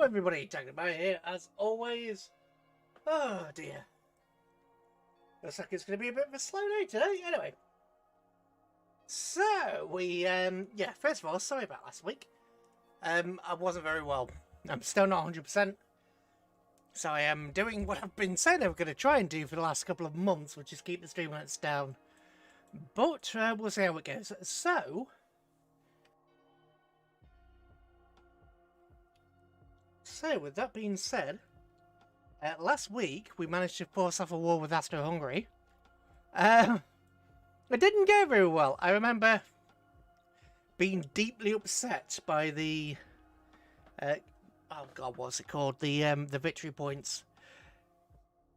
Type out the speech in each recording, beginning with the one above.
Hello everybody, TigdamMiyu here as always. Oh dear. Looks like it's going to be a bit of a slow day today. Anyway. So, yeah, first of all, sorry about last week. I wasn't very well. I'm still not 100%. So I am doing what I've been saying I'm going to try and do for the last couple of months, which is keep the stream rates down. But we'll see how it goes. So, with that being said, last week we managed to force off a war with Austro-Hungary. It didn't go very well. I remember being deeply upset by the oh god, what's it called? The victory points.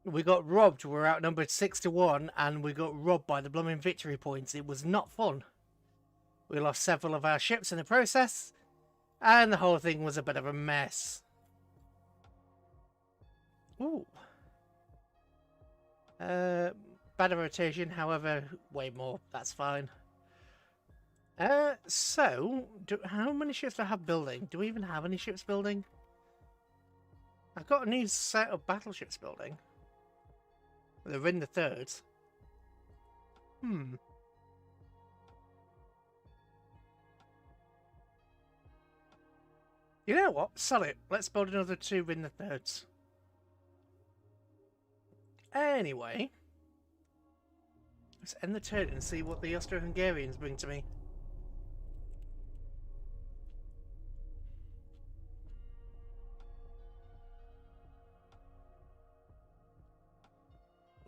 We got robbed. We were outnumbered 6-1, and we got robbed by the blooming victory points. It was not fun. We lost several of our ships in the process, and the whole thing was a bit of a mess. Ooh. Better rotation, however, way more. That's fine. So, how many ships do I have building? Do we even have any ships building? I've got a new set of battleships building. They're in the thirds. You know what? Sell it. Let's build another 2 in the thirds. Anyway, let's end the turn and see what the Austro-Hungarians bring to me.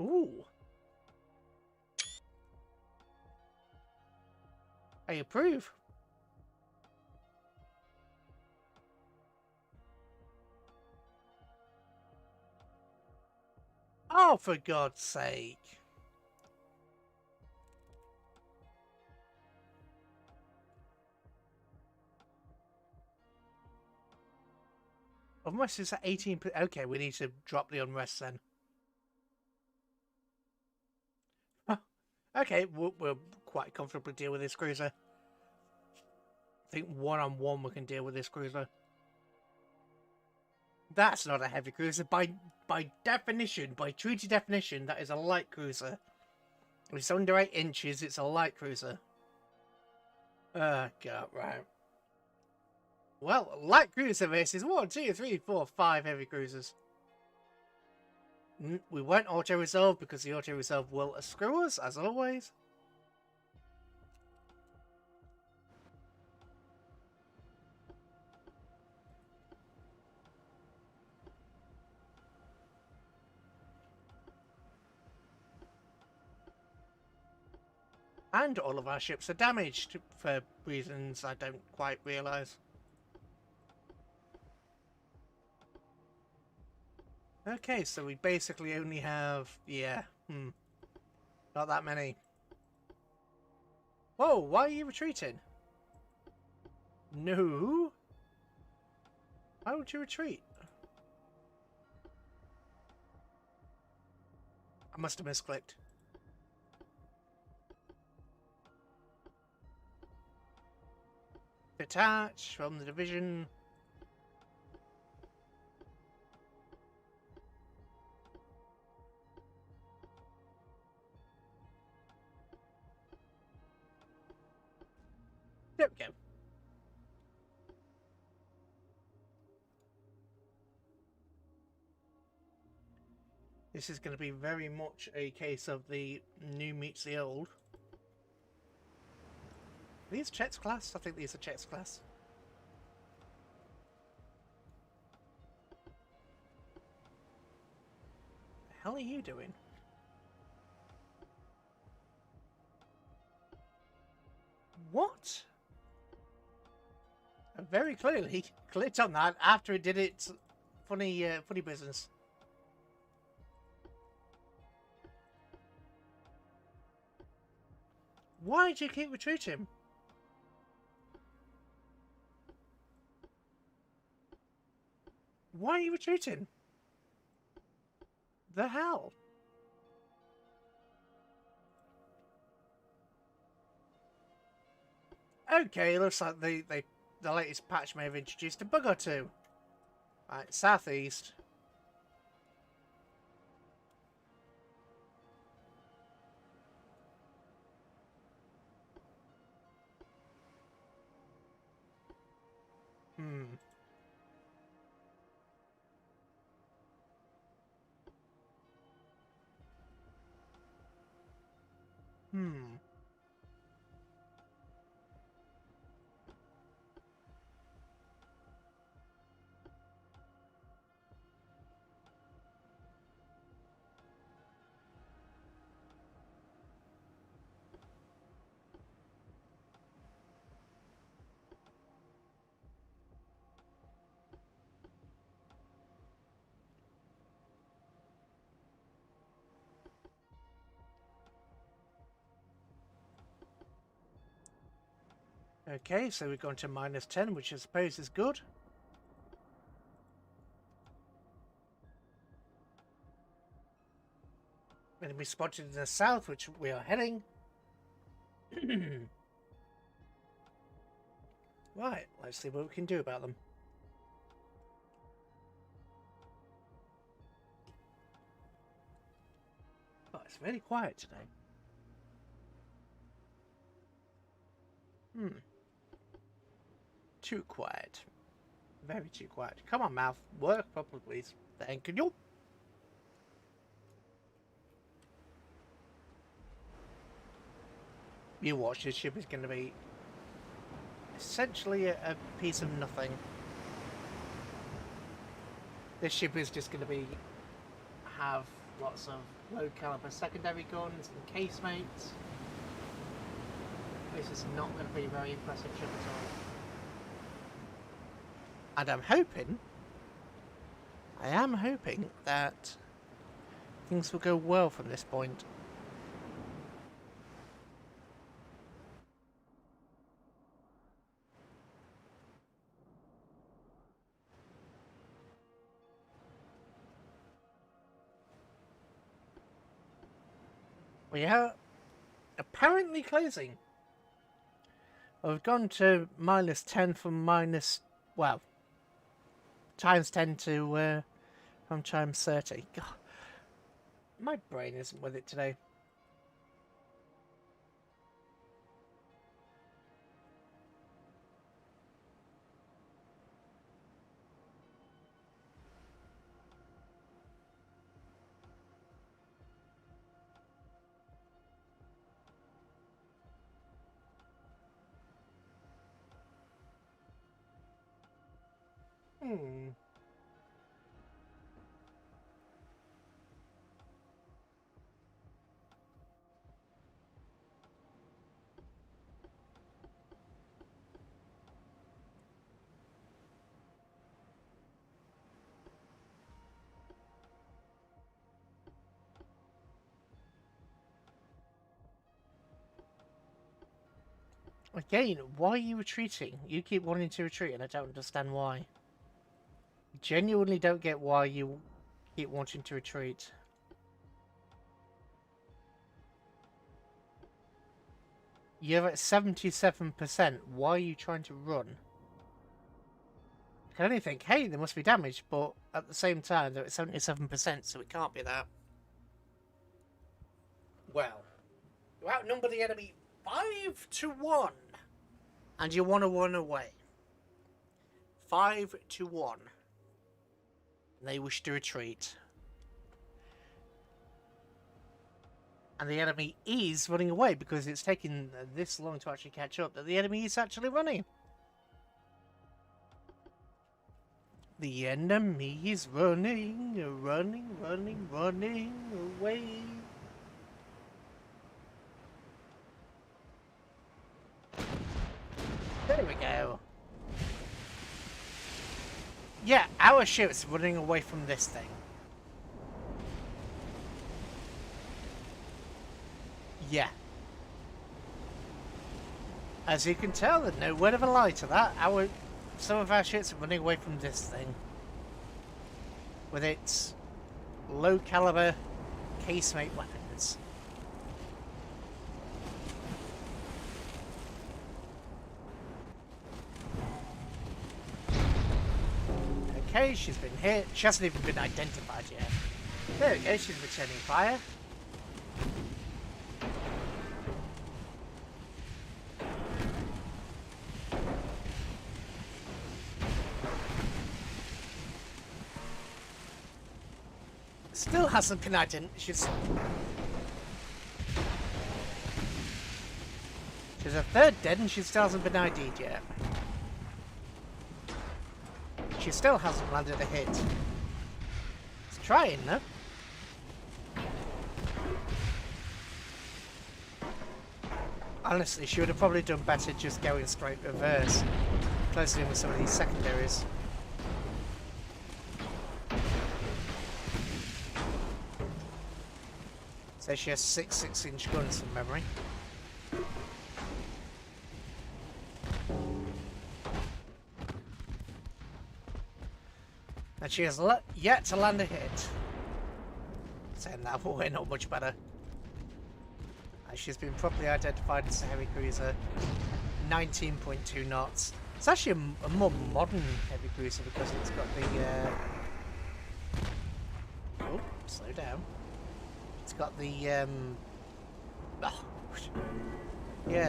Ooh. I approve. Oh, for God's sake. Unrest is at 18%. Okay, we need to drop the unrest then. Huh. Okay, we'll quite comfortably deal with this cruiser. I think one-on-one we can deal with this cruiser. That's not a heavy cruiser. By definition, by treaty definition, that is a light cruiser. If it's under 8 inches, it's a light cruiser. Oh, God, right. Well, light cruiser versus 1, 2, 3, 4, 5 heavy cruisers. We won't auto-resolve because the auto-resolve will screw us, as always. And all of our ships are damaged for reasons I don't quite realise. Okay, so we basically only have... yeah, not that many. Whoa, why are you retreating? No. Why would you retreat? I must have misclicked. Detach from the division. There we go. This is going to be very much a case of the new meets the old. Are these Czechs class? I think these are Czechs class. The hell are you doing? What? I very clearly clicked on that after it did its funny business. Why do you keep retreating? Why are you retreating? The hell? Okay, looks like the latest patch may have introduced a bug or two. Right, southeast. Hmm. Hmm. Okay, so we've gone to -10, which I suppose is good. Enemy spotted in the south, which we are heading. Right, let's see what we can do about them. Oh, it's very quiet today. Too quiet. Very too quiet. Come on, mouth. Work properly, please. Thank you. You watch, this ship is going to be essentially a piece of nothing. This ship is just going to be have lots of low caliber secondary guns and casemates. This is not going to be a very impressive ship at all. And I am hoping that things will go well from this point. We are apparently closing. We've gone to -10 from well, times 10 to from times 30. God, my brain isn't with it today. Again, why are you retreating? You keep wanting to retreat and I don't understand why. Genuinely don't get why you keep wanting to retreat. You're at 77%. Why are you trying to run? I can only think, hey, there must be damage, but at the same time, they're at 77%, so it can't be that. Well, you outnumber the enemy 5-1, and you want to run away. 5-1. They wish to retreat. And the enemy is running away because it's taken this long to actually catch up that the enemy is actually running. The enemy is running away. There we go. Yeah, our ship's running away from this thing. Yeah. As you can tell, there's no word of a lie to that. Some of our ships are running away from this thing. With its low caliber casemate weapons. okay, she's been hit. She hasn't even been identified yet. There we go, she's returning fire. Still hasn't been identified. She's a third dead and she still hasn't been ID'd yet. She still hasn't landed a hit. It's trying though. Honestly, she would have probably done better just going straight reverse. Closing in with some of these secondaries. So she has 6 6-inch guns from memory. And she has yet to land a hit. Saying that, but we're not much better. She's been properly identified as a heavy cruiser. 19.2 knots. It's actually a more modern heavy cruiser because it's got the... Oh, slow down. It's got the... yeah,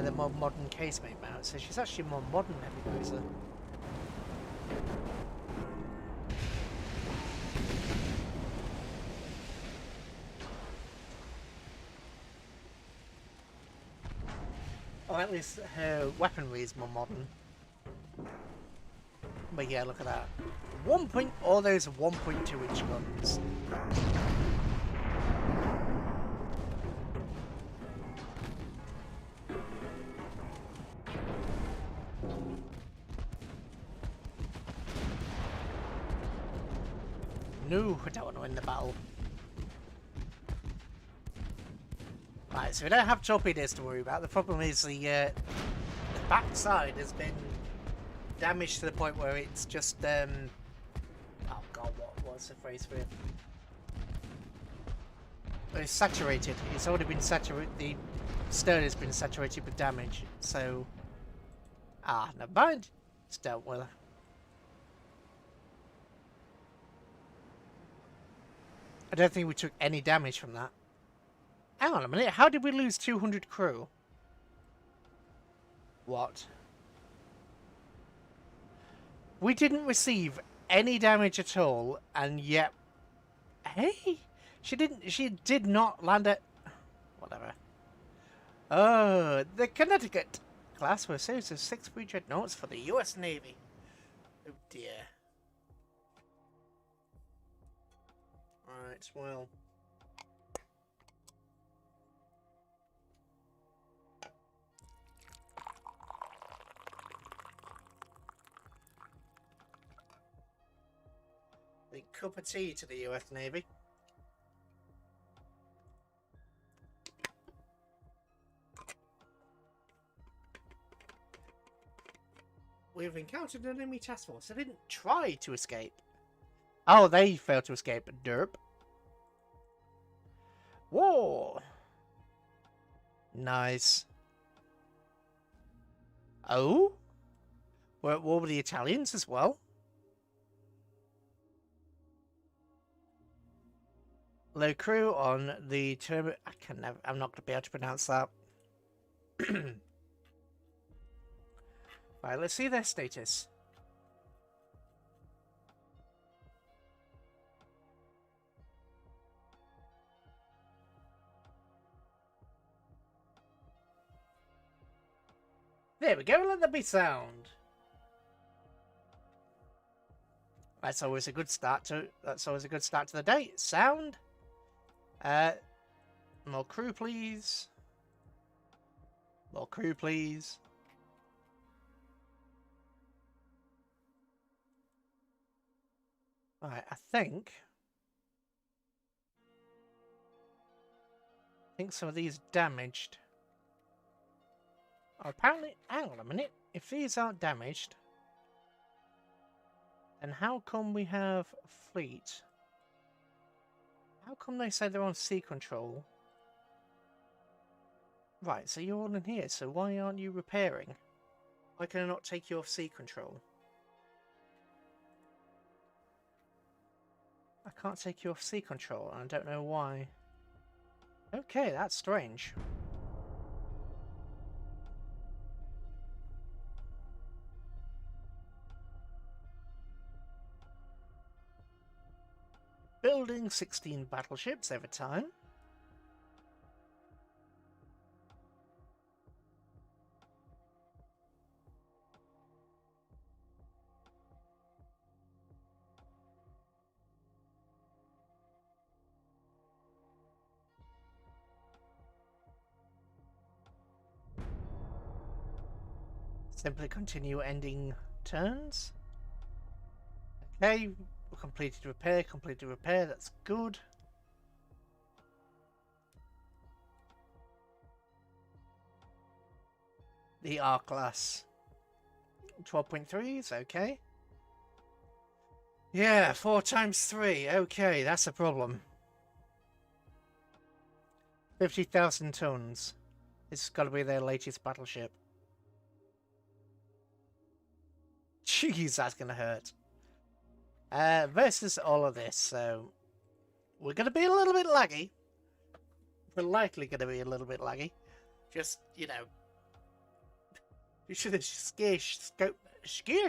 the more modern casemate mount. So she's actually a more modern heavy cruiser. Or at least her weaponry is more modern. But yeah, look at that. All those 1.2-inch guns. No, I don't want to win the battle. Right, so we don't have torpedoes to worry about. The problem is the back side has been damaged to the point where it's just oh god, what's the phrase for it? Well, it's saturated. It's already been saturated. The stern has been saturated with damage. So never mind. It's dealt with. I don't think we took any damage from that. Hang on a minute, how did we lose 200 crew? What? We didn't receive any damage at all, and yet... Hey? She did not land at... Whatever. Oh, the Connecticut class were a series of 6 pre-dreadnoughts for the US Navy. Oh dear. Right, well... cup of tea to the US Navy. We've encountered an enemy task force. They didn't try to escape. Oh, they failed to escape. Derp. Whoa. Nice. Oh? We're at war with the Italians as well. Low crew on the turbo. I'm not going to be able to pronounce that. Right, let's see their status. There we go. Let there be sound. That's always a good start to. That's always a good start to the day. Sound. More crew, please. More crew, please. Right, I think some of these damaged. Oh, apparently, hang on a minute. If these aren't damaged, then how come we have fleet? How come they say they're on sea control? Right, so you're all in here, so why aren't you repairing? Why can I not take you off sea control? can't take you off sea control, and I don't know why. Okay, that's strange. Building 16 battleships over time. Simply continue ending turns. Okay, completed repair, that's good. The R class 12.3 is okay. Yeah, 4 times 3, okay, that's a problem. 50,000 tons. This has got to be their latest battleship. Jeez, that's gonna hurt. Versus all of this, so we're gonna be a little bit laggy. We're likely gonna be a little bit laggy. Just, you know, the sheer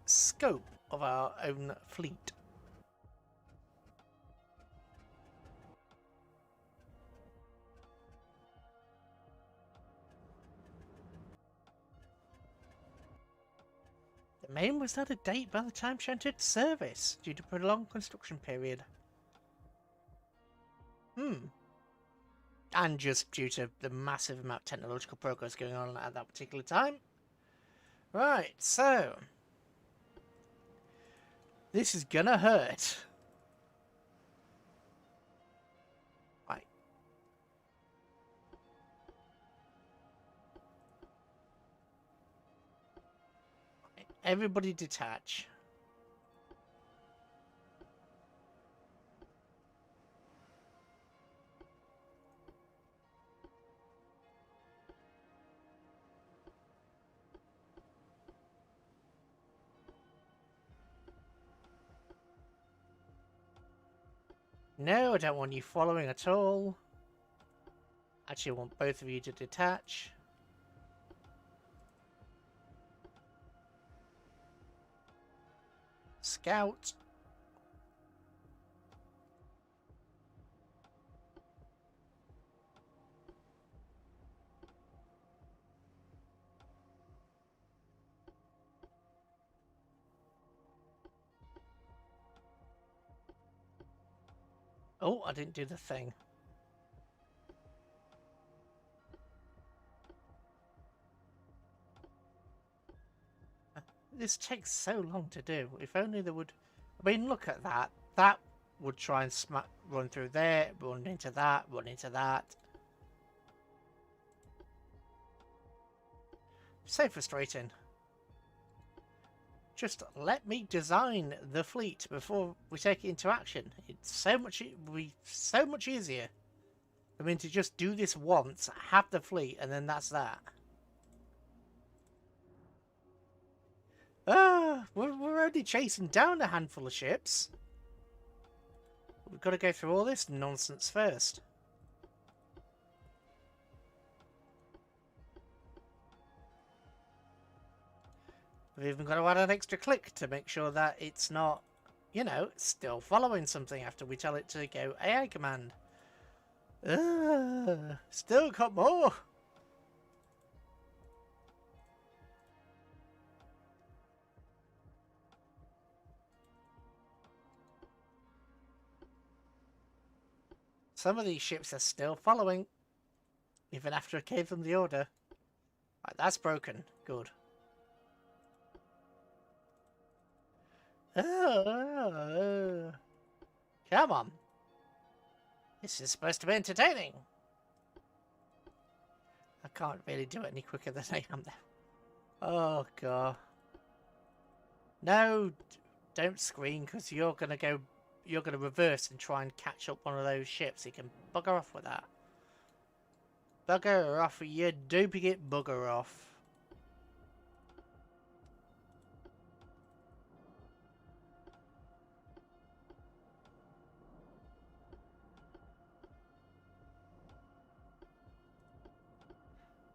scope of our own fleet. The Maine was out of date by the time she entered service due to prolonged construction period. And just due to the massive amount of technological progress going on at that particular time. Right, so this is gonna hurt. Right. Everybody detach. No, I don't want you following at all. Actually, I want both of you to detach. Scout. Oh, I didn't do the thing. This takes so long to do. If only there would... I mean, look at that. That would try and run through there, run into that, run into that. So frustrating. Just let me design the fleet before we take it into action. It's so much easier. I mean, to just do this once, have the fleet, and then that's that. We're only chasing down a handful of ships. We've got to go through all this nonsense first. We've even got to add an extra click to make sure that it's not, you know, still following something after we tell it to go AI command. Still got more. Some of these ships are still following, even after I gave them the order. Right, that's broken. Good. Come on. This is supposed to be entertaining. I can't really do it any quicker than I am there. Oh, God. No, don't scream, because you're going to reverse and try and catch up one of those ships. You can bugger off with that. Bugger off, you duplicate, bugger off.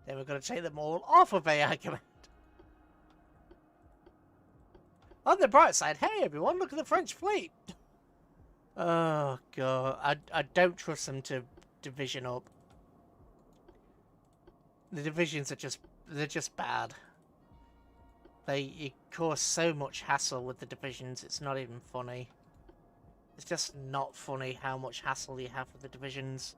Then we're going to take them all off of AI command. On the bright side, hey everyone, look at the French fleet. Oh god, I don't trust them to division up. The divisions are they're just bad. They cause so much hassle with the divisions, it's not even funny. It's just not funny how much hassle you have with the divisions.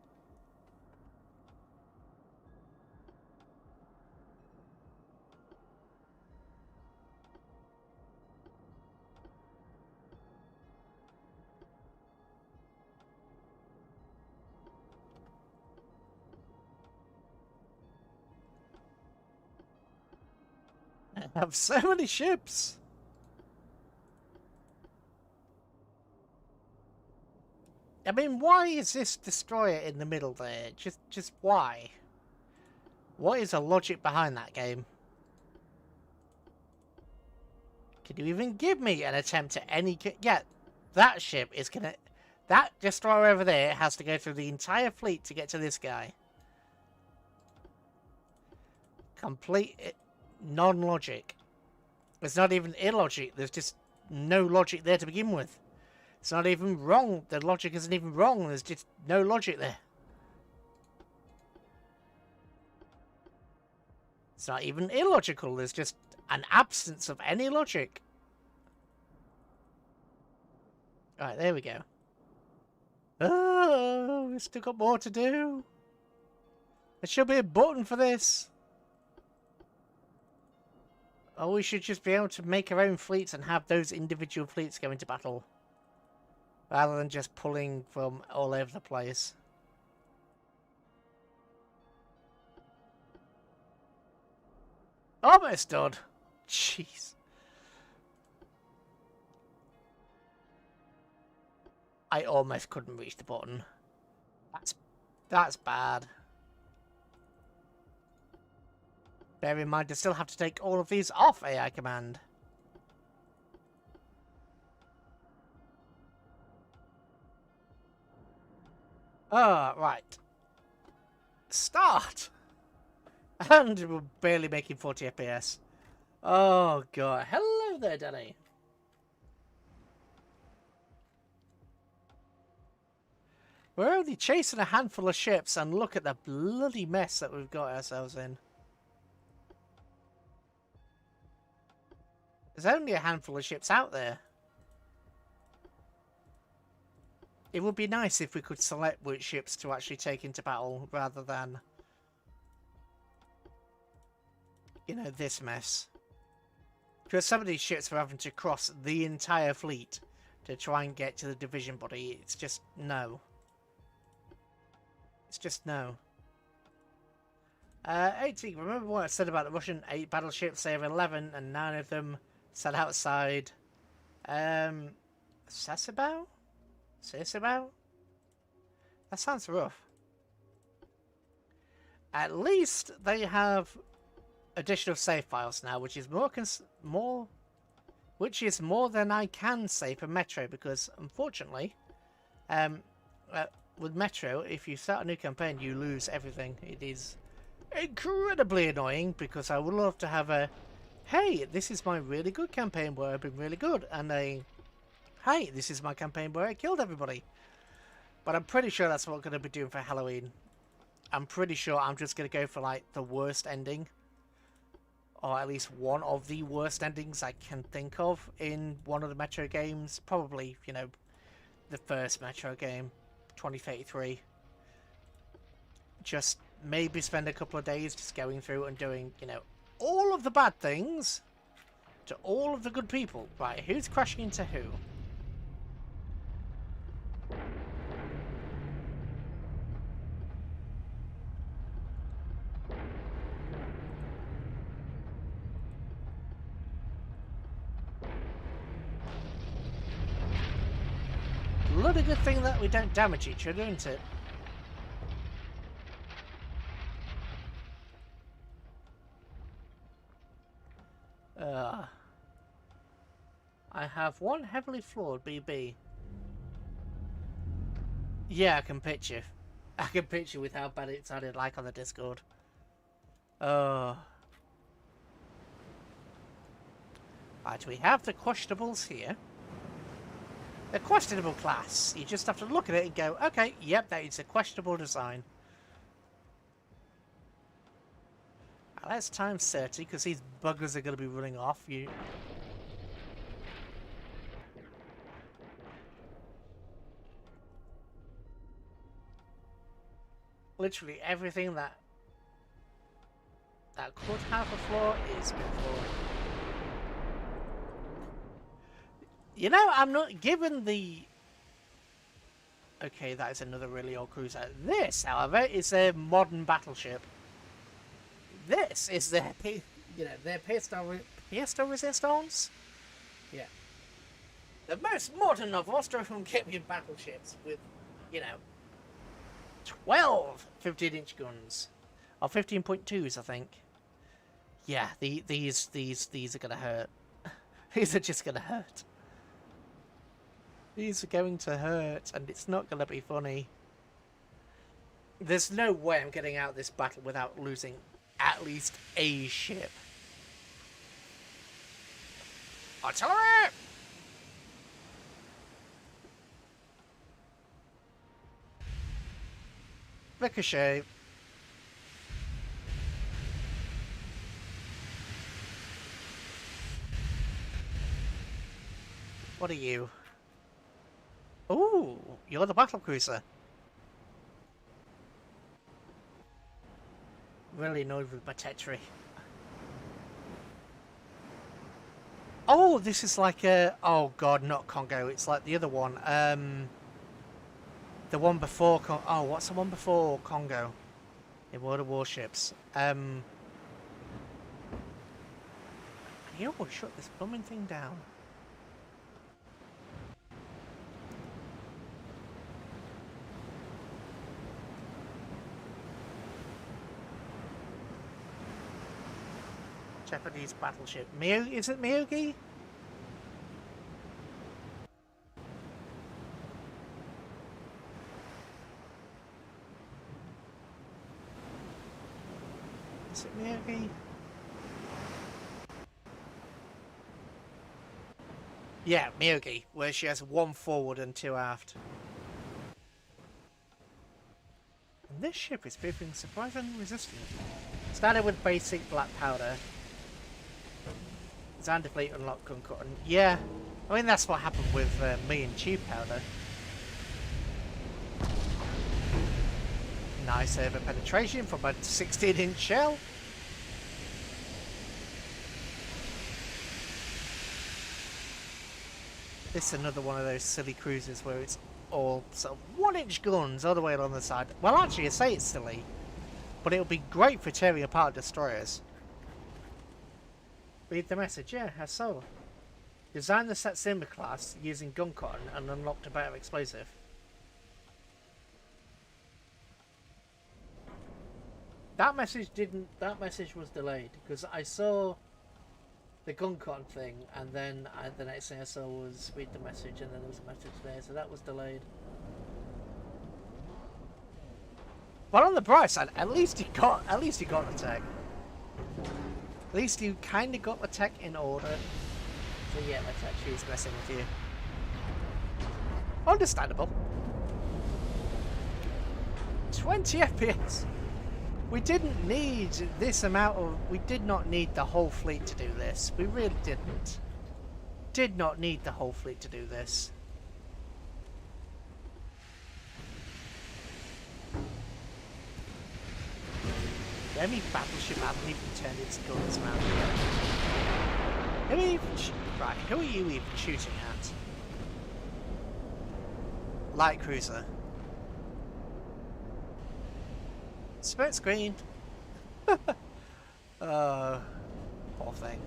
I have so many ships. I mean, why is this destroyer in the middle there? Just why? What is the logic behind that game? Can you even give me an attempt at any... Yeah, that ship is gonna... That destroyer over there has to go through the entire fleet to get to this guy. Complete non-logic. There's not even illogic. There's just no logic there to begin with. It's not even wrong. The logic isn't even wrong. There's just no logic there. It's not even illogical. There's just an absence of any logic. Alright, there we go. Oh, we've still got more to do. There should be a button for this. Oh, we should just be able to make our own fleets and have those individual fleets go into battle. Rather than just pulling from all over the place. Almost done. Jeez. I almost couldn't reach the button. That's bad. Bear in mind, I still have to take all of these off AI command. Oh, right. Start! And we're barely making 40 FPS. Oh, God. Hello there, Danny. We're only chasing a handful of ships, and look at the bloody mess that we've got ourselves in. There's only a handful of ships out there. It would be nice if we could select which ships to actually take into battle, rather than, you know, this mess. Because some of these ships are having to cross the entire fleet to try and get to the division body. It's just no. It's just no. 18. Remember what I said about the Russian 8 battleships? They have 11 and 9 of them sat outside. Sasabao? Sasabao? That sounds rough. At least they have additional save files now, which is more than I can say for Metro, because unfortunately, with Metro, if you start a new campaign, you lose everything. It is incredibly annoying, because I would love to have a, hey, this is my really good campaign where I've been really good, and a, hey, this is my campaign where I killed everybody. But I'm pretty sure that's what I'm going to be doing for Halloween. I'm pretty sure I'm just going to go for, like, the worst ending. Or at least one of the worst endings I can think of in one of the Metro games. Probably, you know, the first Metro game, 2033. Just maybe spend a couple of days just going through and doing, you know, all of the bad things to all of the good people. Right, who's crashing into who? Bloody good thing that we don't damage each other, isn't it? I have one heavily flawed BB. Yeah, I can picture. I can picture with how bad it sounded like on the Discord. Right, we have the questionables here. The questionable class. You just have to look at it and go, okay, yep, that is a questionable design. Now, let's times 30, because these buggers are going to be running off. Literally everything that could have a flaw is before. You know, I'm not given the... Okay, that is another really old cruiser. This, however, is a modern battleship. This is their, their Piesto Resistance. Yeah. The most modern of Austro-Hungarian battleships with, 12 15-inch guns. Or 15.2s, I think. Yeah, these are gonna hurt. These are just gonna hurt. These are going to hurt, and it's not gonna be funny. There's no way I'm getting out of this battle without losing at least a ship. Artillery! Ricochet. What are you? Ooh, you're the battlecruiser. Really annoyed with my Tetri. Oh, this is like a... Oh god, not Congo. It's like the other one. The one before... Oh, what's the one before Congo? In World of Warships. You always shut this blooming thing down. Japanese battleship. Is it Miyogi? Is it Miyogi? Yeah, Miyogi, where she has 1 forward and 2 aft. And this ship is proving surprisingly resistant. Started with basic black powder. Design deflate, unlock gun cut, and yeah, I mean that's what happened with me and tube powder. Nice over penetration from a 16-inch shell. This is another one of those silly cruisers where it's all sort of 1-inch guns all the way along the side. Well, actually, I say it's silly, but it'll be great for tearing apart destroyers. Read the message, yeah, I saw. Design the Satsuma class using gun cotton and unlocked a better explosive. That message was delayed because I saw the gun cotton thing and then the next thing I saw was read the message and then there was a message there, so that was delayed. But on the bright side, at least he got the tech. At least you kind of got the tech in order. So yeah, let's actually is messing with you. Understandable. 20 FPS. We didn't need this amount of... We did not need the whole fleet to do this. We really didn't. Did not need the whole fleet to do this. The enemy battleship hasn't even turned its guns around yet. Who are you even shooting at? Light cruiser. Split screen. Poor thing.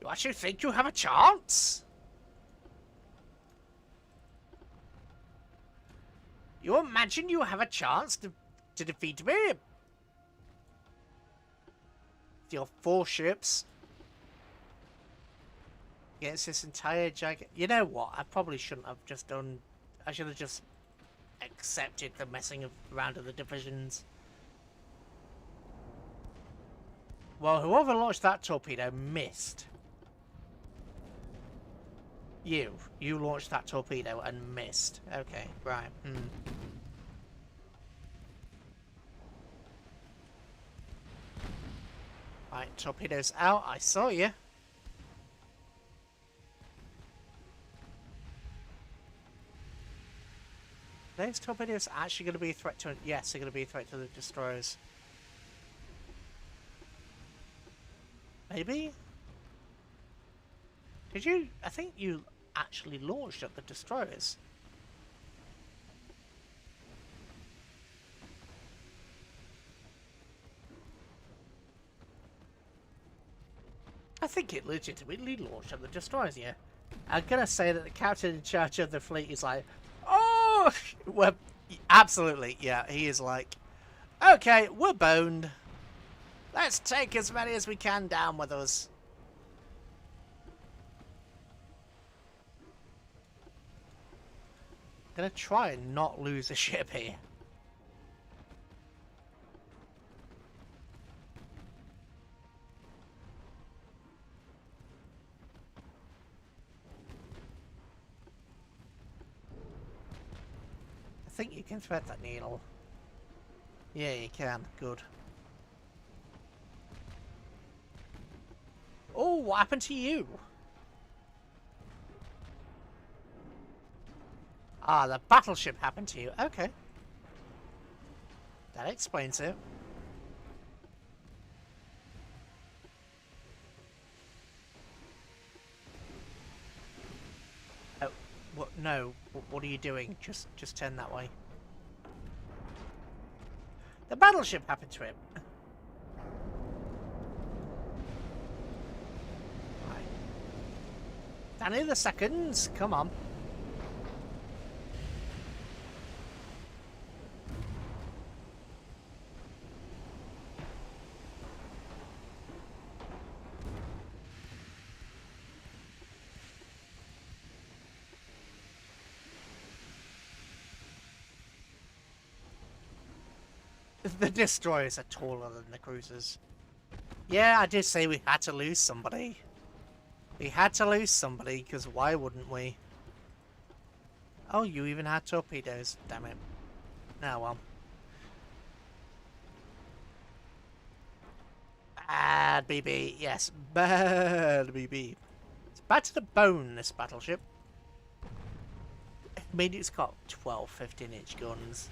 You actually think you have a chance? You imagine you have a chance to defeat me? Your 4 ships against this entire giant... You know what? I probably shouldn't have just done... I should have just accepted the messing around of the divisions. Well, whoever launched that torpedo missed. You launched that torpedo and missed. Okay, right. Right, torpedoes out. I saw you. Are those torpedoes actually going to be a threat to... Yes, they're going to be a threat to the destroyers. Maybe? Did you... I think you actually launched at the destroyers. I think it legitimately launched at the destroyers, yeah. I'm going to say that the captain in charge of the fleet is like, oh, well, absolutely, yeah, he is like, okay, we're boned. Let's take as many as we can down with us. I'm going to try and not lose a ship here. I think you can thread that needle. Yeah, you can. Good. Oh, what happened to you? Ah, the battleship happened to you. Okay. That explains it. Oh, what? No. What are you doing? Just turn that way. The battleship happened to him. Right. Down in the seconds. Come on. The destroyers are taller than the cruisers. Yeah, I did say we had to lose somebody. We had to lose somebody, because why wouldn't we? Oh, you even had torpedoes. Damn it. Now, well. Bad BB. Yes, bad BB. It's bad to the bone, this battleship. I mean, it's got 12, 15-inch guns.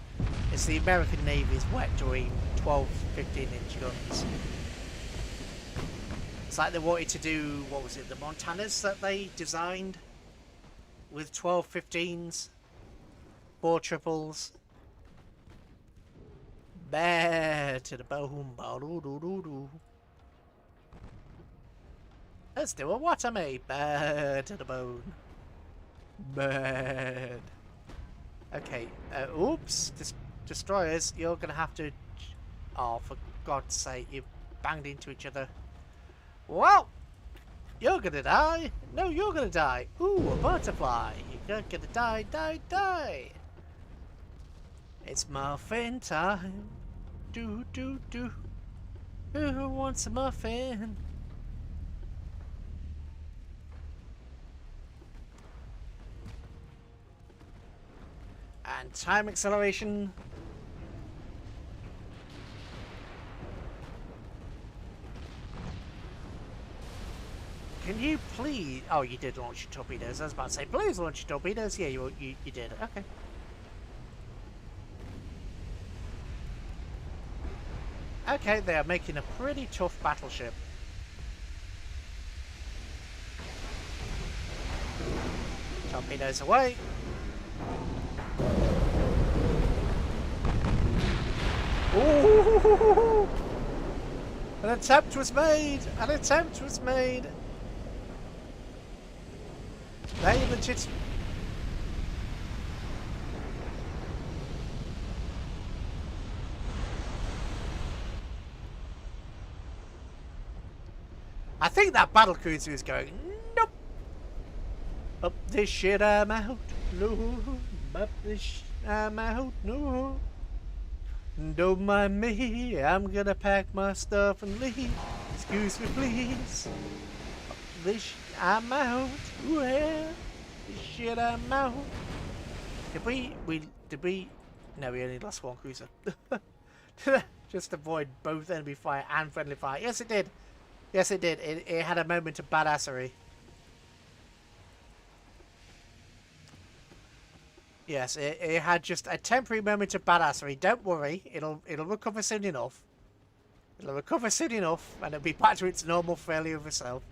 It's the American Navy's wet dream, 12, 15-inch guns. It's like they wanted to do, what was it, the Montanas that they designed? With 12, 15s, 4 triples. Bad to the bone. Let's do a what, mate? Bad to the bone. Bad. Okay, oops. Destroyers, you're gonna have to... Oh, for God's sake, you banged into each other. Well, you're gonna die. No, you're gonna die. Ooh, a butterfly. You're gonna die, die, die. It's muffin time. Do, do, do. Who wants a muffin? And time acceleration. Can you please... Oh, you did launch your torpedoes. I was about to say, please launch your torpedoes. Yeah, you did. Okay. Okay, they are making a pretty tough battleship. Torpedoes away. Ooh! An attempt was made! An attempt was made! They legit... I think that battle cruiser is going, nope! Up this shit I'm out, no! Up this shit I'm out, no! Don't mind me, I'm gonna pack my stuff and leave. It's excuse me, please. I'm out. Well, shit, I'm out. Did we? No, we only lost one cruiser. Just avoid both enemy fire and friendly fire. Yes, it did. Yes, it did. It had a moment of badassery. Yes, it had just a temporary moment of badassery. Don't worry, it'll recover soon enough. It'll recover soon enough, and it'll be back to its normal failure of itself.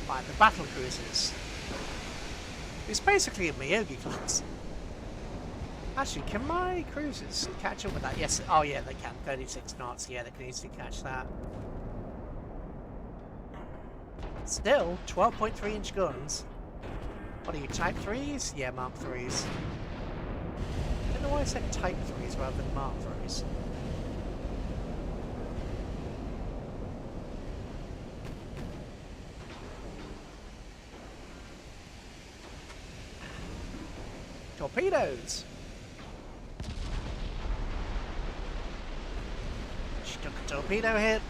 Right, the battle cruisers. It's basically a Miyogi class. Actually, can my cruisers catch up with that? Yes. Oh, yeah, they can. 36 knots. Yeah, they can easily catch that. Still, 12.3-inch guns. What are you, Type 3s? Yeah, Mark 3s. I don't know why I said Type 3s rather than Mark 3s. Torpedoes! She took a torpedo hit.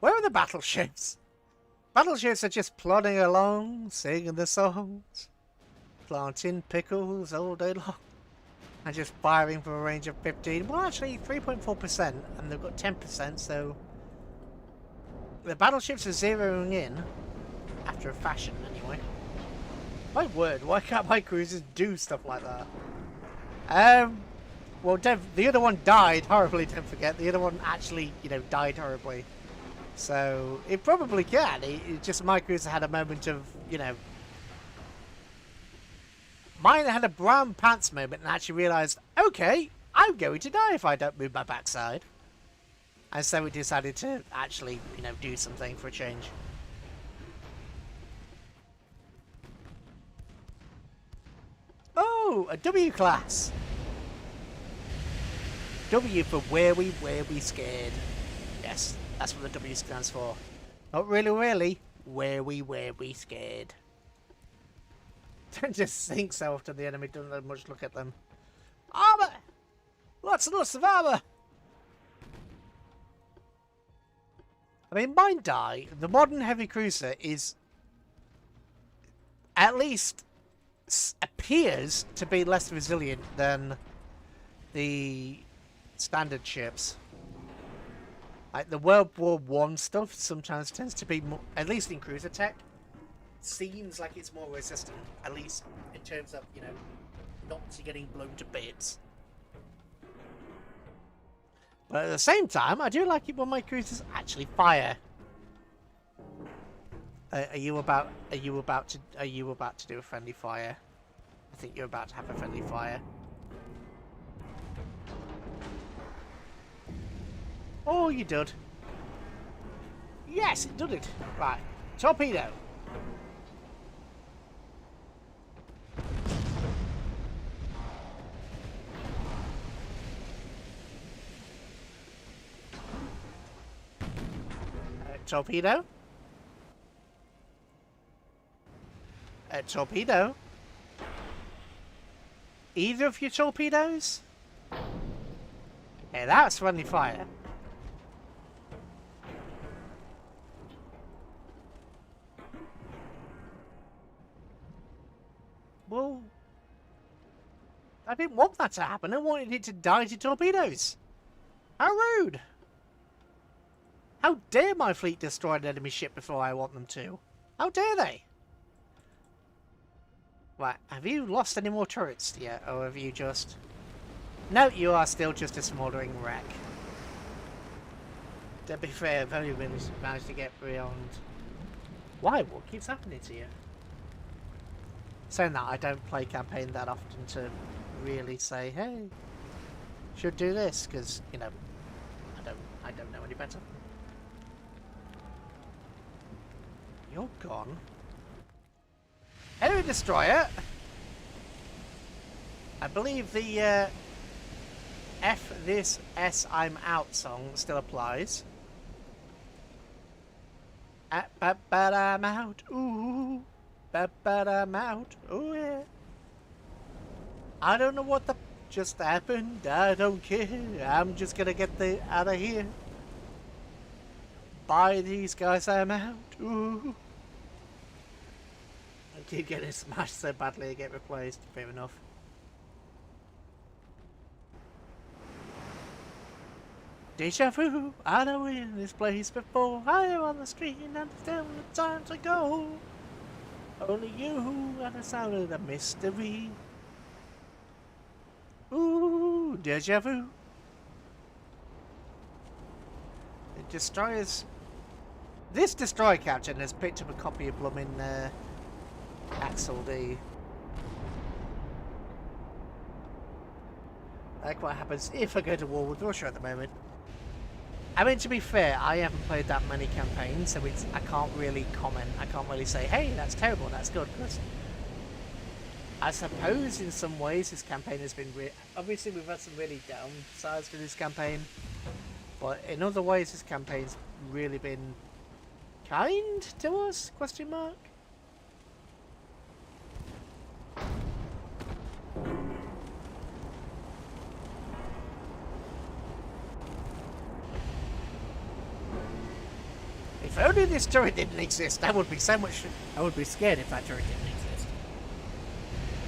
Where are the battleships? Battleships are just plodding along, singing the songs, planting pickles all day long, and just firing for a range of 15. Well, actually, 3.4%, and they've got 10%, so the battleships are zeroing in, after a fashion, anyway. My word, why can't my cruisers do stuff like that? Well, the other one died horribly, don't forget. The other one actually, died horribly. So, it probably can. It just, my cruiser had a moment of, Mine had a brown pants moment and actually realised, okay, I'm going to die if I don't move my backside. And so we decided to actually, do something for a change. Oh, a W class. W for where we scared. Yes, that's what the W stands for. Not really, where we scared. Don't just think so often the enemy doesn't have much look at them. Armour! Lots and lots of armour! I mean, mine die. The modern heavy cruiser is, at least, appears to be less resilient than the standard ships. Like the World War I stuff sometimes tends to be more, at least in cruiser tech, seems like it's more resistant, at least in terms of, not getting blown to bits. But at the same time, I do like it when my cruisers actually fire. Are you about to do a friendly fire? I think you're about to have a friendly fire. Oh, you did. Yes, it did it. Right, torpedo. Torpedo. Torpedo. Either of your torpedoes? Yeah, that's friendly fire. Well, I didn't want that to happen. I wanted it to die to torpedoes. How rude. How dare my fleet destroy an enemy ship before I want them to? How dare they? Right, have you lost any more turrets yet, or have you just... No, you are still just a smouldering wreck. To be fair, I've only managed to get beyond... Why? What keeps happening to you? Saying that, I don't play campaign that often to really say, hey, should do this, because, I don't know any better. You're gone. Enemy destroyer. I believe the F this S I'm out song still applies. But I'm out. Ooh. But I'm out. Oh yeah. I don't know what the just happened. I don't care. I'm just gonna get out of here. Bye, these guys. I'm out. Ooh. I keep getting smashed so badly I get replaced. Fair enough. Deja vu. I know we're in this place before. I am on the street and it's down the time to go. Only you and the sound of the mystery. Ooh, deja vu. It destroys. This destroyer captain has picked up a copy of blooming Axel D. Like what happens if I go to war with Russia at the moment. I mean, to be fair, I haven't played that many campaigns, so I can't really comment. I can't really say, hey, that's terrible, that's good. Because I suppose in some ways this campaign has been... Obviously, we've had some really downsides for this campaign. But in other ways, this campaign's really been kind to us? Question mark? If only this turret didn't exist, I would be so much... I would be scared if that turret didn't exist.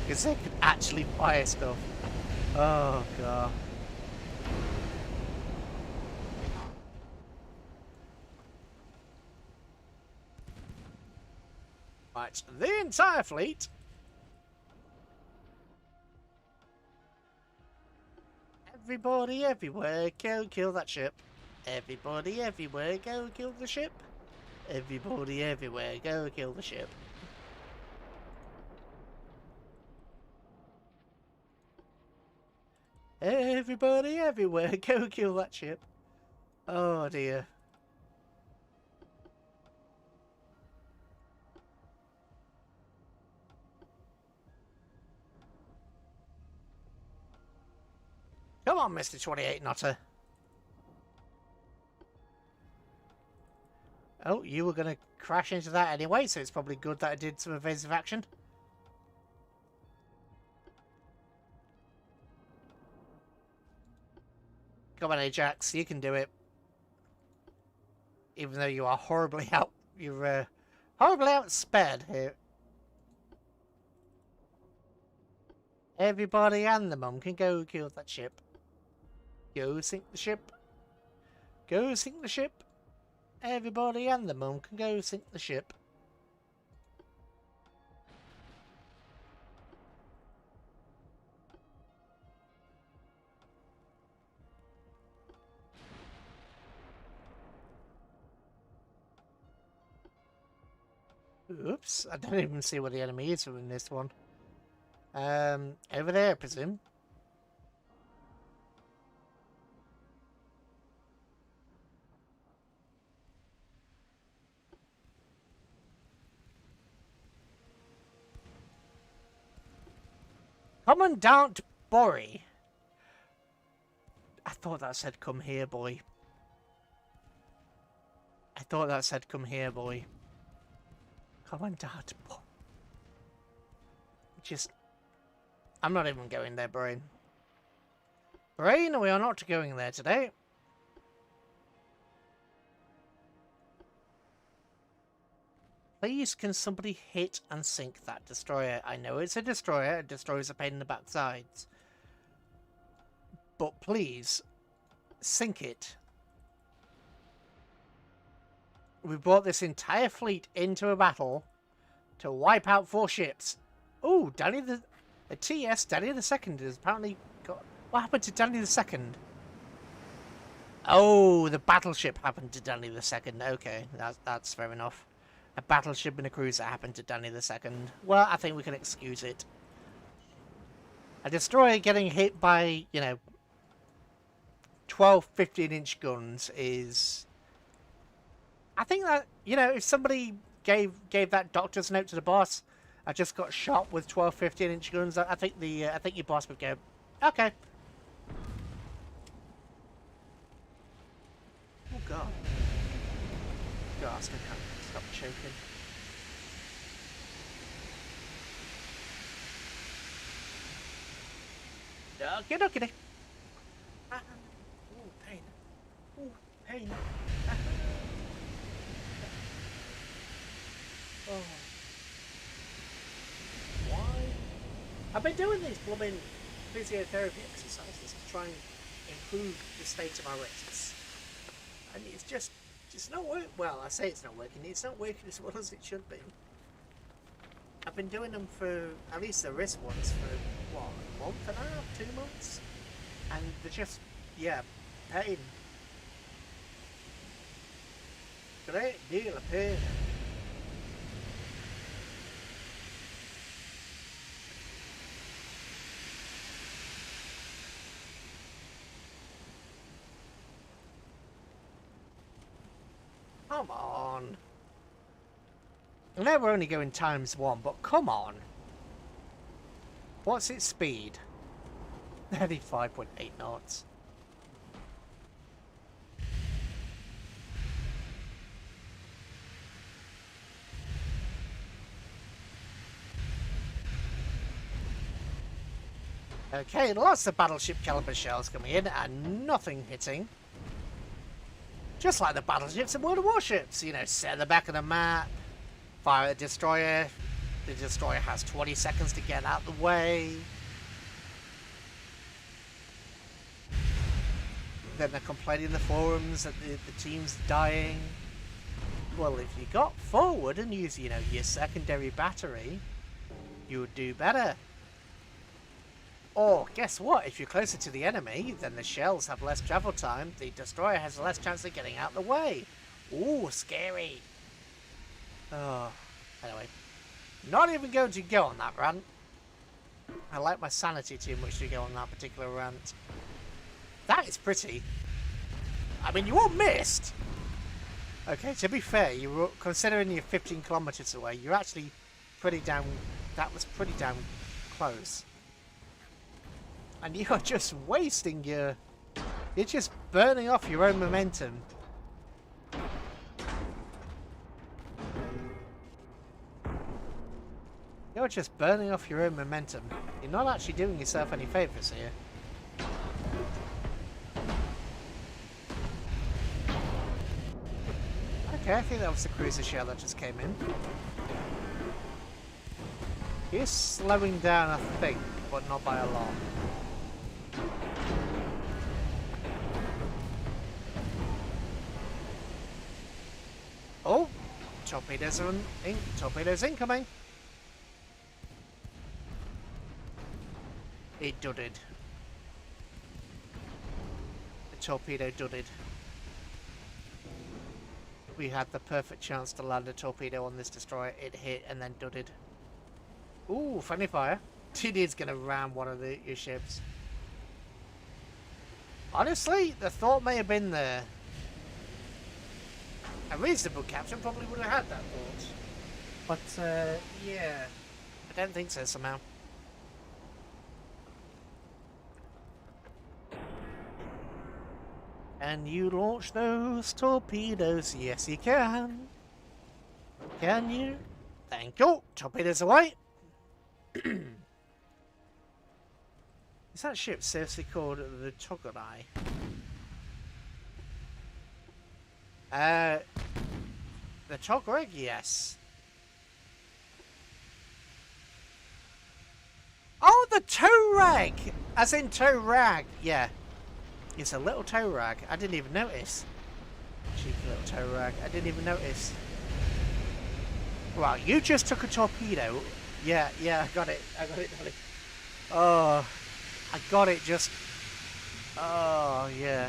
Because they could actually fire stuff. Oh, God. Right, the entire fleet. Everybody everywhere, go kill that ship. Everybody everywhere, go kill the ship. Everybody everywhere, go kill the ship. Everybody everywhere, go kill that ship. Oh dear. Come on, Mr. 28 Knotter. Oh, you were going to crash into that anyway, so it's probably good that I did some evasive action. Come on, Ajax, you can do it. Even though you are horribly you're horribly outsped here. Everybody and the mum can go kill that ship. Go sink the ship. Go sink the ship. Everybody and the mum can go sink the ship. Oops, I don't even see what the enemy is in this one. Over there, I presume. Commandant Borry. I thought that said come here, boy. I thought that said come here, boy. Commandant Borry. I'm not even going there, Brain. Brain, we are not going there today. Please, can somebody hit and sink that destroyer? I know it's a destroyer. A destroyer's a pain in the backsides. But please, sink it. We brought this entire fleet into a battle to wipe out 4 ships. Oh, the TS Danny the Second has apparently got... What happened to Danny the Second? Oh, the battleship happened to Danny the Second. Okay, that's fair enough. A battleship and a cruiser happened to Danny the Second. Well, I think we can excuse it. A destroyer getting hit by, you know, 12, 15-inch guns is... I think that, you know, if somebody gave that doctor's note to the boss, I just got shot with 12, 15-inch guns, I think your boss would go, okay. Oh, God. Gosh, I can't stop choking. Okay, okay. Ah, ooh, pain. Ooh, pain. Ah. Oh. Why? I've been doing these blooming physiotherapy exercises to try and improve the state of my wrists. And it's just not working. Well, I say it's not working. It's not working as well as it should be. I've been doing them for, at least the wrist ones, for, what, a month and a half, 2 months? And they're just, yeah, pain. Great deal of pain. Come on. I know we're only going ×1, but come on. What's its speed? 35.8 knots. Okay, lots of battleship caliber shells coming in and nothing hitting. Just like the battleships and World of Warships, you know, set at the back of the map, fire a destroyer. The destroyer has 20 seconds to get out of the way. Then they're complaining in the forums that the team's dying. Well, if you got forward and used, you know, your secondary battery, you would do better. Or, guess what? If you're closer to the enemy, then the shells have less travel time. The destroyer has less chance of getting out of the way. Ooh, scary. Oh, anyway. Not even going to go on that rant. I like my sanity too much to go on that particular rant. That is pretty. I mean, you all missed. Okay, to be fair, you were, considering you're 15 kilometers away, you're actually pretty damn... That was pretty damn close. And you are just wasting your... You're just burning off your own momentum. You're just burning off your own momentum. You're not actually doing yourself any favours here. Okay, I think that was the cruiser shell that just came in. He's slowing down, I think, but not by a lot. Oh, torpedoes are torpedoes incoming. It dudded. The torpedo dudded. We had the perfect chance to land a torpedo on this destroyer. It hit and then dudded. Ooh, friendly fire. TD's gonna ram one of your ships. Honestly, the thought may have been there. A reasonable captain probably would have had that thought. But, yeah. I don't think so somehow. Can you launch those torpedoes? Yes, you can. Can you? Thank you. Torpedoes away. Is that ship seriously called the Togodai? The Togreg? Yes. Oh, the tow rag! As in tow rag, yeah. It's a little tow rag. I didn't even notice. Cheeky little tow rag. I didn't even notice. Right, you just took a torpedo. Yeah, I got it. I got it. Oh, I got it just... Oh, yeah.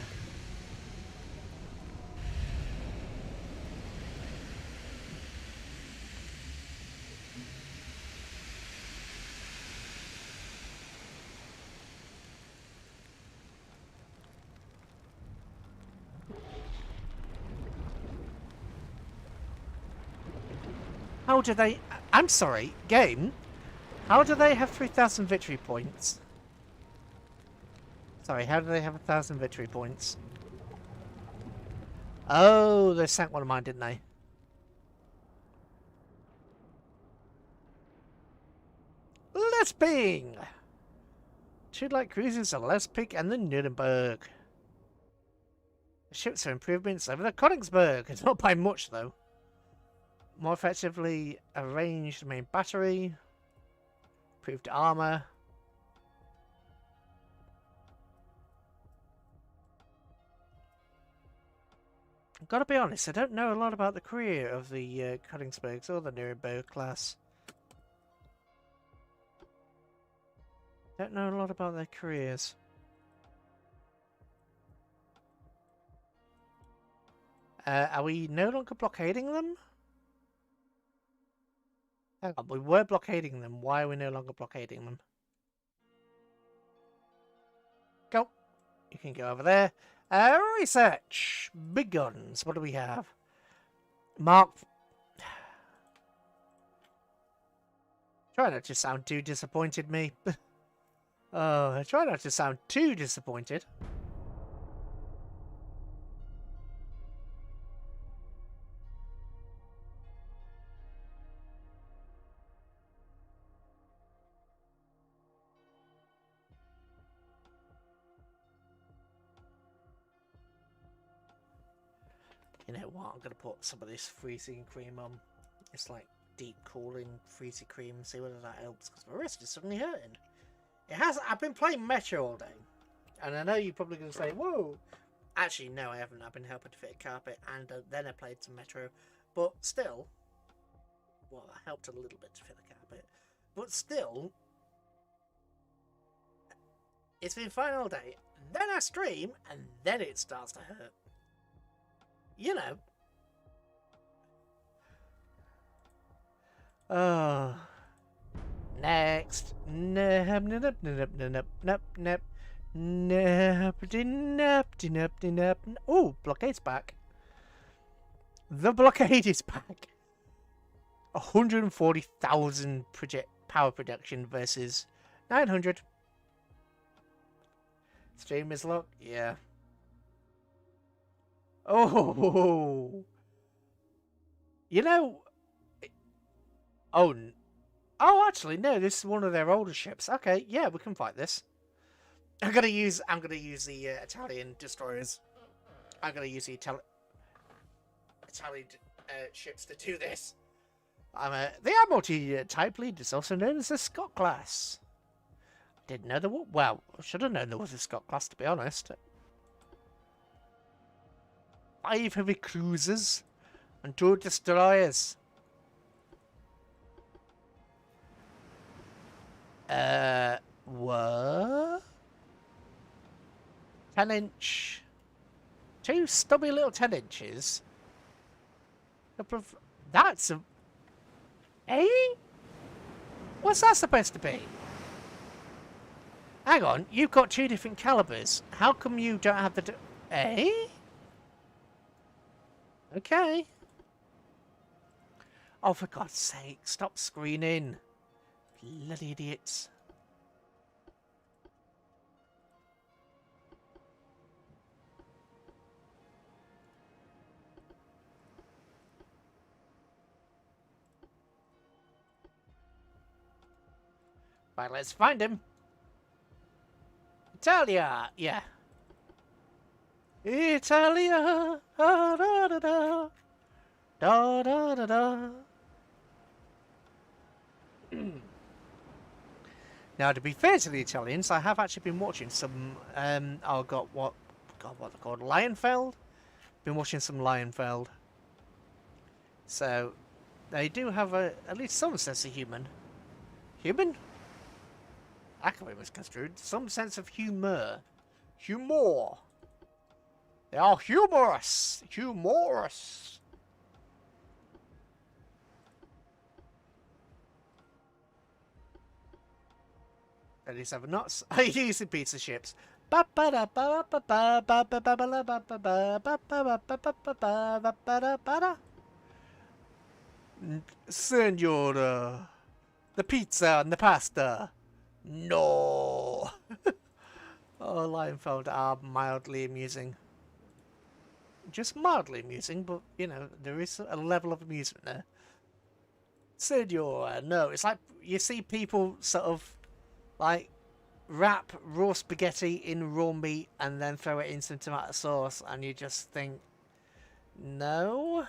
How do they... I'm sorry, game. How do they have 3,000 victory points? Sorry, how do they have 1,000 victory points? Oh, they sank one of mine, didn't they? Shipping! 2 light cruisers, the Lespeak and the Nuremberg. The ships are improvements over the Königsberg. It's not by much, though. More effectively arranged main battery. Improved armor. I've got to be honest, I don't know a lot about the career of the Königsbergs or the Nuremberg class. Don't know a lot about their careers. Are we no longer blockading them? Hang on, we were blockading them. Why are we no longer blockading them? Go. You can go over there. Research. Big guns. What do we have? Mark. Try not to sound too disappointed, me. Oh, try not to sound too disappointed. You know what? I'm going to put some of this freezing cream on. It's like deep cooling freezing cream. See whether that helps, because my wrist is suddenly hurting. It has. I've been playing Metro all day, and I know you're probably going to say, "Whoa!" Actually, no, I haven't. I've been helping to fit a carpet, and then I played some Metro. But still, well, that helped a little bit to fit the carpet. But still, it's been fine all day. Then I stream, and then it starts to hurt. You know. Oh. Next. Nope, nope, nope, nope, nope, nope. Nope. Oh, blockade's back. The blockade is back. 140,000 power production versus 900. Stream is locked. Yeah. Oh. You know. Oh. Oh, actually, no. This is one of their older ships. Okay, yeah, we can fight this. I'm gonna use the Italian destroyers. I'm gonna use the Italian ships to do this. The Admiralty type lead is also known as the Scott class. Didn't know there was. Well, I should have known there was a Scott class, to be honest. 5 heavy cruisers and 2 destroyers. What? 10-inch. 2 stubby little 10 inches. That's a... Eh? What's that supposed to be? Hang on, you've got 2 different calibers. How come you don't have the... Eh? Okay. Oh, for God's sake, stop screening. Bloody idiots. Right, let's find him. Italia! Yeah. Italia! Da da da da. Da da da da. Now, to be fair to the Italians, I have actually been watching some, what they're called, Lionfeld? Been watching some Lionfeld. So, they do have at least some sense of human. Human? That can be misconstrued. Some sense of humour. Humor. They are humorous. Humorous. At least have knots. I use the pizza ships. Senora, the pizza and the pasta. No. Oh, Lionfeld are mildly amusing. Just mildly amusing, but you know there is a level of amusement there. Senora, no, it's like you see people sort of Like, wrap raw spaghetti in raw meat and then throw it in some tomato sauce, and you just think, no.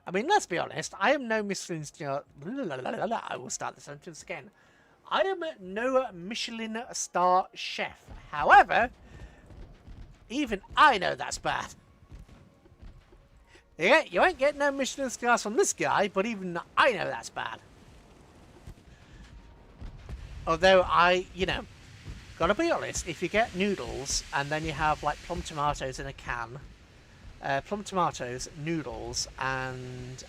I mean, let's be honest. I am no Michelin star. I will start the sentence again. I am no Michelin star chef. However, even I know that's bad. Yeah, you ain't getting no Michelin stars from this guy, but even I know that's bad. Although gotta be honest, if you get noodles and then you have like plum tomatoes in a can, plum tomatoes, noodles, and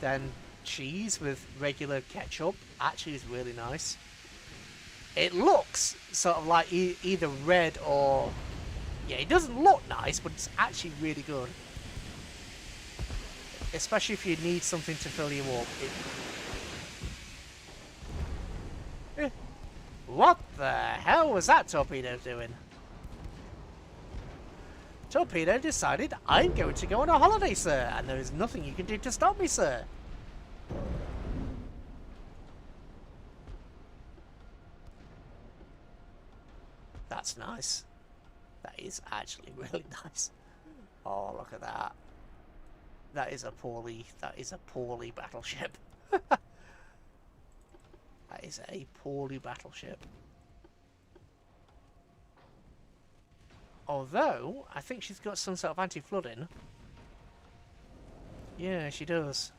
then cheese with regular ketchup, actually is really nice. It looks sort of like either red or... Yeah, it doesn't look nice, but it's actually really good. Especially if you need something to fill you up. What the hell was that torpedo doing? Torpedo decided, I'm going to go on a holiday, sir, and there is nothing you can do to stop me, sir. That's nice. That is actually really nice. Oh, look at that. That is a poorly battleship. That is a poorly battleship. Although, I think she's got some sort of anti-flooding. Yeah, she does.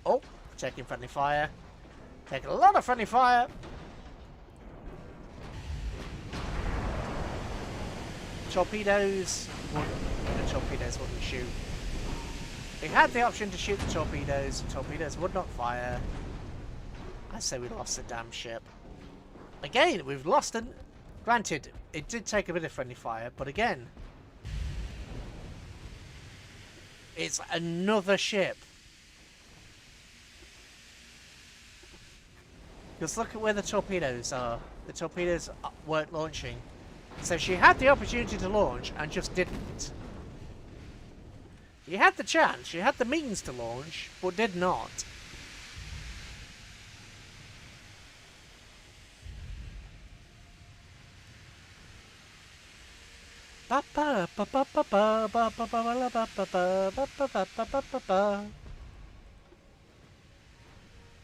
Oh, taking friendly fire. Taking a lot of friendly fire. Torpedoes. The torpedoes wouldn't shoot. We had the option to shoot the torpedoes. The torpedoes would not fire. I say we lost the damn ship. Again, we've lost an... Granted, it did take a bit of friendly fire, but again... It's another ship. Just look at where the torpedoes are. The torpedoes weren't launching. So she had the opportunity to launch and just didn't. She had the chance, she had the means to launch, but did not.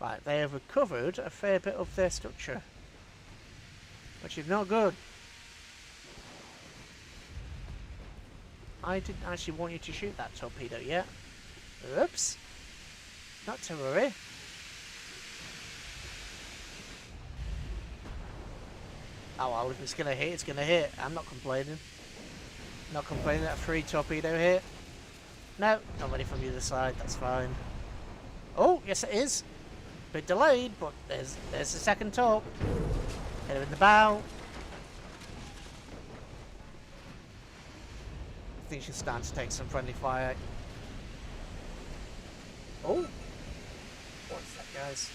Right, they have recovered a fair bit of their structure, which is not good. I didn't actually want you to shoot that torpedo yet. Oops. Not to worry. Oh well, if it's gonna hit, it's gonna hit. I'm not complaining. Not complaining that a free torpedo hit. No, not ready from the other side, that's fine. Oh, yes it is. Bit delayed, but there's the second torp. Hit her in the bow. I think she's starting to take some friendly fire. Oh! What's that, guys?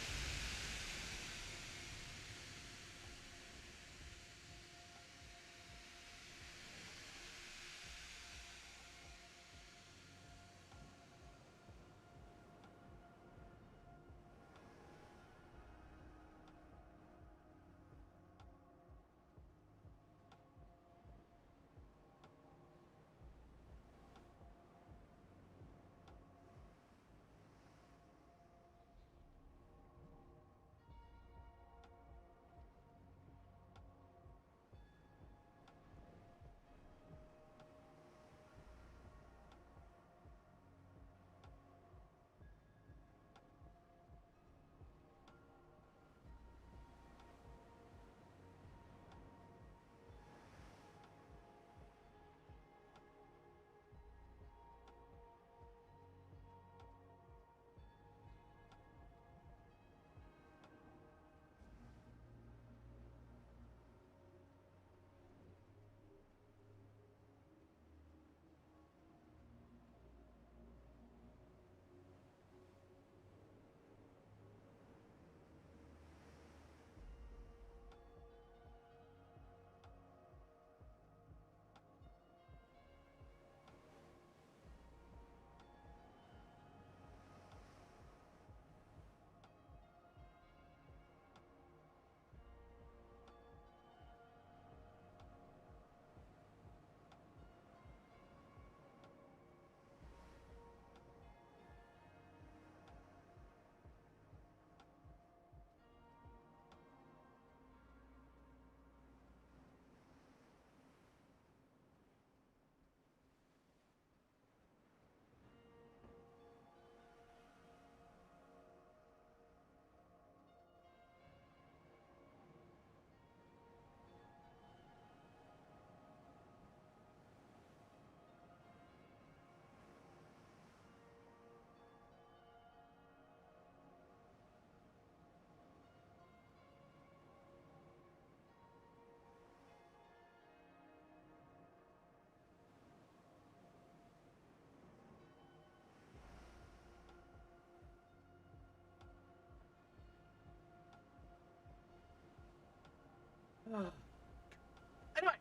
Anyway,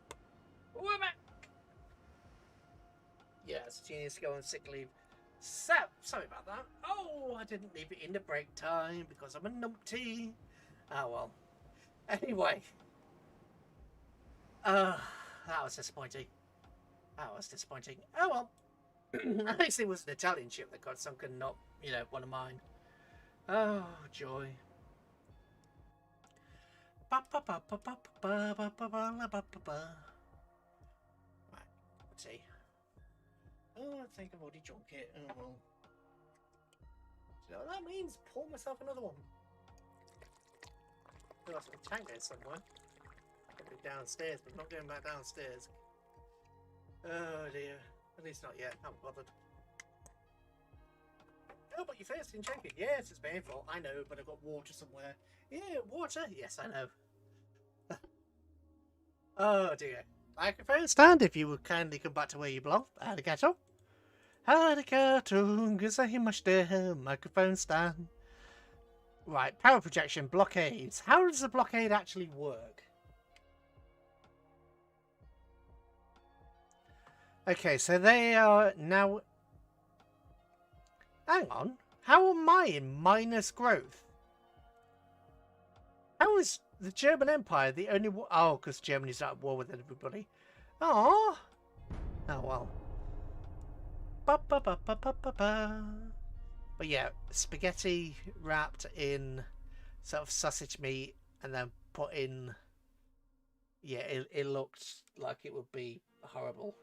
we're back. Yes, she needs to go on sick leave. So, sorry about that. Oh, I didn't leave it in the break time because I'm a numpty. Oh well. Anyway. That was disappointing. That was disappointing. Oh well. At least it was an Italian ship that got sunk and not, you know, one of mine. Oh, joy. Right, let's see. Oh, I think I've already drunk it. Oh well. You know what that means? Pour myself another one. I've got some tango somewhere. Probably downstairs, but I'm not going back downstairs. Oh dear. At least not yet. I'm bothered. Oh, but you're thirsty and choking. Yes, it's painful. I know, but I've got water somewhere. Yeah, water. Yes, I know. Oh dear. Microphone stand, if you would kindly come back to where you belong. Arigato. Arigato. Gozaimasu. Microphone stand. Right, power projection, blockades. How does the blockade actually work? Okay, so they are now... Hang on. How am I in minus growth? How is the German Empire the only... Oh, because Germany's at war with everybody. Oh. Oh, well. Ba -ba -ba -ba -ba -ba -ba. But yeah, spaghetti wrapped in sort of sausage meat and then put in... Yeah, it looked like it would be horrible.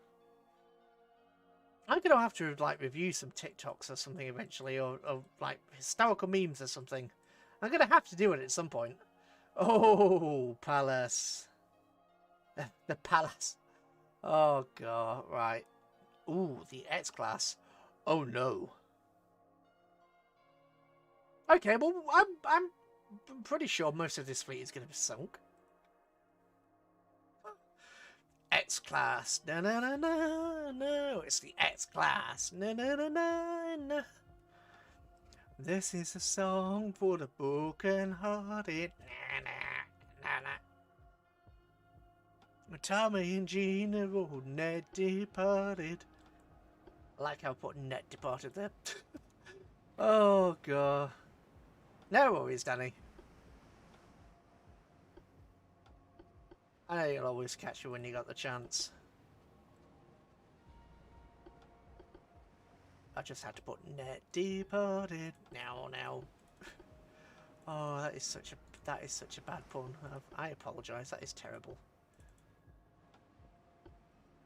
I'm gonna have to like review some TikToks or something eventually, or like historical memes or something. I'm gonna have to do it at some point. Oh, palace, the palace. Oh god, right. Ooh, the X class. Oh no. Okay, well I'm pretty sure most of this fleet is gonna be sunk. X class, no no no no no, it's the X class, no no no no no. This is a song for the broken-hearted. Na na na na. Tommy and Gina rode net departed. I like how I put net departed there. Oh god. No worries, Danny. I know you'll always catch you when you got the chance. I just had to put net departed. Now. Oh, that is such a bad pun. I apologise. That is terrible.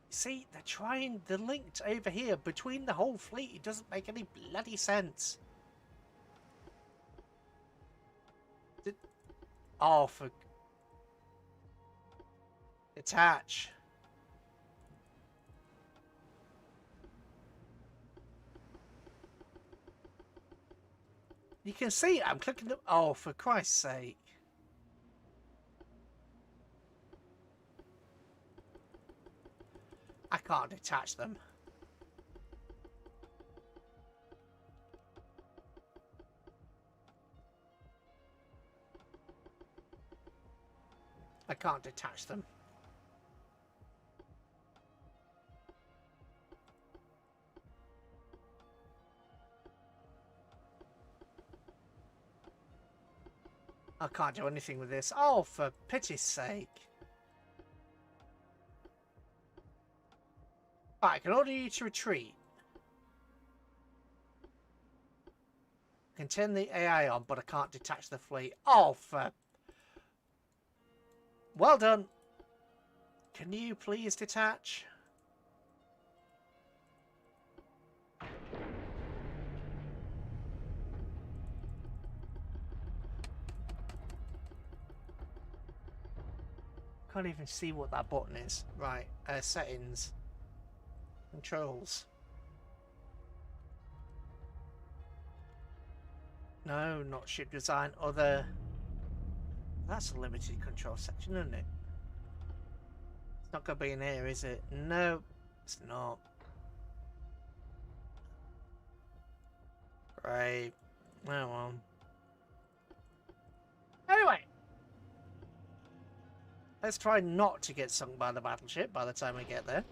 See, they're linked over here between the whole fleet. It doesn't make any bloody sense. Oh, for... Attach. You can see it. I'm clicking the... Oh, for Christ's sake. I can't detach them. I can't detach them. I can't do anything with this. Oh, for pity's sake. Right, I can order you to retreat. I can turn the AI on, but I can't detach the fleet. Oh, for... Well done. Can you please detach? Can't even see what that button is. Right, settings. Controls. No, not ship design. Other. That's a limited control section, isn't it? It's not going to be in here, is it? No, it's not. Right. Well. Anyway. Let's try not to get sunk by the battleship by the time we get there.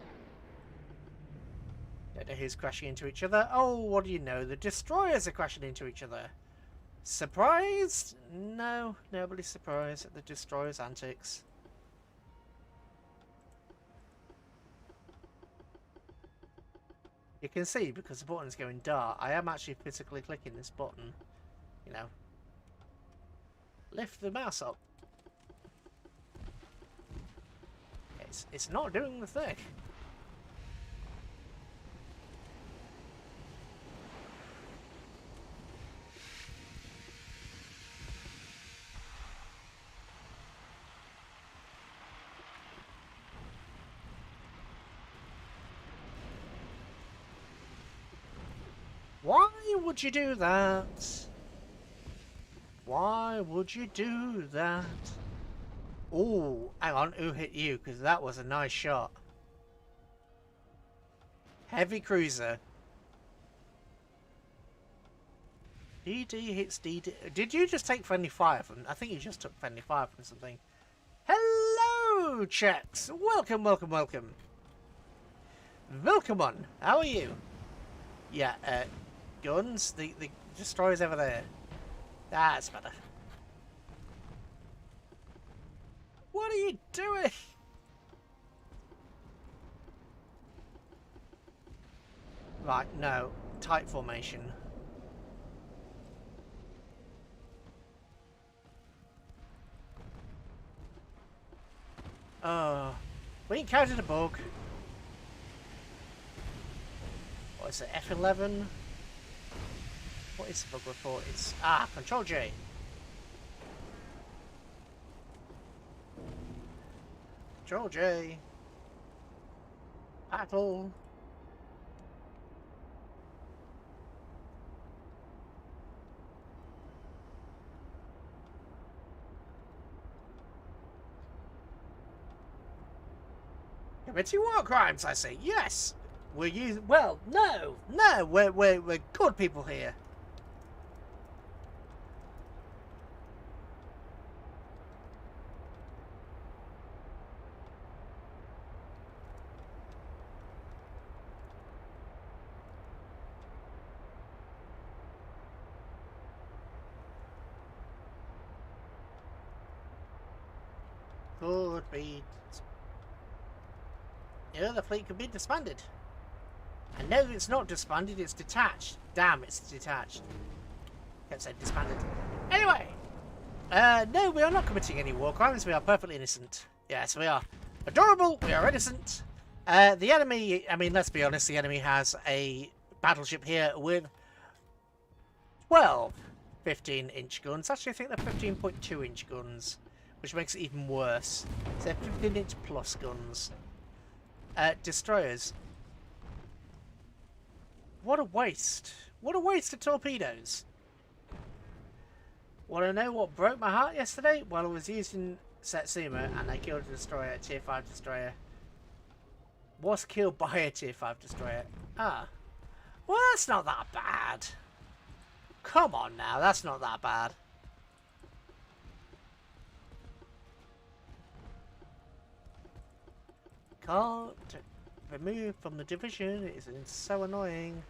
Don't know who's crashing into each other. Oh, what do you know? The destroyers are crashing into each other. Surprised? No, nobody's surprised at the destroyers' antics. You can see, because the button's going dark, I am actually physically clicking this button. You know. Lift the mouse up. It's not doing the thing. Why would you do that? Why would you do that? Oh, hang on, who hit you? Because that was a nice shot. Heavy cruiser. DD hits DD. Did you just take friendly fire from? I think you just took friendly fire from something. Hello, chaps. Welcome, welcome, welcome. Welcome on. How are you? Yeah, guns. The destroyer's over there. That's better. What are you doing? Right, no. Tight formation. We encountered a bug. What is it? F11? What is the bug report? It's Control J. Control J. Battle. Committing war crimes, I say. Yes. We're using. Well, no. We're good people here. Could be. Yeah, the fleet could be disbanded. And no, it's not disbanded, it's detached. Damn, it's detached. Can't say disbanded. Anyway, no, we are not committing any war crimes. We are perfectly innocent. Yes, we are adorable. We are innocent. The enemy, I mean, let's be honest, the enemy has a battleship here with 12 15-inch guns. Actually, I think they're 15.2-inch guns, which makes it even worse. So they're 15-inch plus guns. Destroyers. What a waste. What a waste of torpedoes. Want to know what broke my heart yesterday? Well, I was using Satsuma and I killed a destroyer, a tier 5 destroyer. Was killed by a tier 5 destroyer. Ah. Well, that's not that bad. Come on now, that's not that bad. Can't remove from the division. It is so annoying.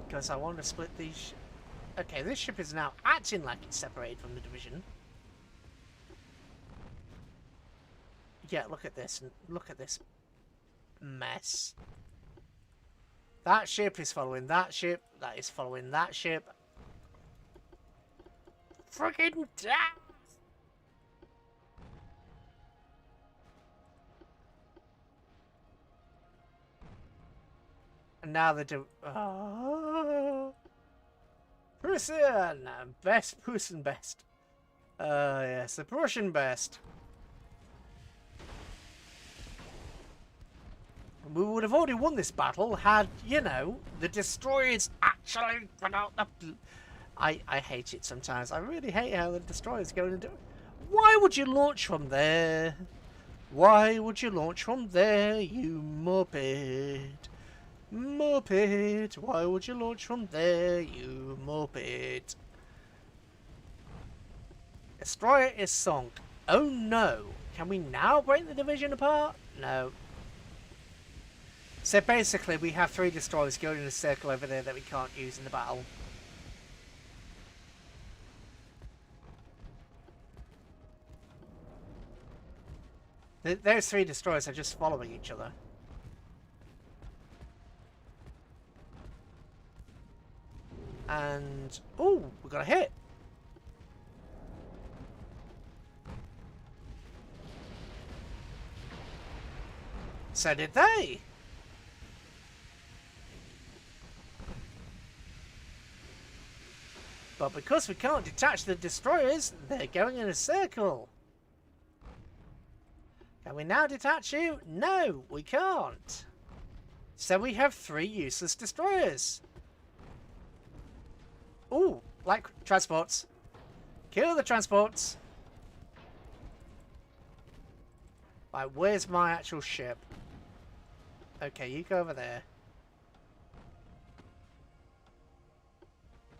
Because I want to split these. Okay, this ship is now acting like it's separated from the division. Yeah, look at this. Look at this mess. That ship is following that ship. That is following that ship. Friggin' death! And now they do. Oh, Prussian! Best Prussian best. Yes, the Prussian best. We would have already won this battle had, you know, the destroyers actually put out the. I hate it sometimes. I really hate how the destroyers go and do it. Why would you launch from there? Why would you launch from there, you muppet? Muppet, why would you launch from there, you muppet? Destroyer is sunk. Oh no! Can we now break the division apart? No. So basically we have 3 destroyers going in a circle over there that we can't use in the battle. Those 3 destroyers are just following each other. And... ooh, we got a hit! So did they! But because we can't detach the destroyers, they're going in a circle. Can we now detach you? No, we can't. So we have 3 useless destroyers. Ooh, like transports. Kill the transports. Right, where's my actual ship? Okay, you go over there.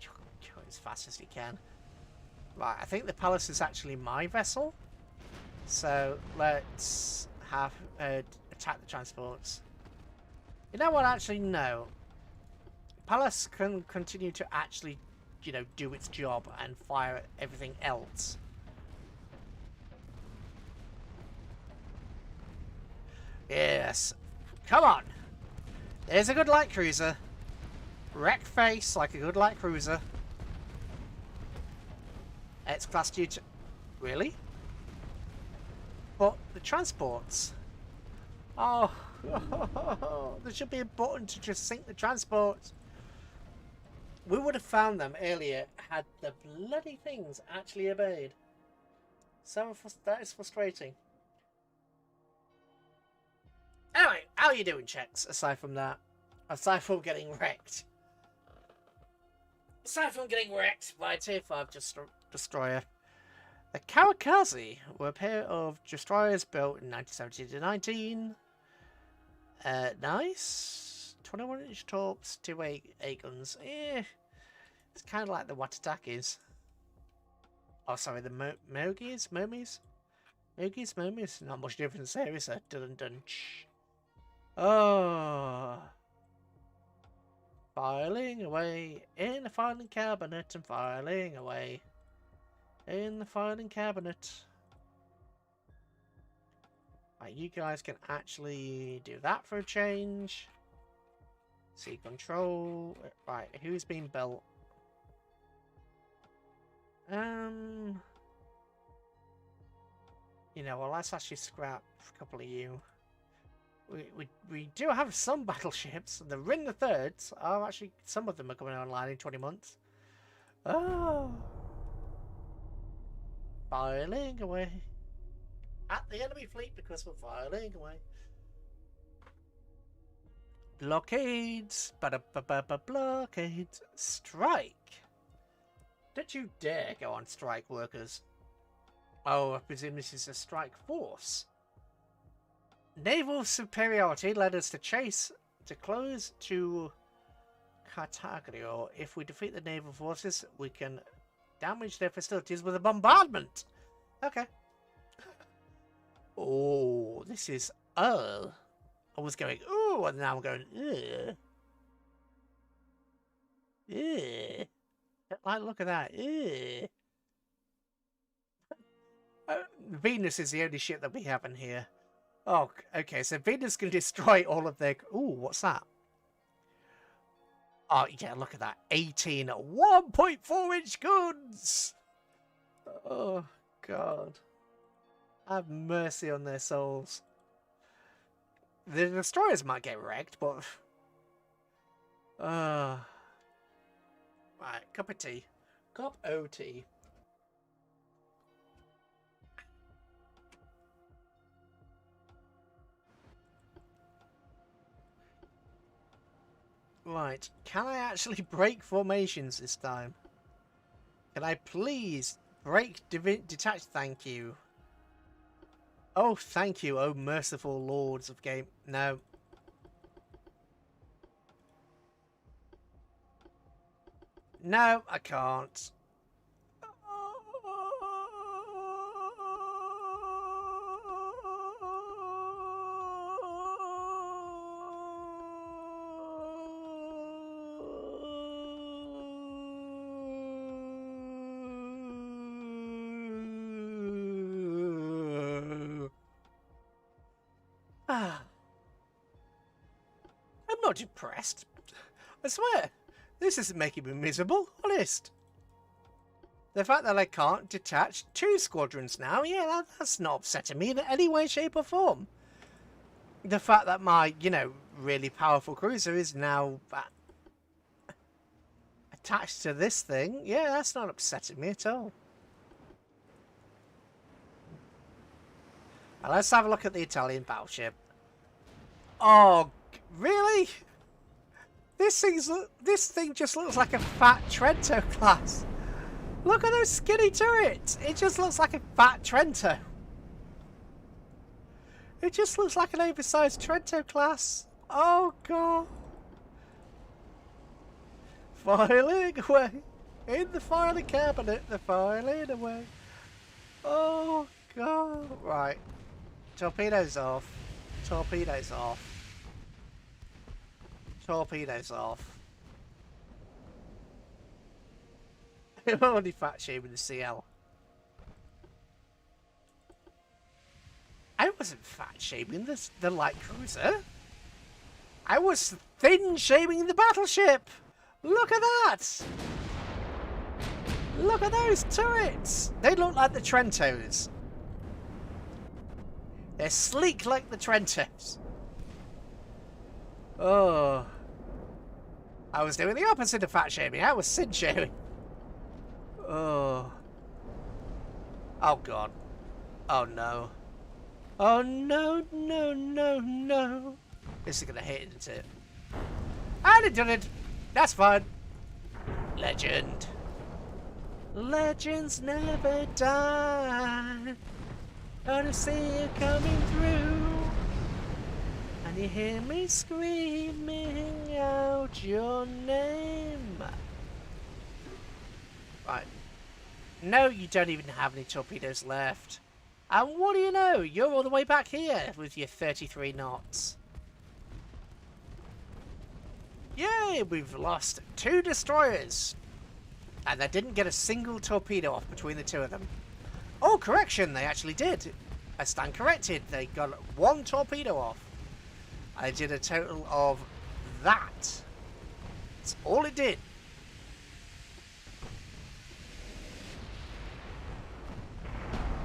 Go as fast as you can. Right, I think the palace is actually my vessel. So let's have attack the transports. You know what? Actually, no. Palace can continue to actually, you know, do its job and fire at everything else. Yes. Come on. There's a good light cruiser. Wreck face like a good light cruiser. It's class due to... Really? But the transports... Oh, there should be a button to just sink the transports. We would have found them earlier had the bloody things actually obeyed. So that is frustrating. Anyway, how are you doing, Chex, aside from that? Aside from getting wrecked. Aside from getting wrecked by a Tier 5 destroyer. The Kawakazi were a pair of destroyers built in 1970 to 19. Nice. 21-inch torps, 2 8 guns. It's kind of like the Watatakis. Oh, sorry, the Mogies? Mogies? Not much difference there, is there? Dun dun. Oh. Filing away in the filing cabinet and filing away in the filing cabinet. Right, you guys can actually do that for a change. See control. Right, who's been built? You know, well, let's actually scrap a couple of you. We do have some battleships. The Rin the Thirds are actually, some of them are coming online in 20 months. Oh. Filing away. At the enemy fleet because we're filing away. Blockades. Blockades. Strike. Don't you dare go on strike, workers. Oh, I presume this is a strike force. Naval superiority led us to chase to close to Cartagena. If we defeat the naval forces, we can damage their facilities with a bombardment. Okay. Oh, this is... Oh. I was going, oh, and now I'm going, ugh. Ugh. Like, look at that. Ugh. Venus is the only ship that we have in here. Oh, okay, so Venus can destroy all of their... Ooh, what's that? Oh, yeah, look at that. 18 1.4-inch guns! Oh, God. Have mercy on their souls. The destroyers might get wrecked, but... Right, cup of tea. Cup o' tea. Right, can I actually break formations this time? Can I please break detach? Thank you. Oh, thank you, oh merciful lords of game. No. No, I can't. not depressed. I swear, this isn't making me miserable, honest. The fact that I can't detach 2 squadrons now, yeah, that's not upsetting me in any way, shape or form. The fact that my, you know, really powerful cruiser is now attached to this thing, yeah, that's not upsetting me at all. Now let's have a look at the Italian battleship. Oh, really? This thing just looks like a fat Trento class. Look at those skinny turrets. It just looks like a fat Trento. It just looks like an oversized Trento class. Oh, God. Filing away. In the filing cabinet, the filing away. Oh, God. Right. Torpedoes off. Torpedoes off. Torpedoes off. I'm only fat shaming the CL. I wasn't fat shaming the light cruiser. I was thin shaming the battleship. Look at that. Look at those turrets. They look like the Trentos. They're sleek like the Trentos. Oh. I was doing the opposite of fat shaming. I was sin shaming. Oh. Oh, God. Oh, no. Oh, no, no, no, no. This is going to hit, isn't it? And it done it. That's fine. Legend. Legends never die. Gonna see you coming through. And you hear me screaming out your name. Right. No, you don't even have any torpedoes left. And what do you know? You're all the way back here with your 33 knots. Yay, we've lost 2 destroyers. And they didn't get a single torpedo off between the 2 of them. Oh, correction, they actually did. I stand corrected. They got 1 torpedo off. I did a total of that. That's all it did.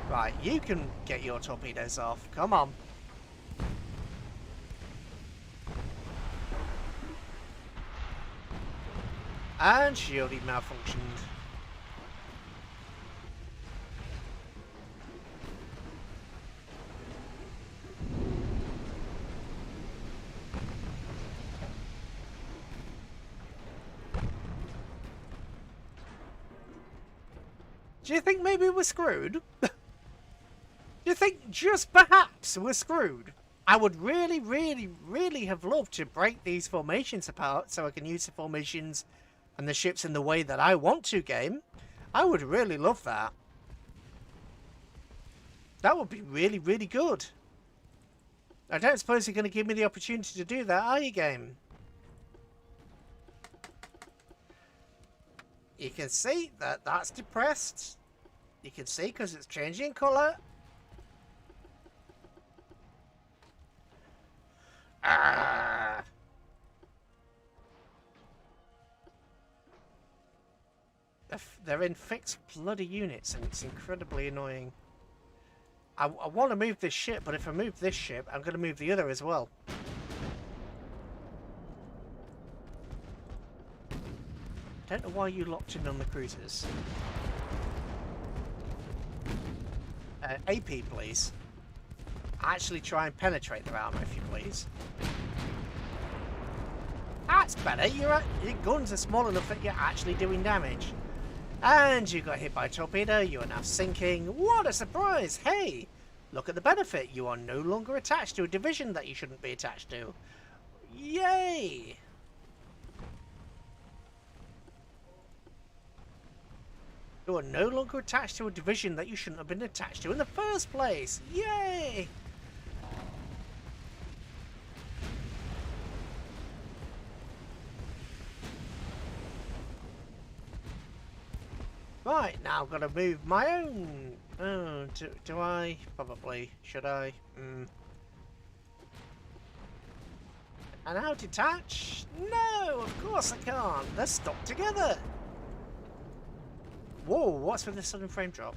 Right, you can get your torpedoes off. Come on. And shielding malfunctioned. Do you think maybe we're screwed? Do you think just perhaps we're screwed? I would really, really, really have loved to break these formations apart so I can use the formations and the ships in the way that I want to game. I would really love that. That would be really, really good. I don't suppose you're going to give me the opportunity to do that, are you, game? You can see that that's depressed. You can see because it's changing colour. Ah. They're in fixed bloody units and it's incredibly annoying. I want to move this ship, but if I move this ship, I'm going to move the other as well. Don't know why you locked in on the cruisers. AP, please. Actually try and penetrate their armour, if you please. That's better. Your guns are small enough that you're actually doing damage. And you got hit by a torpedo. You are now sinking. What a surprise! Hey, look at the benefit. You are no longer attached to a division that you shouldn't be attached to. Yay! You are no longer attached to a division that you shouldn't have been attached to in the first place. Yay! Right, now I've got to move my own. Oh, do I? Probably. Should I? And how detach? No, of course I can't. They're stuck together. Whoa, what's with the sudden frame drop?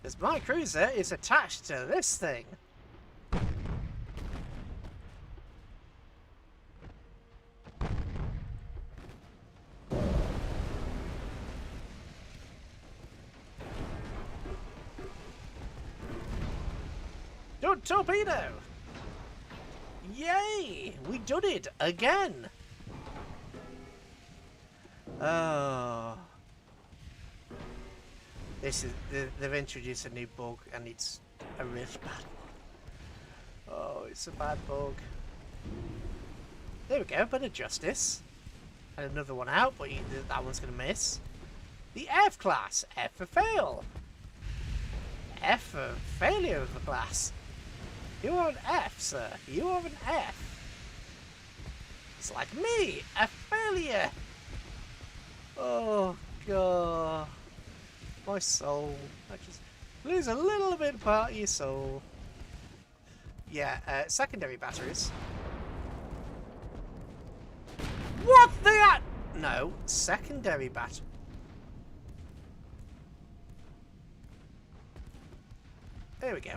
Because my cruiser is attached to this thing. Good torpedo! Yay! We done it again! Oh. This is they've introduced a new bug and it's a really bad one. Oh, it's a bad bug. There we go, a bit of justice. And another one out, but that one's gonna miss. The F class, F for fail. F for failure of the class. You are an F, sir. You are an F. It's like me, a failure. Oh, God. My soul. I just lose a little bit part of your soul. Yeah, secondary batteries. What the? No, secondary battery. There we go.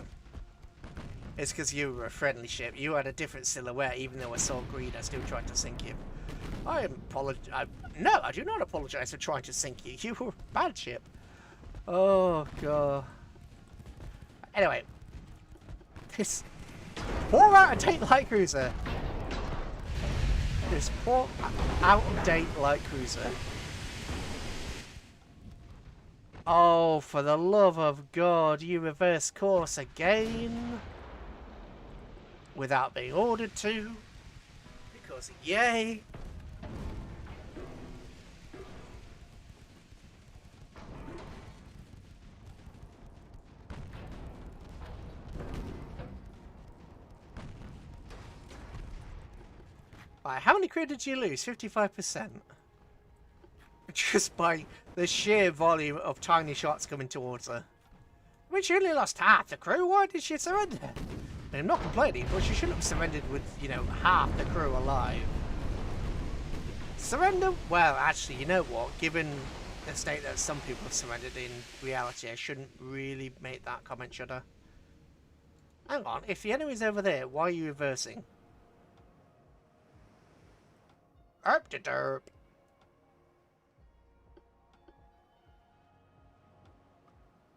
It's because you were a friendly ship. You had a different silhouette, even though I saw green, I still tried to sink you. I apologize. No, I do not apologize for trying to sink you. You were a bad ship. Oh, God. Anyway. This poor out-of-date light cruiser. This poor out-of-date light cruiser. Oh, for the love of God, you reverse course again. Without being ordered to. Because, yay. Right, how many crew did you lose? 55%. Just by the sheer volume of tiny shots coming towards her. I mean, she only lost half the crew. Why did she surrender? I'm not complaining, but she shouldn't have surrendered with, you know, half the crew alive. Surrender? Well, actually, you know what? Given the state that some people have surrendered in reality, I shouldn't really make that comment, should I? Hang on, if the enemy's over there, why are you reversing? Derp.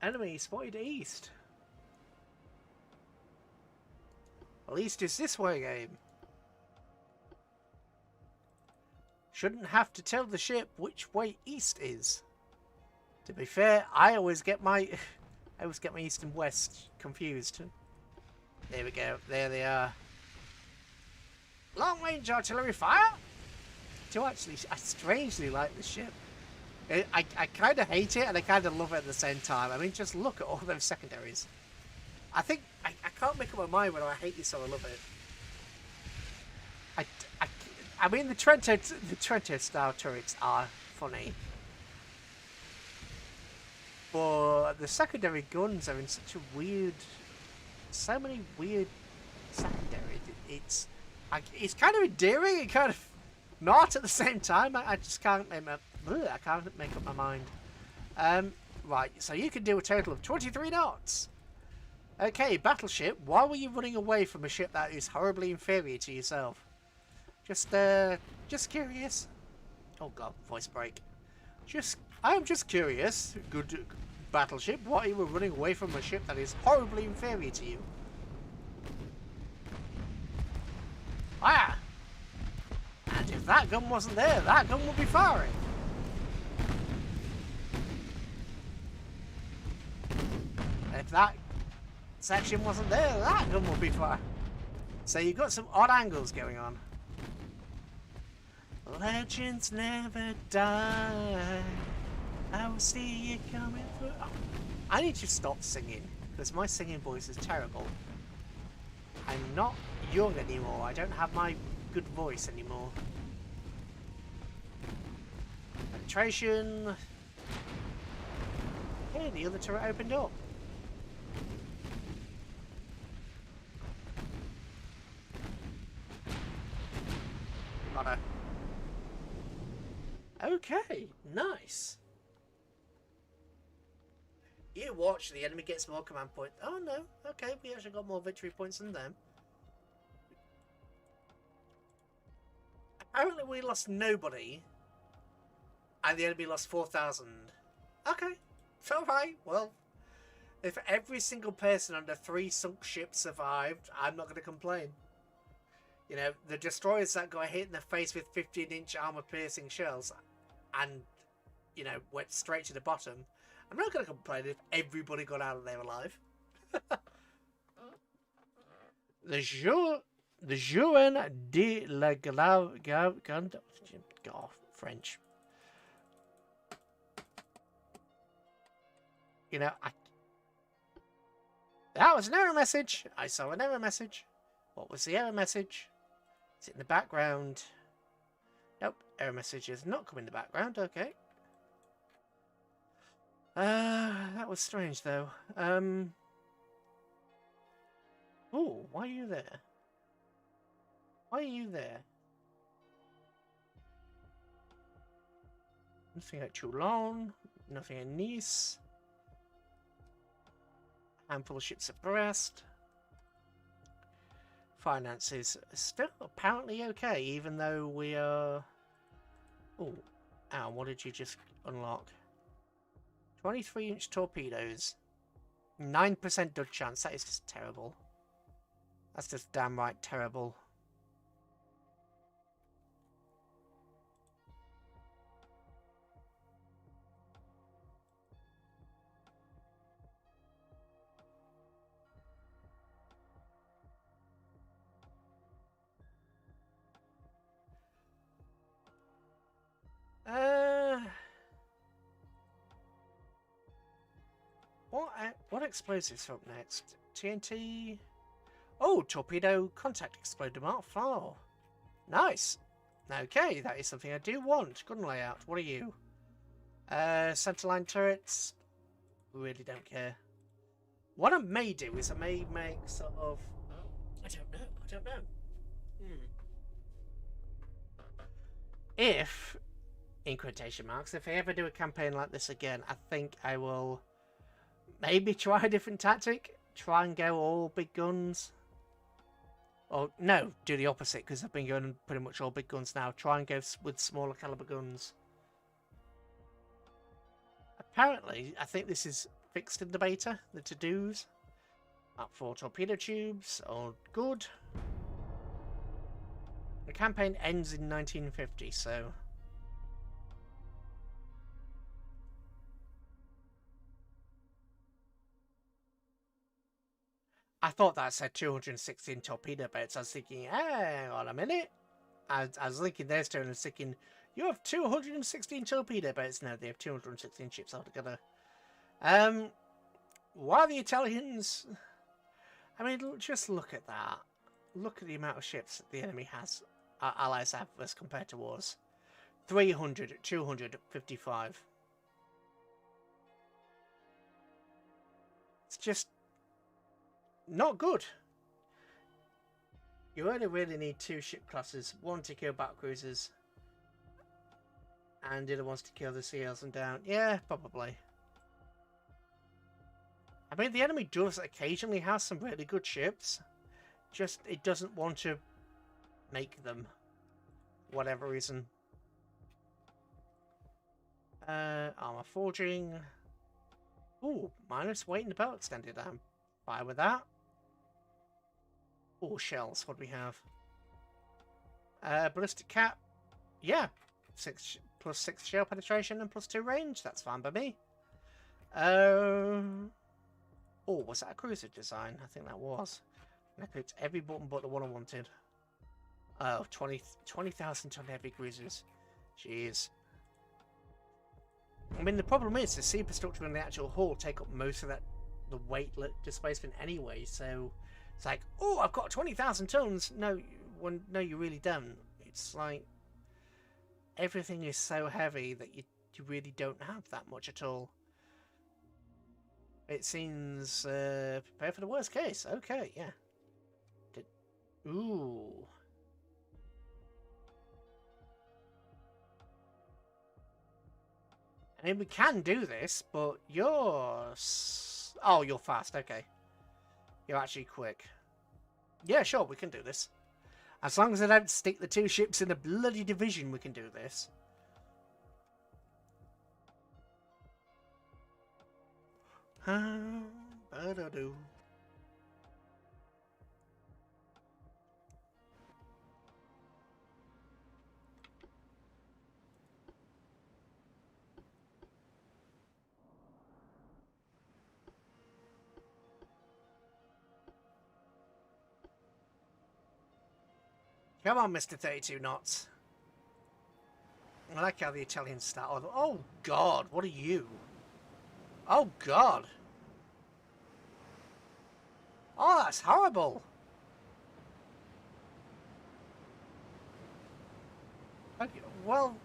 Enemy spotted east. Well, east is this way, game. Shouldn't have to tell the ship which way east is. To be fair, I always get my east and west confused. There we go. There they are. Long range artillery fire. I strangely like this ship. I kind of hate it and I kind of love it at the same time. I mean, just look at all those secondaries. I think I can't make up my mind whether I hate this or I love it. I mean, the Trento style turrets are funny, but the secondary guns are in such a weird, so many weird secondary. It's kind of endearing and kind of not at the same time. I just can't make I can't make up my mind. Right, so you can do a total of 23 knots. Okay, battleship. Why were you running away from a ship that is horribly inferior to yourself? Just curious. Oh God, voice break. I'm just curious. Good battleship. Why you were running away from a ship that is horribly inferior to you? Ah! And if that gun wasn't there, that gun would be firing. And if that section wasn't there, that gun would be firing. So you've got some odd angles going on. Legends never die. I will see you coming through. Oh, I need to stop singing because my singing voice is terrible. I'm not young anymore. I don't have my good voice anymore. Penetration. Hey, the other turret opened up. Okay, nice. You watch, the enemy gets more command points. Oh no, okay, we actually got more victory points than them. Apparently we lost nobody, and the enemy lost 4,000. Okay, it's alright, well, if every single person under 3 sunk ships survived, I'm not going to complain. You know, the destroyers that got hit in the face with 15-inch armor-piercing shells and, you know, went straight to the bottom, I'm not going to complain if everybody got out of there alive. The Jouen de la God, French. You know, that was an error message. I saw an error message. What was the error message? Is it in the background? Nope, error message is not coming in the background. Okay. That was strange though. Oh, why are you there? Why are you there? Nothing at Toulon. Nothing at Nice. Handful of ships at Brest. Finances are still apparently okay, even though we are... Oh, ow, what did you just unlock? 23-inch torpedoes. 9% dud chance, that is just terrible. That's just damn right terrible. What explosives are up next? TNT? Oh, torpedo contact exploder Mark 4. Nice. Okay, that is something I do want. Gun layout. What are you? Centerline turrets. Really don't care. What I may do is I may make sort of... I don't know. If, in quotation marks, if I ever do a campaign like this again, I think I will maybe try a different tactic. Try and go all big guns. Or, no, do the opposite, because I've been going pretty much all big guns now. Try and go with smaller caliber guns. Apparently, I think this is fixed in the beta, the to-dos. Up 4 torpedo tubes, all good. The campaign ends in 1950, so... I thought that said 216 torpedo boats. I was thinking, hang on a minute. I was linking those two and I was thinking, you have 216 torpedo boats. No, they have 216 ships altogether. Why the Italians? I mean, just look at that. Look at the amount of ships the enemy has, our allies have, as compared to ours. 300, 255. It's just not good. You only really need 2 ship classes. One to kill battle cruisers, and the other one's to kill the CLs and down. Yeah, probably. I mean, the enemy does occasionally have some really good ships. Just, it doesn't want to make them. Whatever reason. Armor forging. Ooh, minus weight in the belt extended. I'm fine with that. Oh, shells. What do we have? Ballistic cap. Yeah. 6 plus 6 shell penetration and plus 2 range. That's fine by me. Oh, was that a cruiser design? I think that was. And I clicked every button but the one I wanted. Oh, 20,000 ton heavy cruisers. Jeez. I mean, the problem is the superstructure and the actual hull take up most of the weight displacement anyway, so it's like, oh, I've got 20,000 tons. No, no, you really don't. It's like everything is so heavy that you really don't have that much at all. It seems prepare for the worst case. Okay, yeah. Ooh. I mean, we can do this, but you're... Oh, you're fast, okay. You're actually quick. Yeah, sure, we can do this. As long as I don't stick the two ships in a bloody division, we can do this. Ba-da-do. Come on, Mr. 32 knots. I like how the Italians start. Oh, God, what are you? Oh, God. Oh, that's horrible. Okay, well,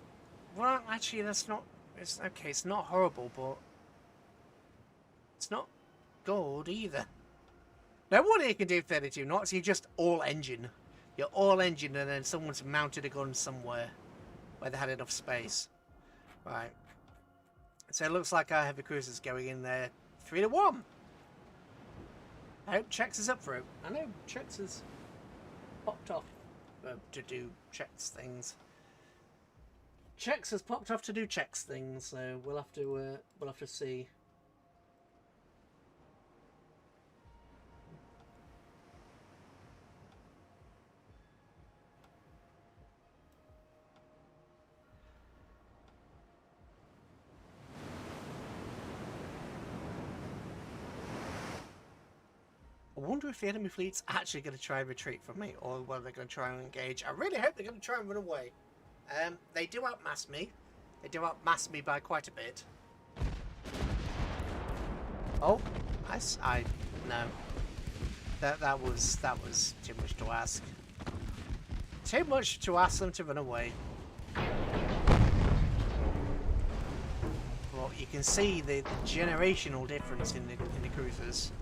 actually, that's not... It's okay, it's not horrible, but... It's not good, either. No wonder you can do 32 knots, you're just all engine. You're all engine and then someone's mounted a gun somewhere where they had enough space. Right. So it looks like our heavy cruiser's going in there 3-1. I hope Chex is up for it. I know Chex has popped off to do Chex things. Chex has popped off to do Chex things, so we'll have to see. I wonder if the enemy fleet's actually going to try and retreat from me, or whether they're going to try and engage. I really hope they're going to try and run away. They do outmass me. They do outmass me by quite a bit. Oh, no. That was too much to ask. Too much to ask them to run away. Well, you can see the generational difference in the cruisers.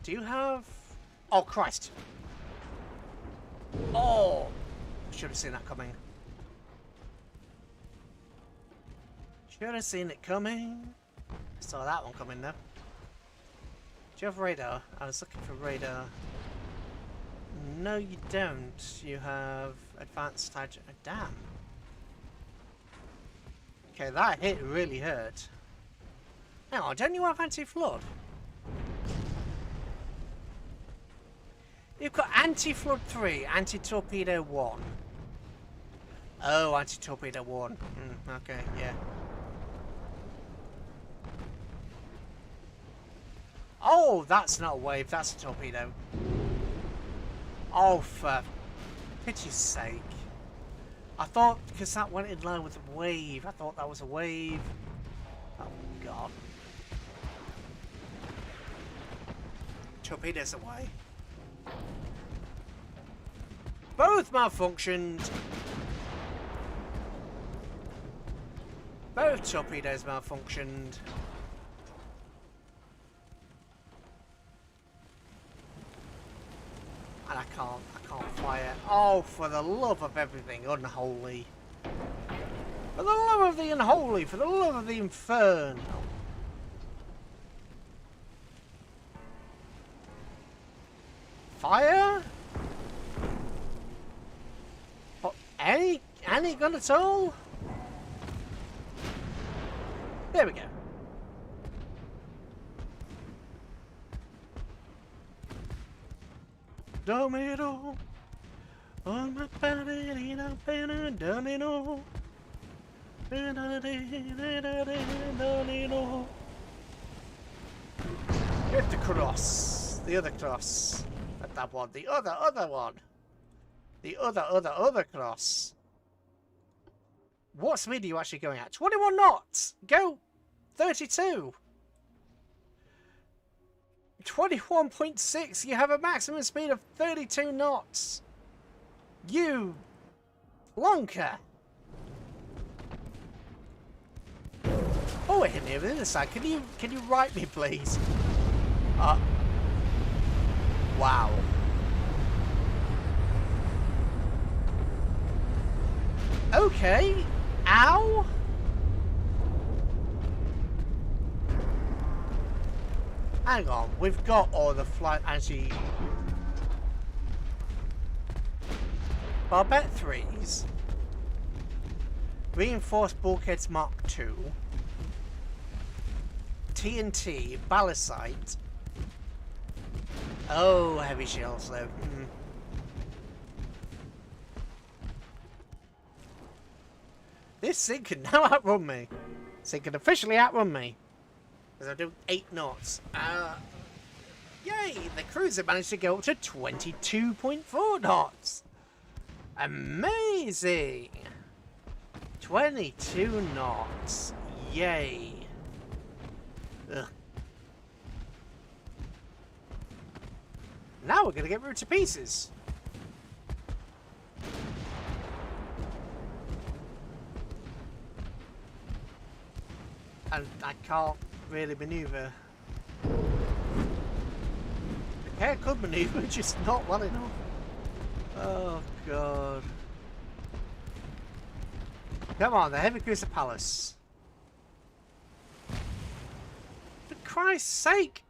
Do you have... Oh, Christ. Oh! Should have seen that coming. Should have seen it coming. Saw that one coming, though. Do you have radar? I was looking for radar. No, you don't. You have advanced... Damn. Okay, that hit really hurt. Hang on, don't you have anti-flood? You've got anti-flood 3, anti-torpedo 1. Oh, anti-torpedo 1. Okay, yeah. Oh, that's not a wave, that's a torpedo. Oh, for pity's sake. I thought, because that went in line with a wave, I thought that was a wave. Oh, God. Torpedoes away. Both malfunctioned. Both torpedoes malfunctioned. And I can't fire. Oh, for the love of everything unholy. For the love of the unholy, for the love of the infernal. Fire? Any gun at all? There we go. Domino on my body, domino. Hit the cross. The other cross. Not that one. The other one. The other cross. What speed are you actually going at? 21 knots! Go 32! 21.6! You have a maximum speed of 32 knots! You... Plonker! Oh, it hit me over the other side. Can you right me, please? Wow. Okay. Ow. Hang on, we've got all the flight anti Barbette 3s. Reinforced bulkheads Mark II. TNT, balisite. Oh, heavy shells though. This thing can now outrun me. This thing can officially outrun me. Because I do 8 knots. Yay! The cruiser managed to go up to 22.4 knots. Amazing! 22 knots. Yay. Ugh. Now we're going to get ripped to pieces. And I can't really maneuver. Okay, I could maneuver, just not well enough. Oh god. Come on, the heavy cruiser palace. For Christ's sake!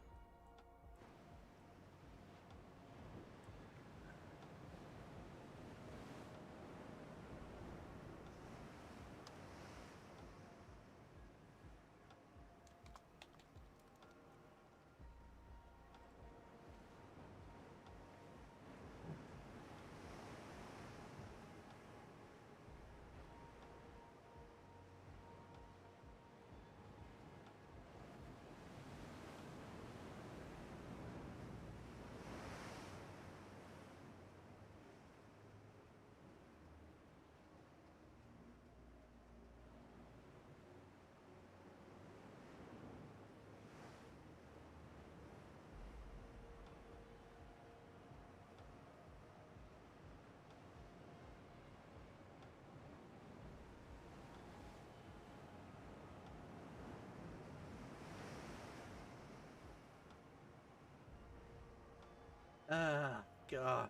Oh, God.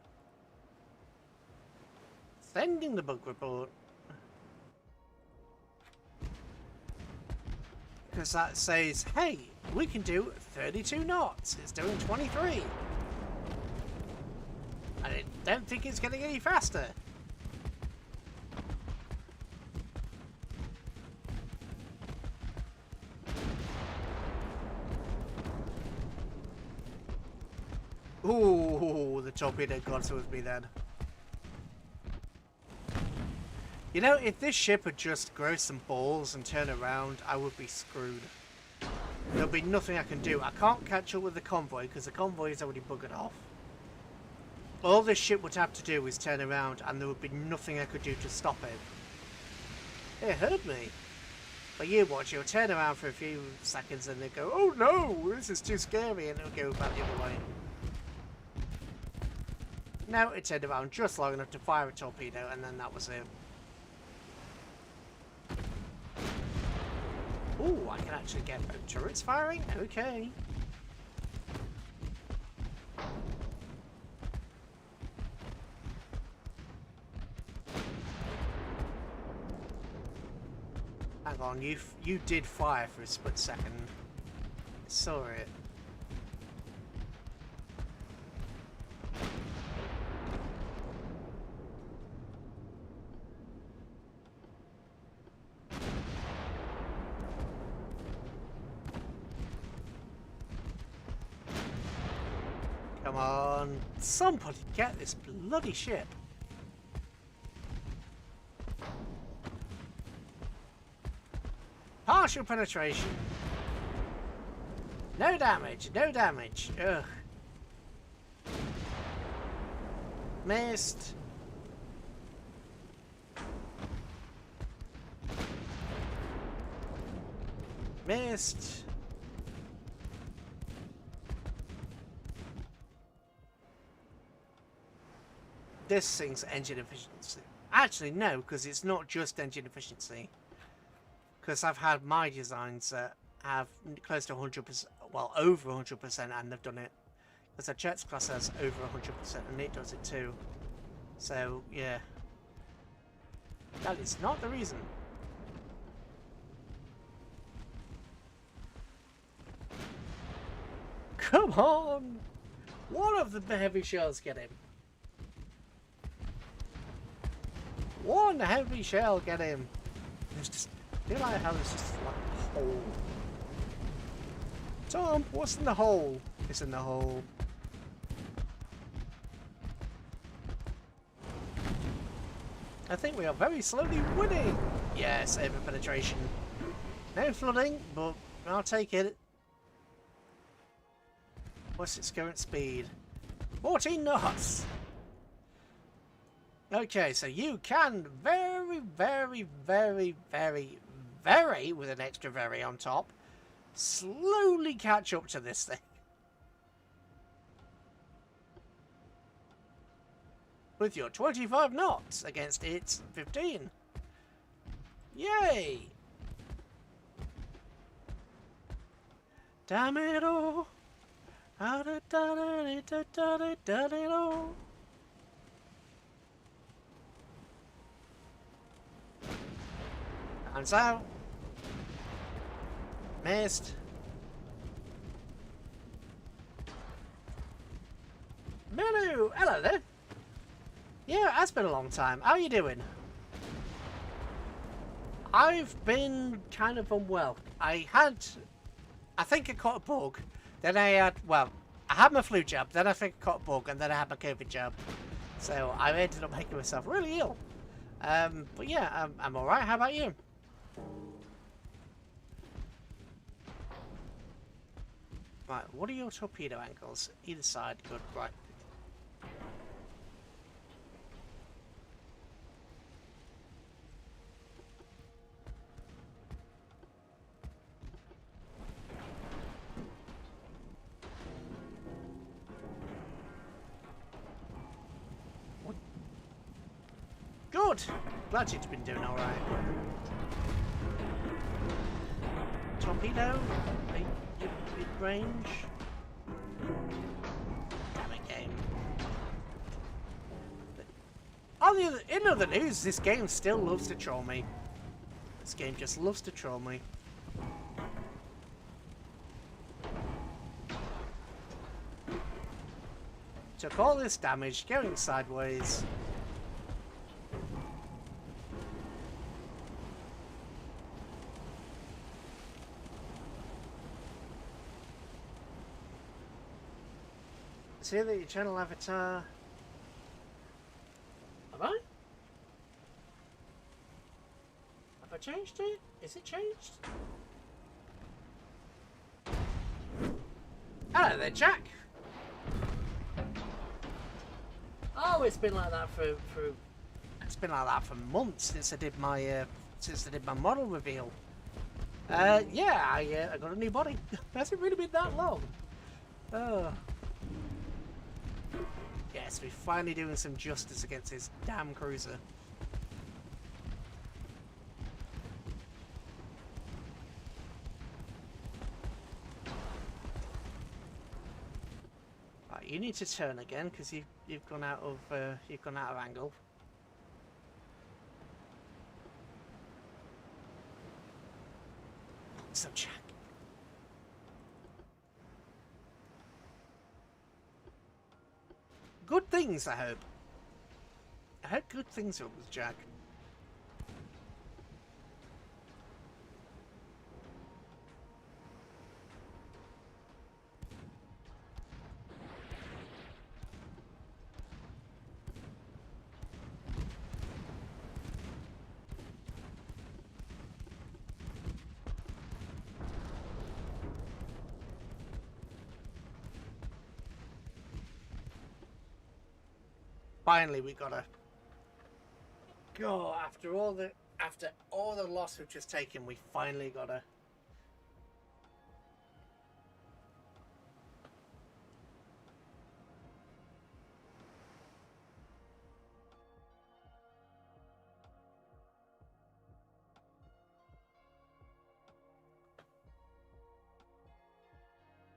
Sending the bug report. Because that says, hey, we can do 32 knots. It's doing 23. I don't think it's getting any faster. Ooh, the torpedo got with me then. You know, if this ship had just grow some balls and turn around, I would be screwed. There'll be nothing I can do. I can't catch up with the convoy because the convoy is already buggered off. All this ship would have to do is turn around and there would be nothing I could do to stop it. It hurt me. But you watch, it'll turn around for a few seconds and they go, oh no, this is too scary, and it'll go back the other way. No, it turned around just long enough to fire a torpedo, and then that was it. Ooh, I can actually get both turrets firing? Okay. Hang on, you did fire for a split second. I saw it. Come on, somebody get this bloody ship. Partial penetration. No damage, no damage. Ugh. Missed. Missed. This thing's engine efficiency. Actually, no, because it's not just engine efficiency. Because I've had my designs that have close to 100%, well, over 100%, and they've done it. Because the Jets class has over 100%, and it does it too. So, yeah. That is not the reason. Come on! One of the heavy shells get him. One heavy shell get him. There's just, I feel like how there's just like a hole. Tom, what's in the hole? It's in the hole. I think we are very slowly winning. Yes, over penetration. No flooding, but I'll take it. What's its current speed? 14 knots. Okay, so you can very, very, very, very, very, with an extra very on top, slowly catch up to this thing. With your 25 knots against its 15. Yay! Damn it all. Hands out. Missed. Miyu! Hello there. Yeah, it has been a long time. How are you doing? I've been kind of unwell. I think I caught a bug. Then I had my flu jab. Then I think I caught a bug. And then I had my COVID jab. So I ended up making myself really ill. But yeah, I'm alright. How about you? Right, what are your torpedo angles? Either side, good, right. Good! Glad you've been doing alright. Torpedo? Mid-range? Damn it, game. In other news, this game still loves to troll me. This game just loves to troll me. Took all this damage, going sideways. See that your channel avatar. Have I? Have I changed it? Is it changed? Hello there, Jack. Oh, it's been like that for it's been like that for months since I did my model reveal. Yeah, I got a new body. Hasn't really been that long. Oh. Yes, we're finally doing some justice against this damn cruiser. Right, you need to turn again because you've gone out of angle. So Jack. Good things, I hope. I hope good things are up with Jack. Finally, we gotta go after all the loss we've just taken. We finally gotta.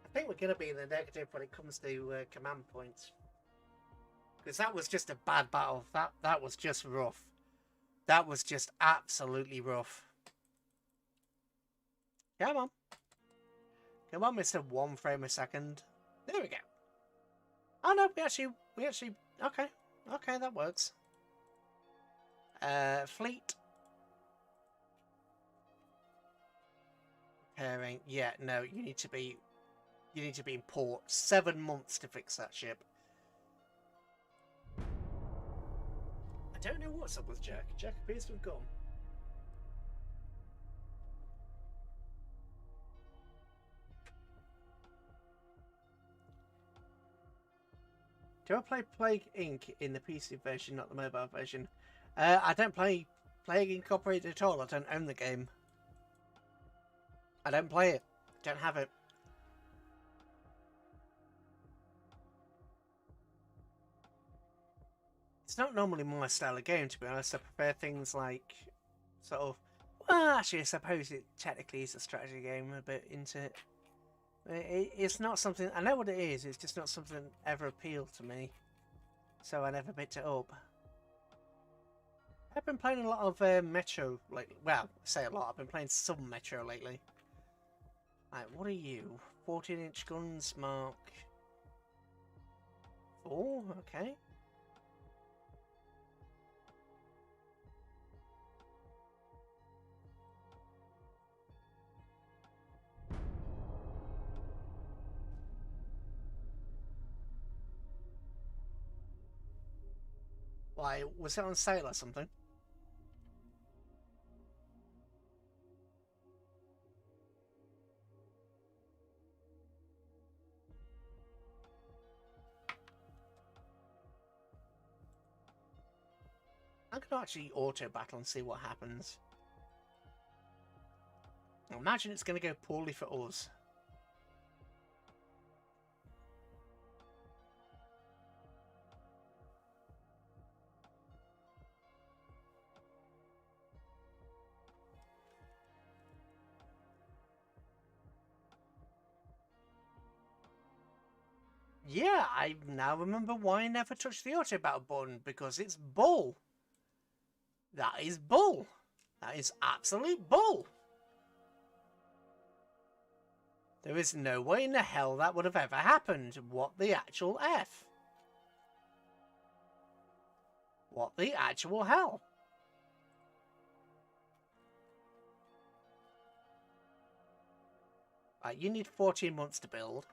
I think we're gonna be in the negative when it comes to command points. Because that was just a bad battle. That was just rough. That was just absolutely rough. Come on. Come on, Mr. 1 frame a second. There we go. Oh no, we actually, okay. Okay, that works. Fleet. Pairing. Yeah, no, you need to be in port. 7 months to fix that ship. I don't know what's up with Jack. Jack appears to have gone. Do I play Plague Inc. in the PC version, not the mobile version? I don't play Plague Incorporated at all. I don't own the game. I don't play it. Don't have it. It's not normally my style of game, to be honest. I prefer things like sort of. Well, actually, I suppose it technically is a strategy game. A bit into it. It's not something. I know what it is. It's just not something that ever appealed to me, so I never picked it up. I've been playing a lot of Metro lately. Well, I say a lot. I've been playing some Metro lately. Right, what are you? 14-inch guns, Mark 4. Okay. Why, was it on sale or something? I'm going to actually auto battle and see what happens. I imagine it's going to go poorly for us. Yeah, I now remember why I never touched the auto battle button, because it's bull. That is bull. That is absolute bull. There is no way in the hell that would have ever happened. What the actual F? What the actual hell? Right, you need 14 months to build.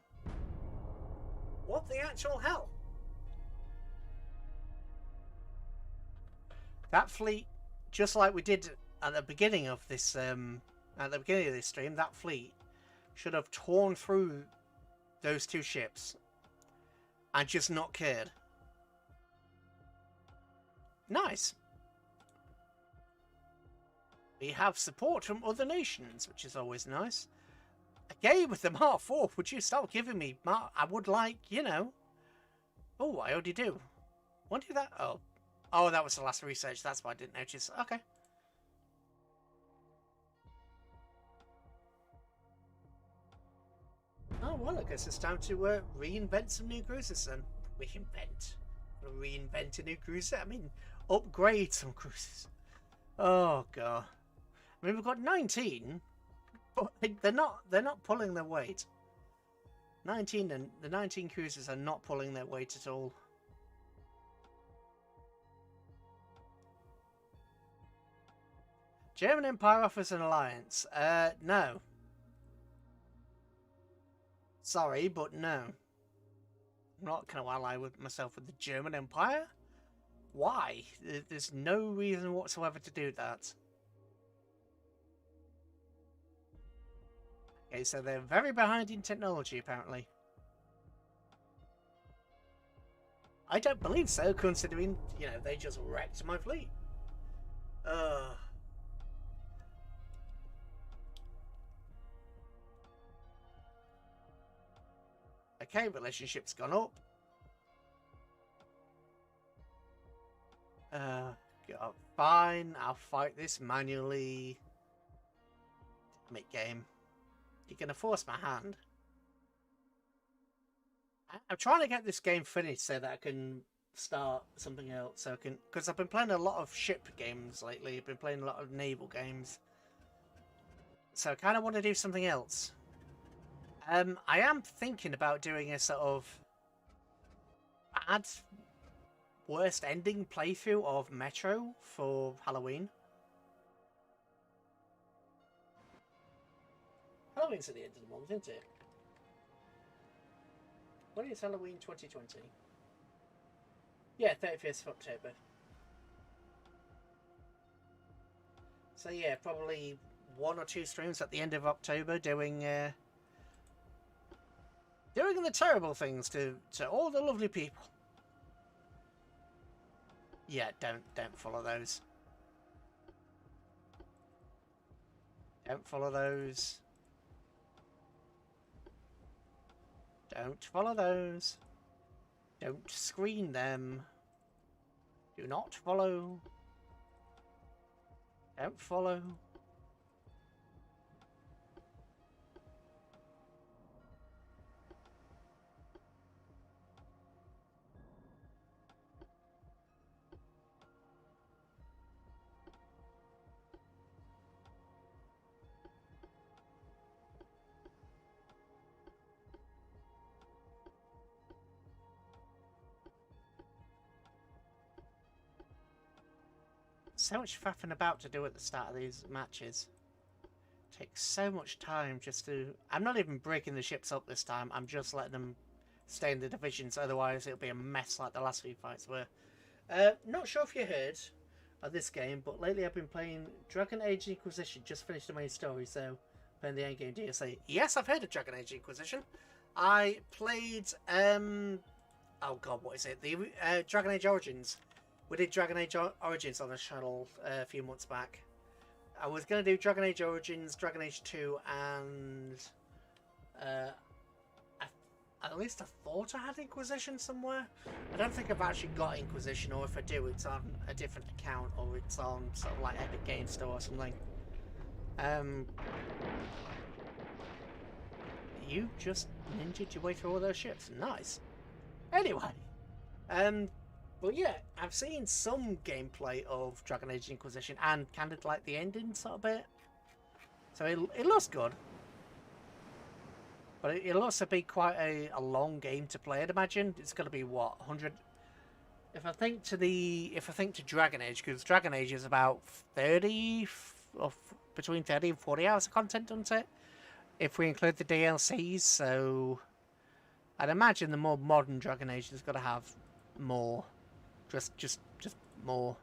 What the actual hell? That fleet, just like we did at the beginning of this stream, that fleet should have torn through those two ships and just not cared. Nice. We have support from other nations, which is always nice. Again with the Mark 4, would you stop giving me Mark? I would like, you know. Oh, I already do. When did that? Oh. Oh, that was the last research. That's why I didn't notice. Okay. Oh, well, I guess it's time to reinvent some new cruisers then. Reinvent a new cruiser? I mean, upgrade some cruisers. Oh, God. I mean, we've got 19, but they're not pulling their weight. 19 and the 19 cruisers are not pulling their weight at all. German Empire offers an alliance. No. Sorry, but no. I'm not going to ally with myself with the German Empire. Why? There's no reason whatsoever to do that. Okay, so they're very behind in technology, apparently. I don't believe so, considering, you know, they just wrecked my fleet. Okay, relationship's gone up. God, fine, I'll fight this manually. Damn it, game. You're gonna force my hand. I'm trying to get this game finished so that I can start something else. So I can, because I've been playing a lot of ship games lately. I've been playing a lot of naval games. So I kind of want to do something else. I am thinking about doing a sort of bad, worst ending playthrough of Metro for Halloween. Halloween's at the end of the month, isn't it? When is Halloween 2020? Yeah, 31st of October. So yeah, probably 1 or 2 streams at the end of October doing the terrible things to all the lovely people. Yeah, don't follow those. Don't follow those. Don't follow those. Don't screen them. Do not follow. Don't follow. So much faffing about to do at the start of these matches. Takes so much time just to... I'm not even breaking the ships up this time. I'm just letting them stay in the divisions. Otherwise it'll be a mess like the last few fights were. Not sure if you heard of this game, but lately I've been playing Dragon Age Inquisition. Just finished the main story, so playing the endgame DLC. Yes, I've heard of Dragon Age Inquisition. I played... oh god, what is it? The Dragon Age Origins. We did Dragon Age Origins on the channel a few months back. I was going to do Dragon Age Origins, Dragon Age 2, and at least I thought I had Inquisition somewhere. I don't think I've actually got Inquisition, or if I do, it's on a different account, or it's on sort of like Epic Game Store or something. You just ninja'd your way through all those ships. Nice. Anyway, but yeah, I've seen some gameplay of Dragon Age Inquisition and kind of like the ending sort of bit. So it looks good. But it'll also be quite a long game to play, I'd imagine. It's going to be, what, 100... If I think to Dragon Age, because Dragon Age is about 30... or between 30 and 40 hours of content, doesn't it? If we include the DLCs, so... I'd imagine the more modern Dragon Age is going to have more... Just more.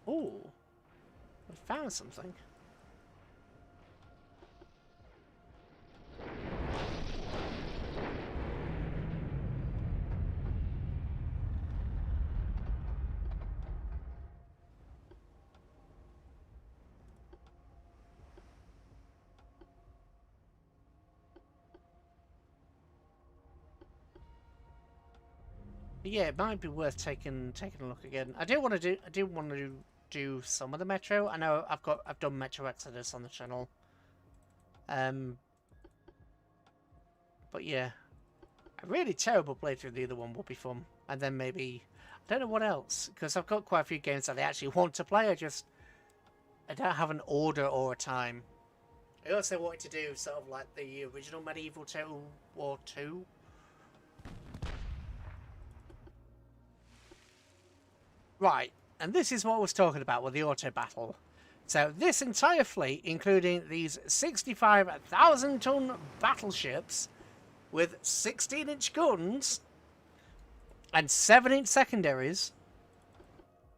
Ooh. I found something. Yeah, it might be worth taking a look again. I do want to do some of the Metro. I know I've done Metro Exodus on the channel. But yeah, a really terrible playthrough of the other one would be fun. And then maybe I don't know what else, because I've got quite a few games that I actually want to play. I don't have an order or a time. I also wanted to do sort of like the original Medieval Total War 2. Right, and this is what I was talking about with the auto battle. So this entire fleet, including these 65,000-ton battleships with 16-inch guns and 7-inch secondaries,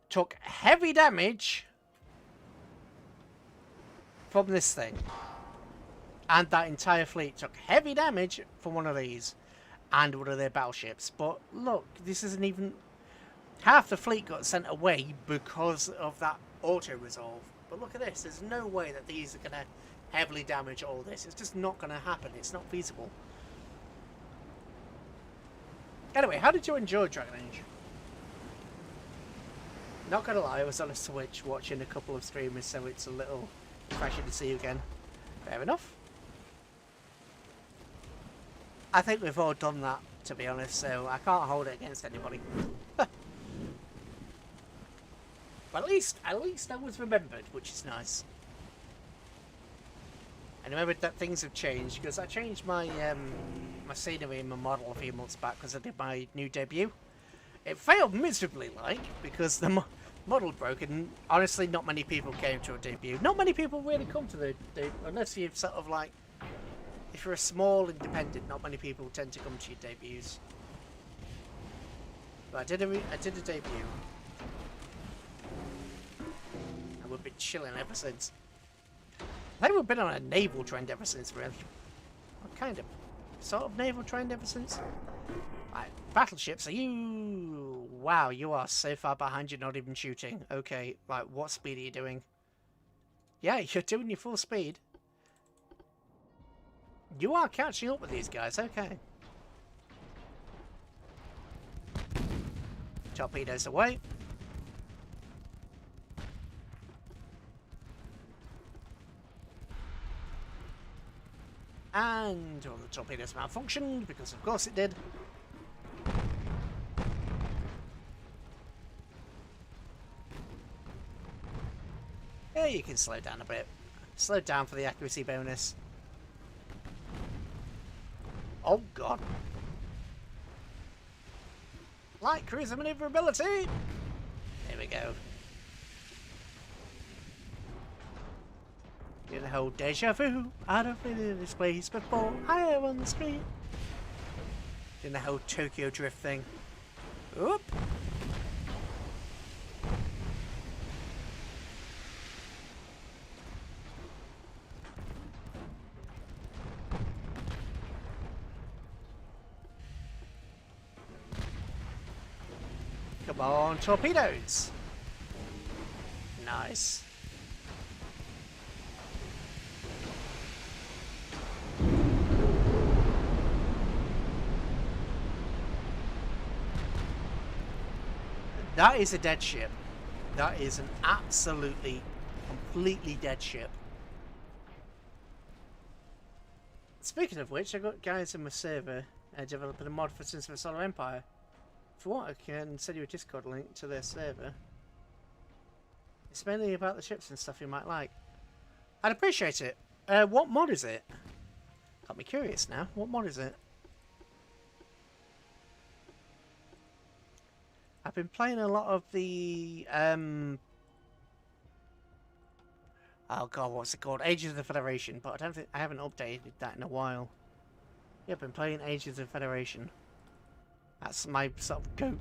took heavy damage from this thing. And that entire fleet took heavy damage from one of these and one of their battleships. But look, this isn't even... Half the fleet got sent away because of that auto-resolve. But look at this, there's no way that these are going to heavily damage all this. It's just not going to happen, it's not feasible. Anyway, how did you enjoy Dragon Age? Not going to lie, I was on a Switch watching a couple of streamers, so it's a little refreshing to see you again. Fair enough. I think we've all done that to be honest, so I can't hold it against anybody. But at least I was remembered, which is nice. I remembered that things have changed because I changed my my scenery and my model a few months back because I did my new debut. It failed miserably, because the model broke, and honestly, not many people came to a debut. Not many people really come to the unless you've sort of like, if you're a small independent, not many people tend to come to your debuts. But I did a debut, and we've been chilling ever since. I think we've been on a naval trend ever since, really. Well, kind of, sort of naval trend ever since. Right, battleships, are you... Wow, you are so far behind you're not even shooting. Okay, right, what speed are you doing? Yeah, you're doing your full speed. You are catching up with these guys, okay. Torpedoes away. And all the torpedoes malfunctioned, because of course it did. Yeah, you can slow down a bit. Slow down for the accuracy bonus. Oh god. Light cruiser maneuverability! There we go. Do the whole deja vu. I don't been in this place before. I am on the street. Doing the whole Tokyo drift thing. Oop! Come on, torpedoes! Nice. That is a dead ship. That is an absolutely, completely dead ship. Speaking of which, I got guys in my server developing a mod for Sins of the Solar Empire. If you want, I can send you a Discord link to their server. It's mainly about the ships and stuff you might like. I'd appreciate it. What mod is it? Got me curious now. What mod is it? I've been playing a lot of the oh god, what's it called? Ages of the Federation, but I haven't updated that in a while. Yeah, I've been playing Ages of the Federation. That's my sort of go.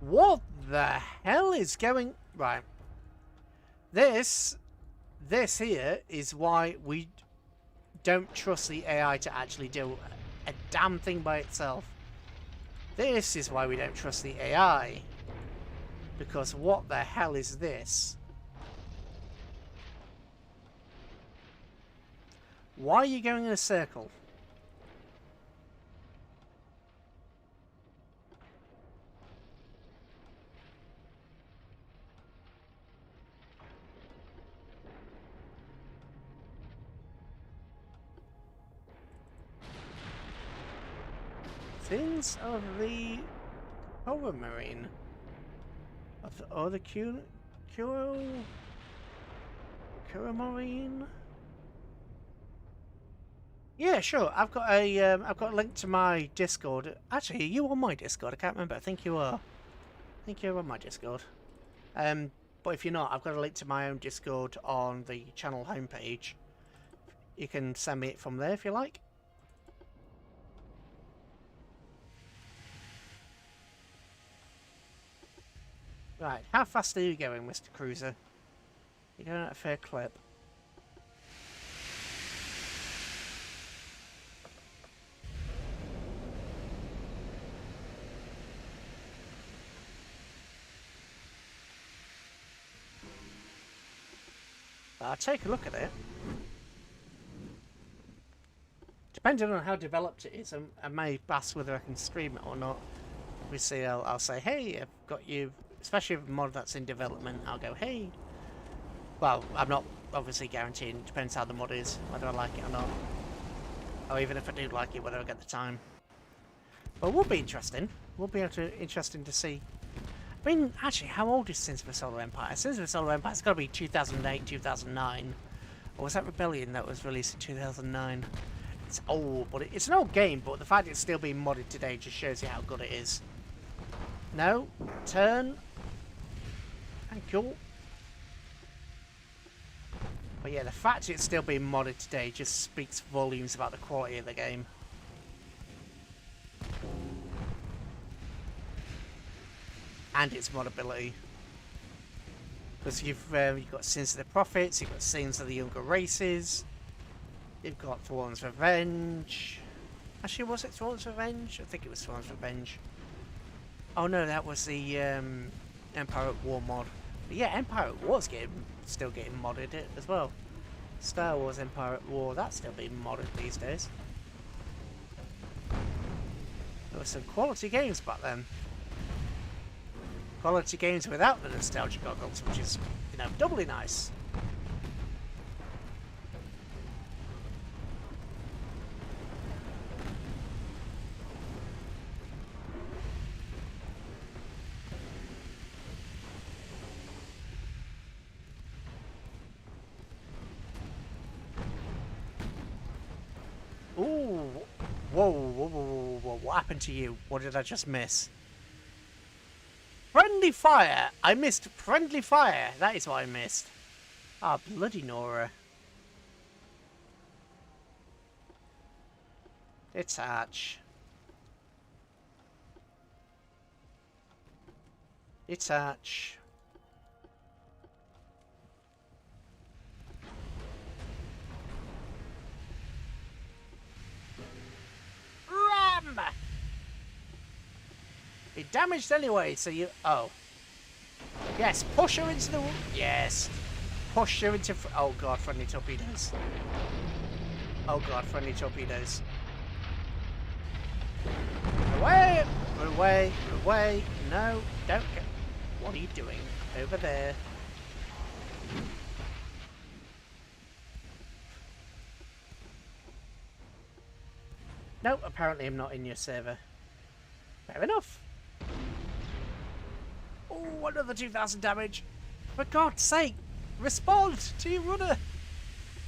What the hell is going... Right. This here is why we don't trust the AI to actually do a damn thing by itself. This is why we don't trust the AI. Because what the hell is this? Why are you going in a circle? Things of the Marine. Of the Marine. Yeah, sure. I've got a link to my Discord. Actually, are you on my Discord? I can't remember. I think you are. I think you're on my Discord. But if you're not, I've got a link to my own Discord on the channel homepage. You can send me it from there if you like. Right, how fast are you going, Mr. Cruiser? You're going at a fair clip. I'll take a look at it. Depending on how developed it is, I may ask whether I can stream it or not. Obviously, I'll say, hey, I've got you... Especially if a mod that's in development, I'll go, hey. Well, I'm not obviously guaranteeing. It depends how the mod is, whether I like it or not. Or even if I do like it, whether I get the time. But it will be interesting. Will be interesting to see. I mean, actually, how old is Sins of the Solar Empire? Sins of the Solar Empire's got to be 2008, 2009. Or was that Rebellion that was released in 2009? It's old, but it's an old game, but the fact it's still being modded today just shows you how good it is. No. Turn. Thank you. But yeah, the fact it's still being modded today just speaks volumes about the quality of the game. And its modability. Because you've got Sins of the Prophets, you've got Sins of the Younger Races, you've got Thrawn's Revenge. Actually, was it Thrawn's Revenge? I think it was Thrawn's Revenge. Oh no, that was the Empire at War mod. But yeah, Empire at War's still getting modded as well. Star Wars Empire at War, that's still being modded these days. There were some quality games back then. Quality games without the nostalgia goggles, which is, you know, doubly nice. Ooh, whoa, whoa, whoa, whoa, whoa, what happened to you? What did I just miss? Friendly fire! I missed friendly fire! That is what I missed. Ah, bloody Nora. Detach. Detach. Ram! It damaged anyway, so you... Oh. Yes, push her into the... Yes. Push her into... Oh god, friendly torpedoes. Oh god, friendly torpedoes. Away! Away! Away! No, don't go. What are you doing over there? No, apparently I'm not in your server. Fair enough. Oh, another 2,000 damage. For God's sake, respond to your rudder.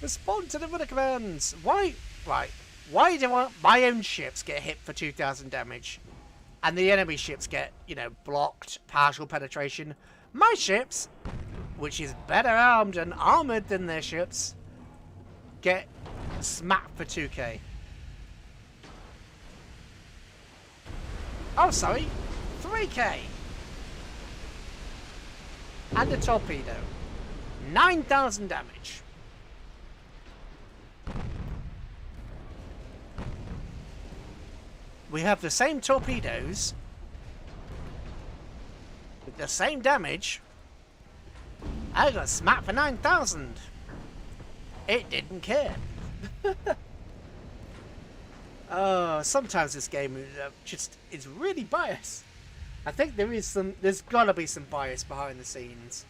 Respond to the rudder commands. Why? Right. Why do my own ships get hit for 2,000 damage? And the enemy ships get, you know, blocked, partial penetration. My ships, which is better armed and armoured than their ships, get smacked for 2k. Oh, sorry. 3k. And a torpedo. 9,000 damage. We have the same torpedoes with the same damage. I got smacked for 9,000. It didn't care. Oh, sometimes this game is really biased. I think there's gotta be some bias behind the scenes.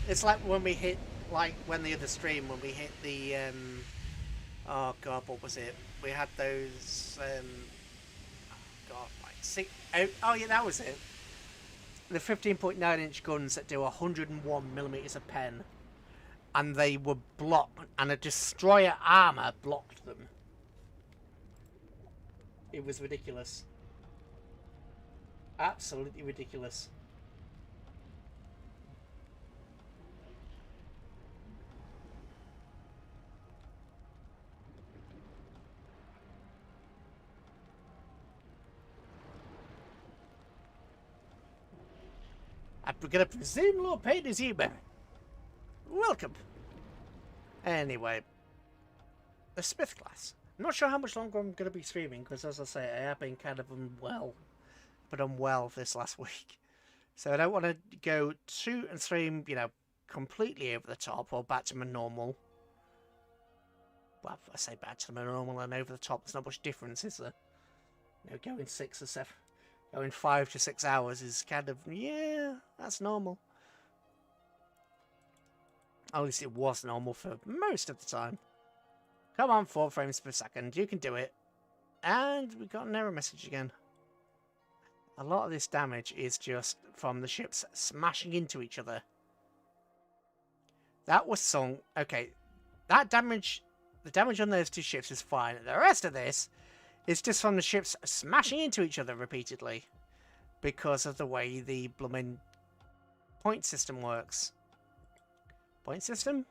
It's like when we hit, when the other stream, when we hit the, oh god, what was it? We had those, oh yeah, that was it. The 15.9-inch guns that do 101mm of pen. And they were blocked, and a destroyer armor blocked them. It was ridiculous. Absolutely ridiculous. I'm gonna presume Lord Payne is human. Welcome. Anyway, the Smith class. I'm not sure how much longer I'm going to be streaming, because as I say, I have been kind of unwell this last week. So I don't want to go and stream, you know, completely over the top or back to my normal. Well, I say back to my normal and over the top, there's not much difference, is there? You know, going 6 or 7, going 5 to 6 hours is kind of, yeah, that's normal. At least it was normal for most of the time. Come on, 4 frames per second. You can do it. And we got an error message again. A lot of this damage is just from the ships smashing into each other. That was sung. Okay, that damage, the damage on those 2 ships is fine. The rest of this is just from the ships smashing into each other repeatedly because of the way the blooming point system works. Point system?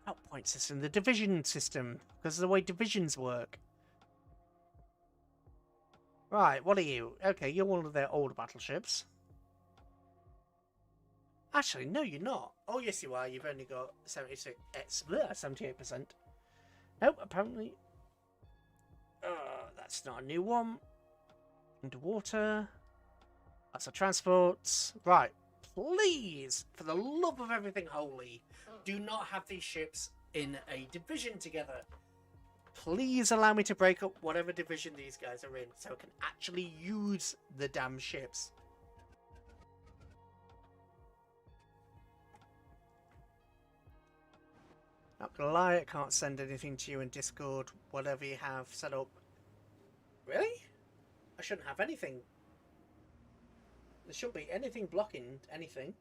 Not point system, the division system, because of the way divisions work. Right, what are you? Okay, you're one of their older battleships. Actually, no, you're not. Oh, yes, you are. You've only got 78%. Nope, apparently. That's not a new one. Underwater. That's a transport. Right, please, for the love of everything holy, do not have these ships in a division together. Please allow me to break up whatever division these guys are in so I can actually use the damn ships. Not gonna lie, I can't send anything to you in Discord, whatever you have set up. Really? I shouldn't have anything. There shouldn't be anything blocking anything.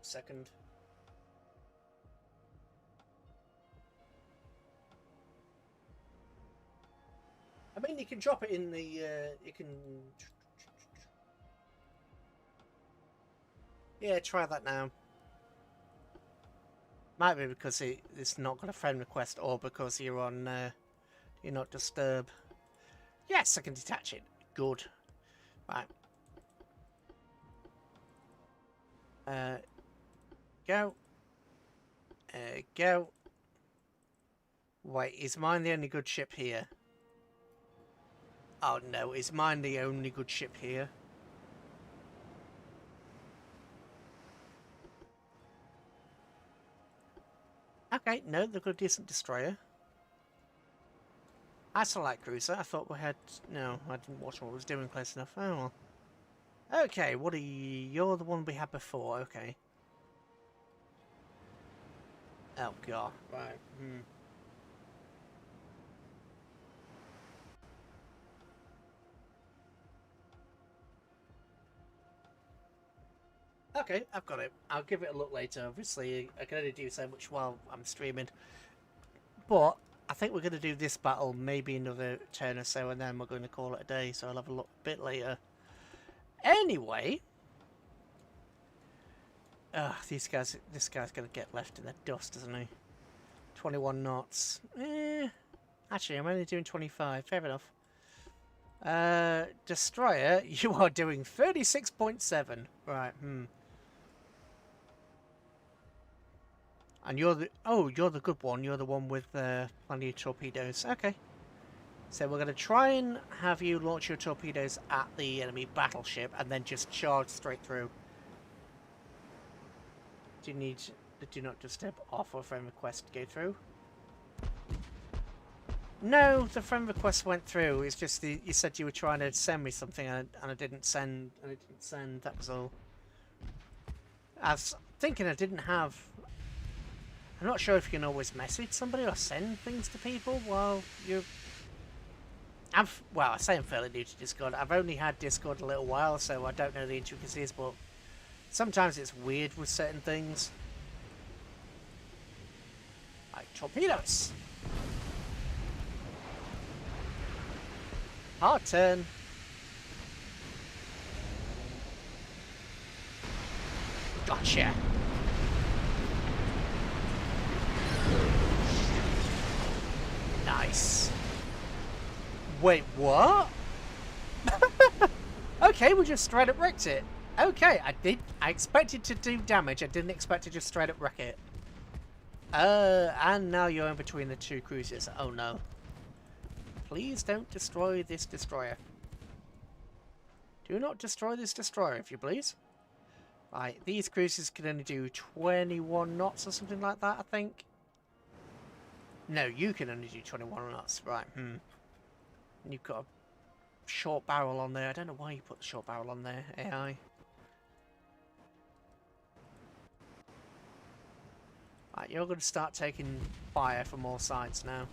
Second. I mean, you can drop it in the, you can... Yeah, try that now. Might be because it's not got a friend request or because you're on, you're not disturb. Yes, I can detach it. Good. Right. Go. Go. Wait, is mine the only good ship here? Oh no, is mine the only good ship here? Okay, no, they've got a decent destroyer. That's a light cruiser. I thought we had... No, I didn't watch what I was doing close enough. Oh well. Okay, what are you? You're the one we had before, okay. Oh god, right. Okay, I've got it. I'll give it a look later. Obviously, I can only do so much while I'm streaming. But I think we're going to do this battle maybe another turn or so, and then we're going to call it a day. So I'll have a look a bit later. Anyway, this guy's going to get left in the dust, isn't he? 21 knots. Actually, I'm only doing 25. Fair enough. Destroyer, you are doing 36.7. Right, And you're the... Oh, you're the good one. You're the one with plenty of torpedoes. Okay. So we're going to try and have you launch your torpedoes at the enemy battleship and then just charge straight through. Do you need the do not disturb off or friend request to go through? No, the friend request went through. It's just you said you were trying to send me something and I didn't send. That was all. I was thinking I didn't have... I'm not sure if you can always message somebody or send things to people while you're... Well, I say I'm fairly new to Discord. I've only had Discord a little while, so I don't know the intricacies, but sometimes it's weird with certain things. Like torpedoes! Hard turn. Gotcha. Nice. Wait, what? Okay, we just straight up wrecked it. Okay, I expected to do damage. I didn't expect to just straight up wreck it. And now you're in between the two cruisers. Oh no. Please don't destroy this destroyer. Do not destroy this destroyer, if you please. Right, these cruisers can only do 21 knots or something like that, I think. No, you can only do 21 knots. Right, And you've got a short barrel on there. I don't know why you put the short barrel on there, AI. Right, you're going to start taking fire from all sides now.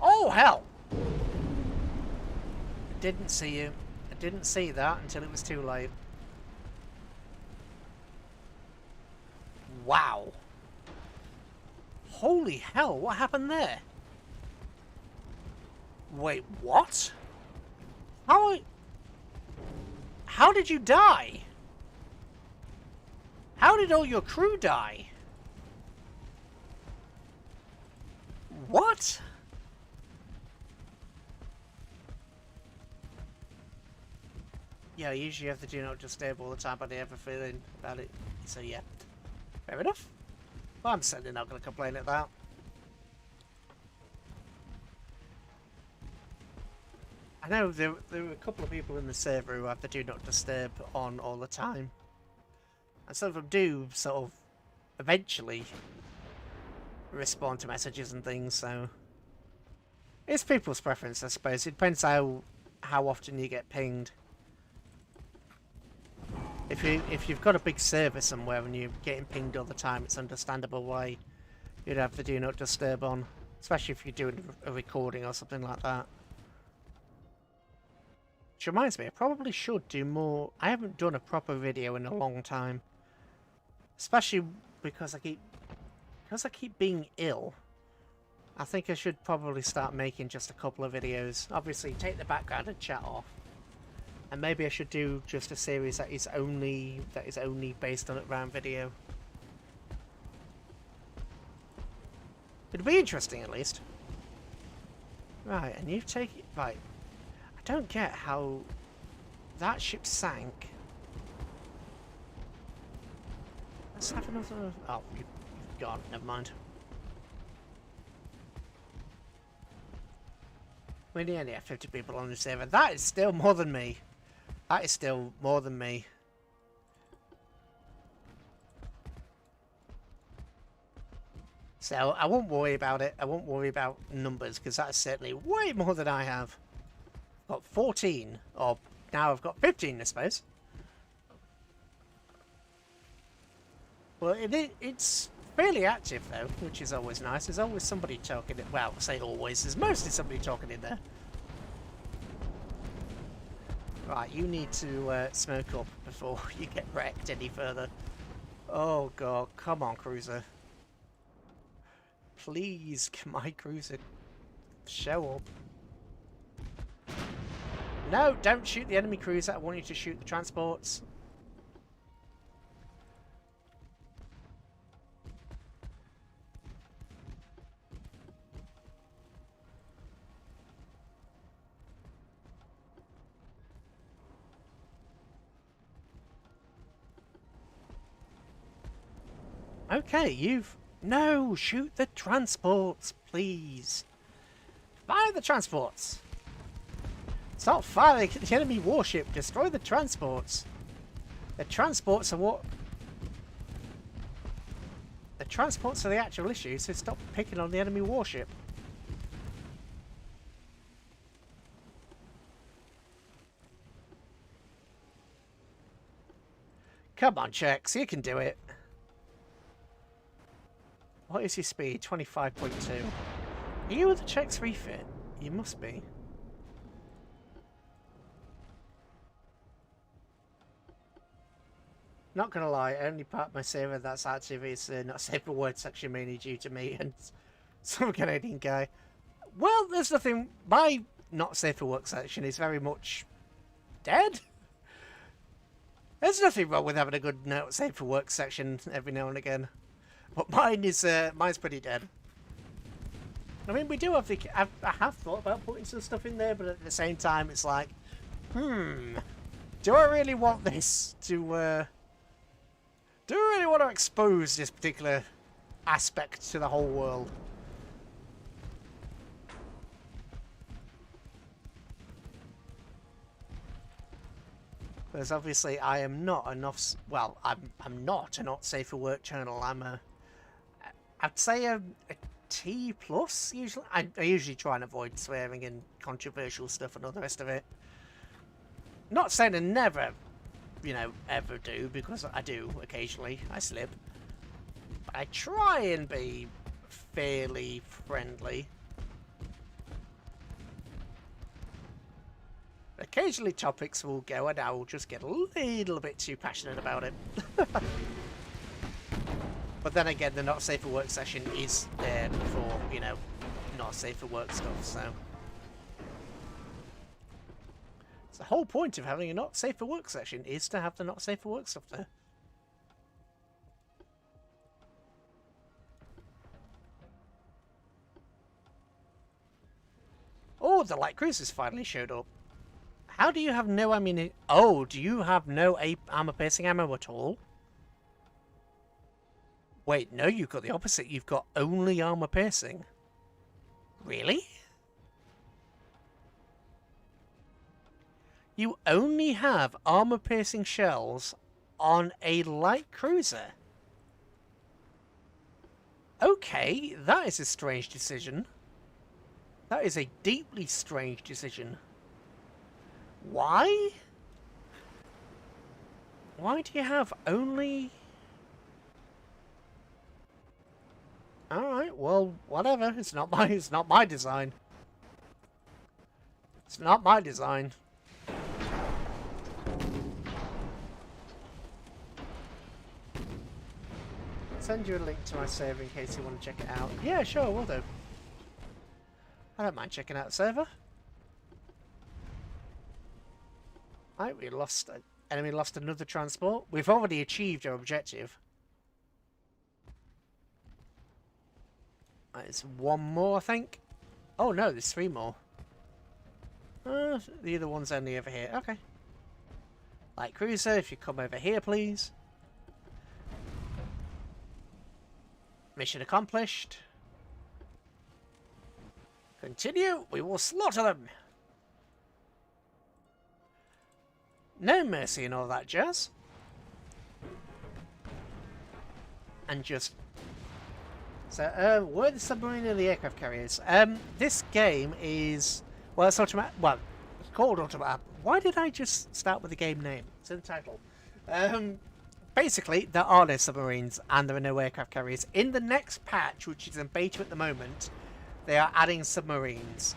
Oh, hell! I didn't see you. I didn't see that until it was too late. Wow. Holy hell, what happened there? Wait, what? How did you die? How did all your crew die? What? Yeah, I usually have to do not disturb all the time, but I have a feeling about it. So yeah, fair enough. Well, I'm certainly not going to complain at that. I know there were a couple of people in the server who have the do not disturb on all the time. And some of them do sort of eventually respond to messages and things, so it's people's preference, I suppose. It depends how often you get pinged. If you've got a big server somewhere and you're getting pinged all the time, it's understandable why you'd have the do not disturb on, especially if you're doing a recording or something like that. Which reminds me, I probably should do more. I haven't done a proper video in a long time, especially because I keep being ill. I think I should probably start making just a couple of videos. Obviously, take the background and chat off. And maybe I should do just a series that is only based on a round video. It'd be interesting, at least. Right, and you've taken... Right. I don't get how that ship sank. Let's have another... Oh, you've gone. Never mind. We only have 50 people on the server. That is still more than me. That is still more than me. So I won't worry about it. I won't worry about numbers, because that's certainly way more than I have. I've got 14, or now I've got 15, I suppose. Well, it's fairly active though, which is always nice. There's always somebody talking. Well, I say always. There's mostly somebody talking in there. Right, you need to smoke up before you get wrecked any further. Oh god, come on, cruiser. Please, my cruiser, show up. No, don't shoot the enemy cruiser. I want you to shoot the transports. Okay, you've... No, shoot the transports, please. Fire the transports. Stop firing at the enemy warship. Destroy the transports. The transports are what... The transports are the actual issue, so stop picking on the enemy warship. Come on, Chex, you can do it. What is your speed? 25.2. Are you with the Chex refit? You must be. Not gonna lie, only part of my server that's active is not safe for work section, mainly due to me and some Canadian guy. Well, there's nothing. My not safe for work section is very much dead. There's nothing wrong with having a good not safe for work section every now and again. But mine is mine's pretty dead. I mean, we do have the... I have thought about putting some stuff in there, but at the same time, it's like, do I really want this to... do I really want to expose this particular aspect to the whole world? Because obviously I am not enough... Well, I'm not a not safe for work channel. I'm a... I'd say a T+, usually. I usually try and avoid swearing and controversial stuff and all the rest of it. Not saying I never you know, ever do, because I do occasionally. I slip. But I try and be fairly friendly. Occasionally topics will go and I will just get a little bit too passionate about it. But then again, the not safe for work session is there for, you know, not safe for work stuff, so. It's the whole point of having a not safe for work session is to have the not safe for work stuff there. Oh, the light cruisers finally showed up. How do you have no ammunition? Oh, do you have no armor-piercing ammo at all? Wait, no, you've got the opposite. You've got only armor-piercing. Really? You only have armor-piercing shells on a light cruiser? Okay, that is a strange decision. That is a deeply strange decision. Why? Why do you have only... Alright, well, whatever. It's not my design. It's not my design. Send you a link to my server in case you want to check it out. Yeah, sure, will do. I don't mind checking out the server. Right, we lost... Enemy lost another transport. We've already achieved our objective. Right, there's one more, I think. Oh no, there's 3 more. The other one's only over here. Okay. Light cruiser, if you come over here, please. Mission accomplished. Continue. We will slaughter them. No mercy and all that jazz. And just... So, were the submarine and the aircraft carriers? This game is... Well, it's Ultimate... Well, it's called Ultimate... Why did I just start with the game name? It's in the title. Basically, there are no submarines and there are no aircraft carriers. In the next patch, which is in beta at the moment, they are adding submarines.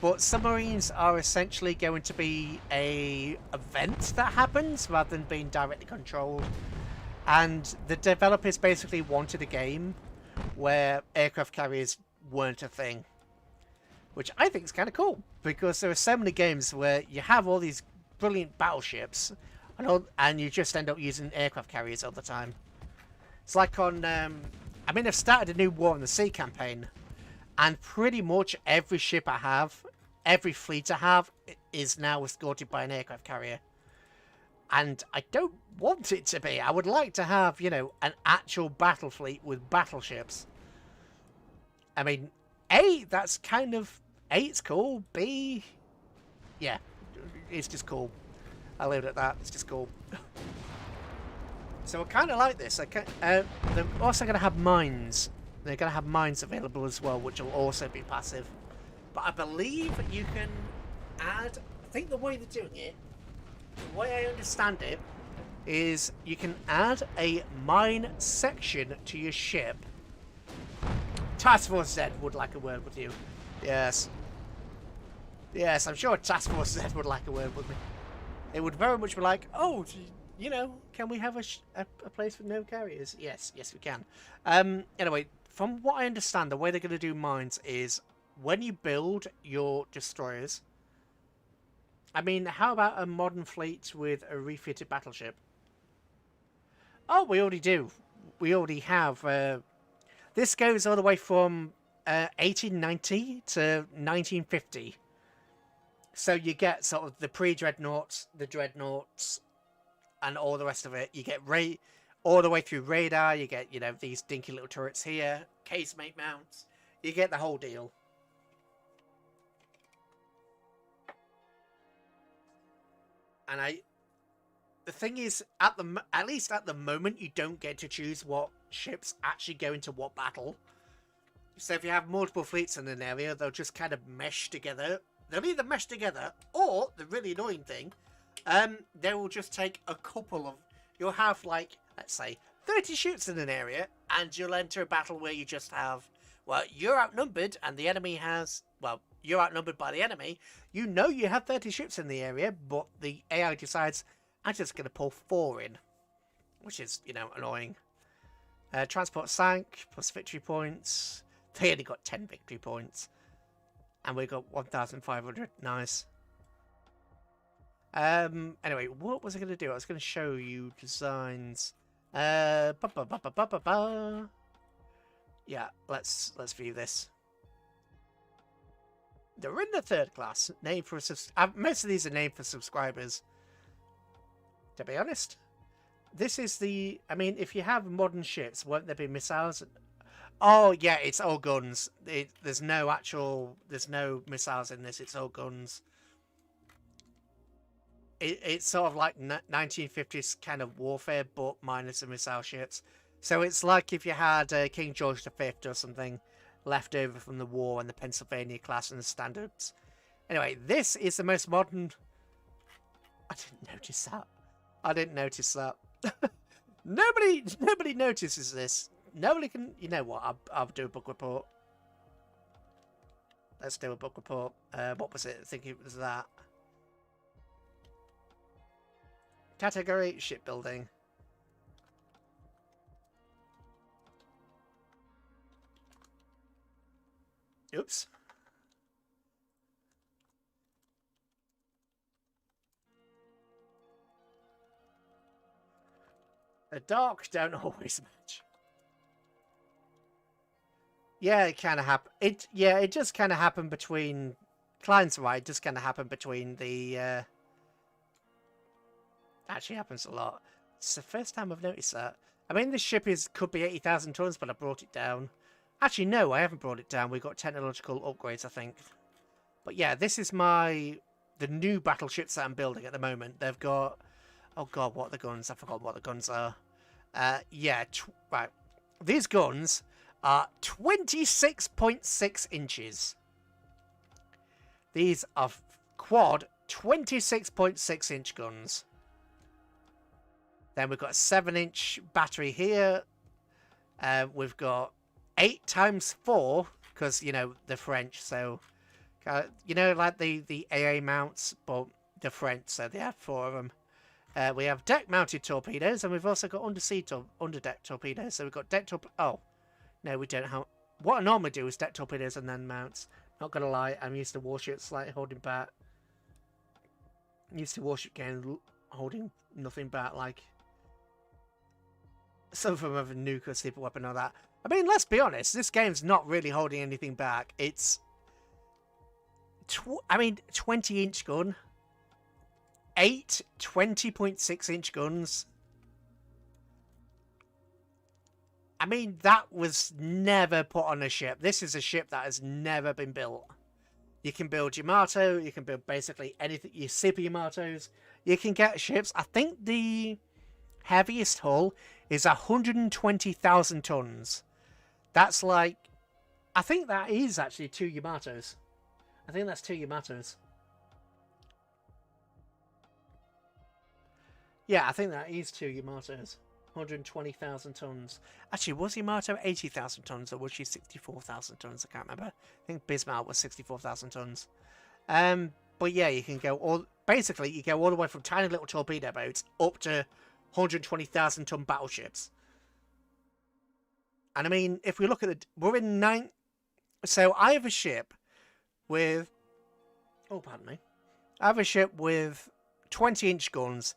But submarines are essentially going to be a event that happens rather than being directly controlled. And the developers basically wanted a game where aircraft carriers weren't a thing. Which I think is kind of cool, because there are so many games where you have all these brilliant battleships and you just end up using aircraft carriers all the time. It's like on... I mean, I've started a new War on the Sea campaign, and pretty much every ship I have, every fleet I have, is now escorted by an aircraft carrier. And I don't want it to be. I would like to have, you know, an actual battle fleet with battleships. I mean, A, that's kind of... A, it's cool. B, yeah, it's just cool. I'll leave it at that. It's just cool. So I kind of like this. They're also going to have mines. They're going to have mines available as well, which will also be passive. But I believe you can add... I think the way they're doing it, the way I understand it, is you can add a mine section to your ship. Task Force Z would like a word with you. Yes. Yes, I'm sure Task Force Z would like a word with me. It would very much be like, oh, you know, can we have a place with no carriers? Yes, yes we can. Anyway, from what I understand, the way they're going to do mines is when you build your destroyers... I mean, how about a modern fleet with a refitted battleship? Oh, we already do. We already have... this goes all the way from 1890 to 1950. So you get sort of the pre-dreadnoughts, the dreadnoughts, and all the rest of it. You get all the way through radar. You get, you know, these dinky little turrets here, casemate mounts. You get the whole deal. And the thing is, at least at the moment, you don't get to choose what ships actually go into what battle. So if you have multiple fleets in an area, they'll just kind of mesh together. They'll either mesh together, or the really annoying thing, They will just take a couple of... You'll have, like, let's say, 30 ships in an area, and you'll enter a battle where you just have... Well, you're outnumbered, and the enemy has... Well, you're outnumbered by the enemy. You know you have 30 ships in the area, but the AI decides, I'm just going to pull 4 in. Which is, you know, annoying. Transport sank, plus victory points. They only got 10 victory points. And we got 1,500. Nice. Anyway, what was I going to do? I was going to show you designs. Yeah, let's view this. They're in the 3rd class. Named for most of these are named for subscribers. To be honest, this is the... I mean, if you have modern ships, won't there be missiles? Oh yeah, it's all guns. There's no missiles in this. It's all guns. It's sort of like 1950s kind of warfare, but minus the missile ships. So it's like if you had King George V or something left over from the war and the Pennsylvania class and the standards. Anyway, this is the most modern... I didn't notice that. I didn't notice that. Nobody notices this. Nobody can... You know what? I'll do a book report. Let's do a book report. What was it? I think it was that. Category shipbuilding. Oops. The dark don't always match. Yeah, it kind of happen. It just kind of happened between clients, right? It just kind of happened between the. Actually happens a lot. It's the first time I've noticed that. I mean, this ship could be 80,000 tons, but I brought it down. Actually, no, I haven't brought it down. We've got technological upgrades, I think. But yeah, this is the new battleships that I'm building at the moment. They've got... Oh god, what are the guns? I forgot what the guns are. Yeah, right. These guns are 26.6 inches. These are quad 26.6 inch guns. Then we've got a 7-inch battery here. We've got 8 times 4, because, you know, the French, so... you know, like the AA mounts, but the French, so they have 4 of them. We have deck-mounted torpedoes, and we've also got underdeck torpedoes. So we've got deck torpedoes. Oh, no, we don't have... What I normally do is deck torpedoes and then mounts. Not gonna lie, I'm used to warships slightly holding back. I'm used to warship getting holding nothing back, like... Some form of a nuke or sleeper weapon or that. I mean, let's be honest, this game's not really holding anything back. It's... 20-inch gun. 8 20.6-inch guns. I mean, that was never put on a ship. This is a ship that has never been built. You can build Yamato, you can build basically anything, your Super Yamatos. You can get ships. I think the heaviest hull is 120,000 tons. That's like... I think that is actually 2 Yamatos. I think that's 2 Yamatos. Yeah, I think that is 2 Yamatos. 120,000 tons. Actually, was Yamato 80,000 tons or was she 64,000 tons? I can't remember. I think Bismarck was 64,000 tons. But yeah, you can go all... Basically, you go all the way from tiny little torpedo boats up to 120,000 ton battleships. And I mean, if we look at the... We're in 9... So I have a ship with... Oh, pardon me. I have a ship with 20-inch guns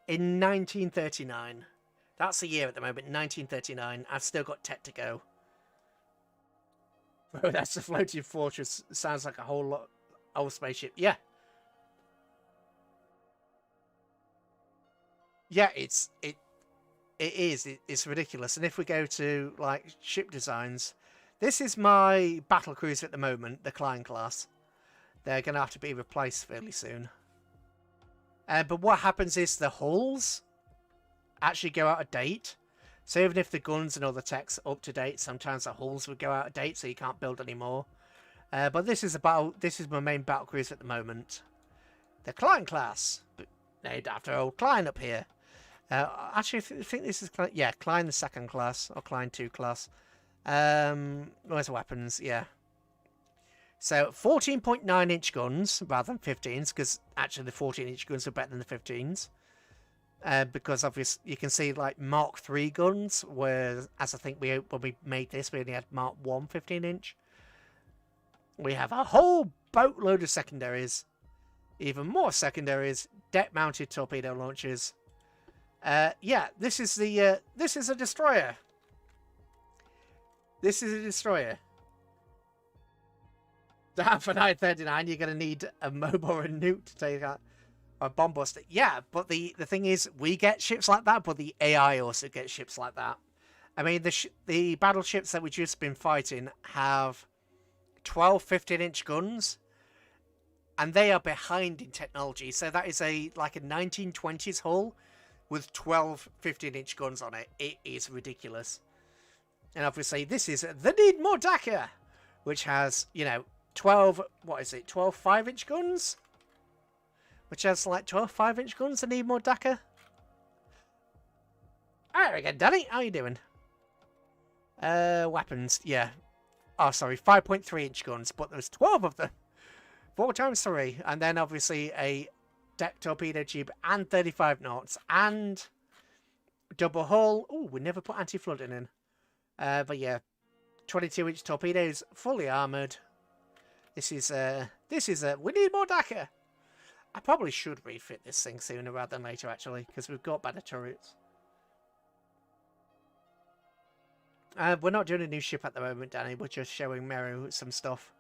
in 1939. That's the year at the moment, 1939. I've still got tech to go. Bro, that's a floating fortress. Sounds like a whole lot... Old spaceship. Yeah. Yeah, it's ridiculous. And if we go to like ship designs, this is my battle cruiser at the moment, the Klein class. They're going to have to be replaced fairly soon. But what happens is the hulls actually go out of date. So even if the guns and all the tech's up to date, sometimes the hulls would go out of date, so you can't build anymore. But this is my main battle cruiser at the moment, the Klein class. named after old Klein up here. Actually, I think this is Klein. Yeah, Klein the second class or Klein 2 class. Where's the weapons? Yeah. So 14.9-inch guns rather than 15s, because actually the 14-inch guns are better than the 15s. Because obviously you can see like Mark 3 guns, whereas I think when we made this, we only had Mark 1 15-inch. We have a whole boatload of secondaries, even more secondaries, deck-mounted torpedo launchers. Yeah, this is a destroyer. This is a destroyer. For 939, you're going to need a mob or a nuke to take out a bomb buster. Yeah, but the thing is, we get ships like that, but the AI also gets ships like that. I mean, the battleships that we've just been fighting have 12 15-inch guns, and they are behind in technology. So that is like a 1920s hull with 12 15-inch guns on it. It is ridiculous. And obviously, this is the Need More Dakar, which has, 12 5-inch guns? Which has like 12 5-inch guns that need more Dakar. Alright again, Danny, how you doing? Weapons, yeah. Oh, sorry, 5.3-inch guns, but there's 12 of them. 4 times 3, and then obviously a deck torpedo tube and 35 knots and double hull. Oh, we never put anti-flooding in. But yeah, 22-inch torpedoes, fully armoured. This is we need more Dakar. I probably should refit this thing sooner rather than later, actually, because we've got better turrets. We're not doing a new ship at the moment, Danny. We're just showing Meru some stuff.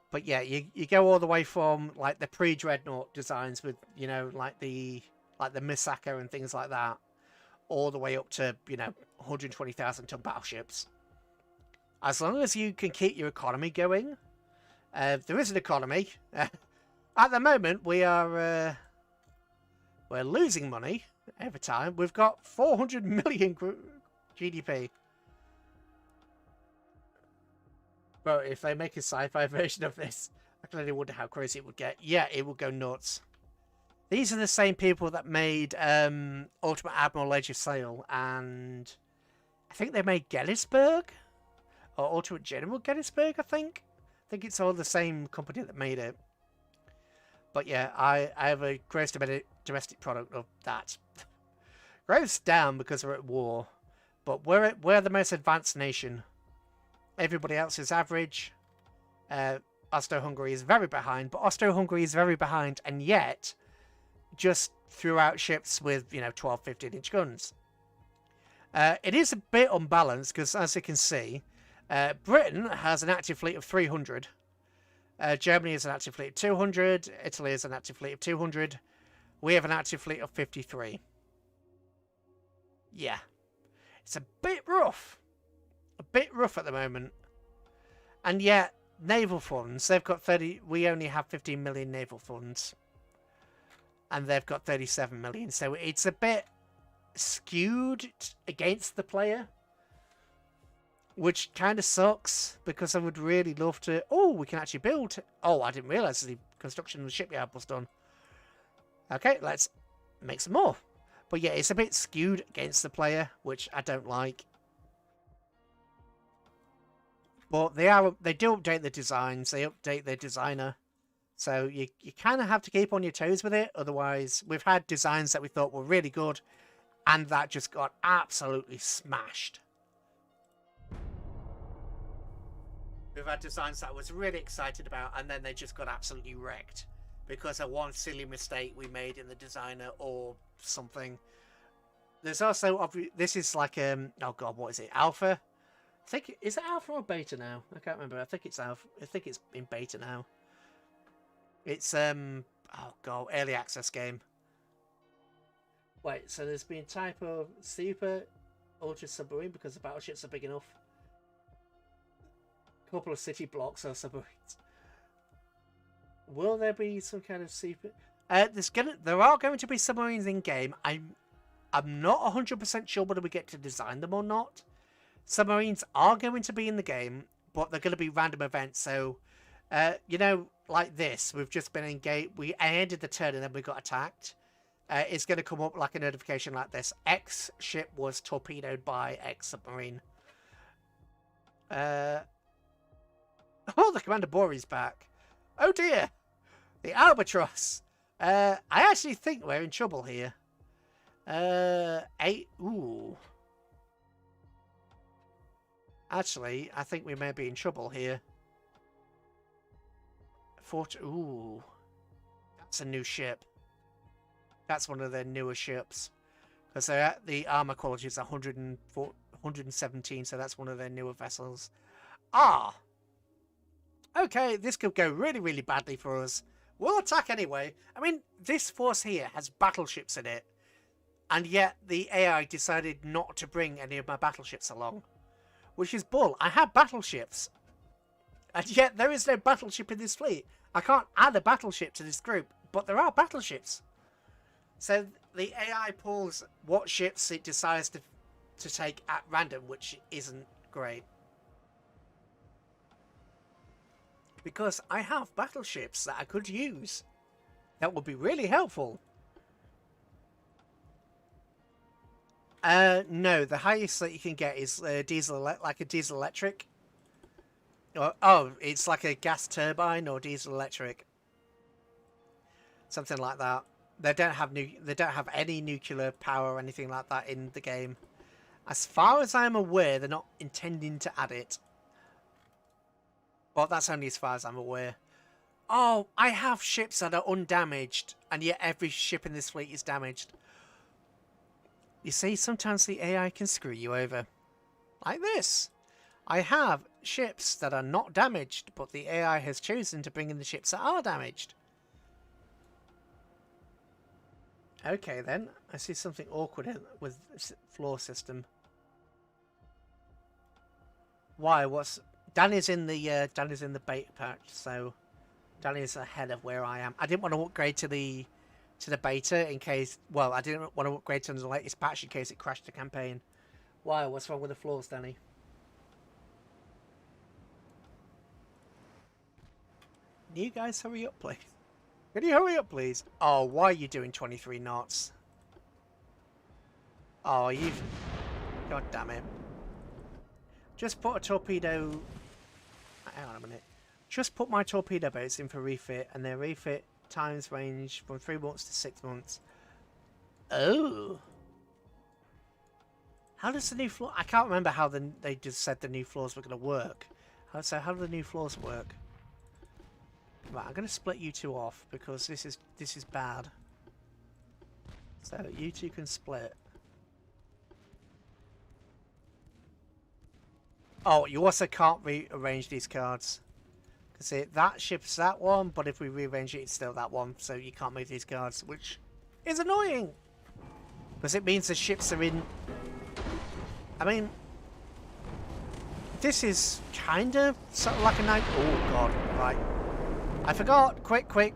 But yeah, you go all the way from like the pre-dreadnought designs with, like the Misaka and things like that, all the way up to, 120,000 ton battleships. As long as you can keep your economy going, there is an economy. At the moment, we're losing money every time. We've got 400 million GDP. But if they make a sci-fi version of this, I can only wonder how crazy it would get. Yeah, it would go nuts. These are the same people that made Ultimate Admiral Edge of Sail, and I think they made Gettysburg. Or Ultimate General Gettysburg, I think. I think it's all the same company that made it. But yeah, I have a gross domestic product of that. Gross down because we're at war. But we're the most advanced nation. Everybody else is average. Austro-Hungary is very behind. But Austro-Hungary is very behind. And yet, just threw out ships with, 12, 15-inch guns. It is a bit unbalanced because, as you can see, Britain has an active fleet of 300. Germany has an active fleet of 200. Italy has an active fleet of 200. We have an active fleet of 53. Yeah. It's a bit rough. A bit rough at the moment. And yet, naval funds, they've got 30... We only have 15 million naval funds. And they've got 37 million. So it's a bit skewed against the player. Which kind of sucks, because I would really love to... Oh, we can actually build... Oh, I didn't realise the construction of the shipyard was done. Okay, let's make some more. But yeah, it's a bit skewed against the player, which I don't like. But they do update the designs, they update their designer. So you kind of have to keep on your toes with it, otherwise we've had designs that we thought were really good, and that just got absolutely smashed. We've had designs that I was really excited about, and then they just got absolutely wrecked because of one silly mistake we made in the designer or something. There's also, this is like, oh god, what is it? Alpha? I think, is it alpha or beta now? I can't remember. I think it's alpha. I think it's in beta now. It's, oh god, early access game. Wait, so there's been a type of super ultra submarine because the battleships are big enough. Couple of city blocks or submarines. Will there be some kind of super? There are going to be submarines in game. I'm not 100% sure whether we get to design them or not. Submarines are going to be in the game, but they're going to be random events. So, like this, we've just been engaged. We ended the turn and then we got attacked. It's going to come up like a notification like this. X ship was torpedoed by X submarine. Oh, the Commander Bori's back. Oh dear. The Albatross. I actually think we're in trouble here. 8. Ooh. Actually, I think we may be in trouble here. 40. Ooh. That's a new ship. That's one of their newer ships. Because the armor quality is 117, so that's one of their newer vessels. Ah! Okay, this could go really, really badly for us. We'll attack anyway. I mean, this force here has battleships in it. And yet, the AI decided not to bring any of my battleships along. Which is bull. I have battleships. And yet, there is no battleship in this fleet. I can't add a battleship to this group. But there are battleships. So, the AI pulls what ships it decides to take at random, which isn't great. Because I have battleships that I could use. That would be really helpful. No, the highest that you can get is like a diesel electric. Oh, it's like a gas turbine or diesel electric. Something like that. They don't have any nuclear power or anything like that in the game. As far as I'm aware, they're not intending to add it. Well, that's only as far as I'm aware. Oh, I have ships that are undamaged, and yet every ship in this fleet is damaged. You see, sometimes the AI can screw you over. Like this. I have ships that are not damaged, but the AI has chosen to bring in the ships that are damaged. Okay, then. I see something awkward with the floor system. Why? Danny's in the beta patch, so Danny's ahead of where I am. I didn't want to upgrade to the beta in case. Well, I didn't want to upgrade to the latest patch in case it crashed the campaign. Why? What's wrong with the floors, Danny? Can you guys hurry up, please? Can you hurry up, please? Oh, why are you doing 23 knots? Oh, you've... God damn it. Just put a torpedo... Hang on a minute. Just put my torpedo boats in for refit, and their refit times range from 3 months to 6 months. Oh. How does the new floor... I can't remember how they just said the new floors were going to work. So how do the new floors work? Right, I'm going to split you two off because this is bad. So you two can split. Oh, you also can't rearrange these cards. Because that ship's that one, but if we rearrange it, it's still that one. So you can't move these cards, which is annoying. Because it means the ships are in... I mean... This is kind of sort of like a night... Oh, God. Right. I forgot. Quick, quick.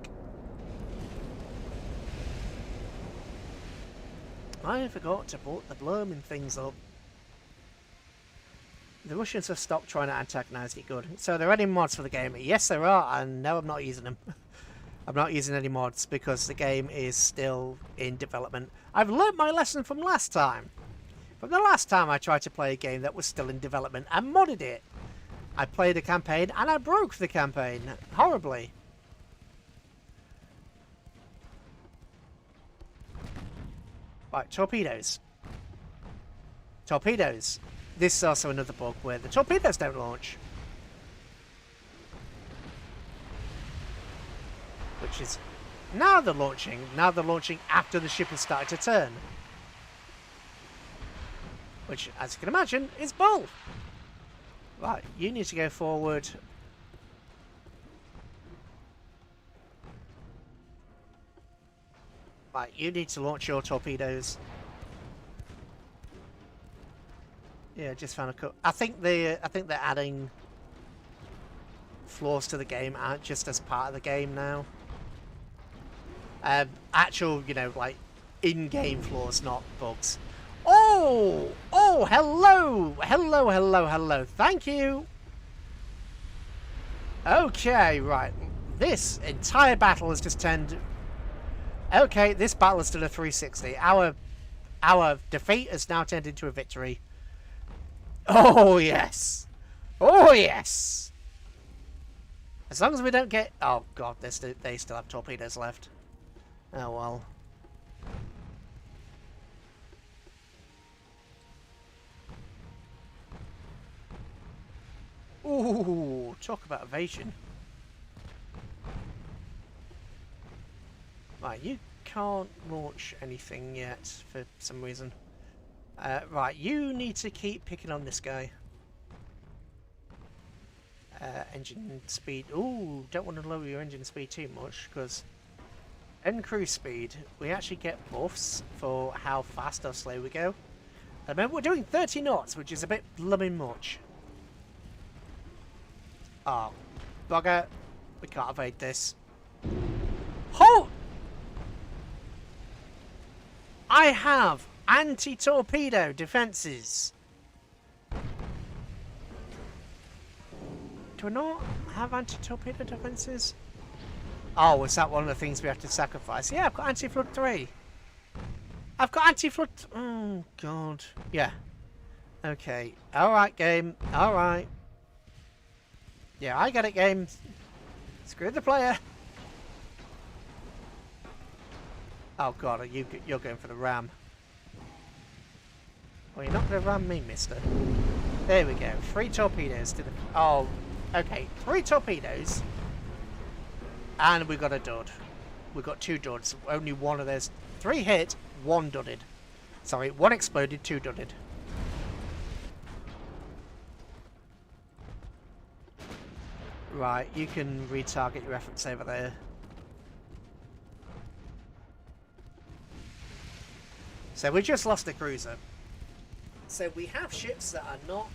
I forgot to put the blooming things up. The Russians have stopped trying to antagonize it. Good. So they're adding mods for the game. Yes, there are, and no, I'm not using them. I'm not using any mods because the game is still in development. I've learnt my lesson from last time. From the last time I tried to play a game that was still in development and modded it. I played a campaign and I broke the campaign horribly. Right, torpedoes. Torpedoes. This is also another bug where the torpedoes don't launch. Which is... Now they're launching. Now they're launching after the ship has started to turn. Which, as you can imagine, is bull. Right, you need to go forward. Right, you need to launch your torpedoes. Yeah, just found a cut. I think they're adding floors to the game just as part of the game now. Actual, you know, like in-game floors, not bugs. Oh! Oh, hello! Hello, hello, hello. Thank you! Okay, right. This entire battle has just turned... Okay, this battle has done a 360. Our defeat has now turned into a victory. Oh, yes. Oh, yes. As long as we don't get... Oh, God, they still have torpedoes left. Oh, well. Ooh, talk about evasion. Right, you can't launch anything yet for some reason. Right, you need to keep picking on this guy. Engine speed. Ooh, don't want to lower your engine speed too much, because in cruise speed, we actually get buffs for how fast or slow we go. Remember, we're doing 30 knots, which is a bit blooming much. Oh, bugger. We can't evade this. Halt! I have anti-torpedo defences. Do I not have anti-torpedo defences? Oh, is that one of the things we have to sacrifice? Yeah, I've got anti-flood 3. I've got anti-flood... Oh, God. Yeah. Okay. Alright, game. Alright. Yeah, I get it, game. Screw the player. Oh, God, you're going for the ram. Well, you're not going to ram me, mister. There we go. 3 torpedoes to the... Oh, okay. 3 torpedoes. And we got a dud. We got 2 duds. Only one of those. 3 hit, 1 dudded. Sorry, 1 exploded, 2 dudded. Right, you can retarget your efforts over there. So we just lost a cruiser. So we have ships that are not...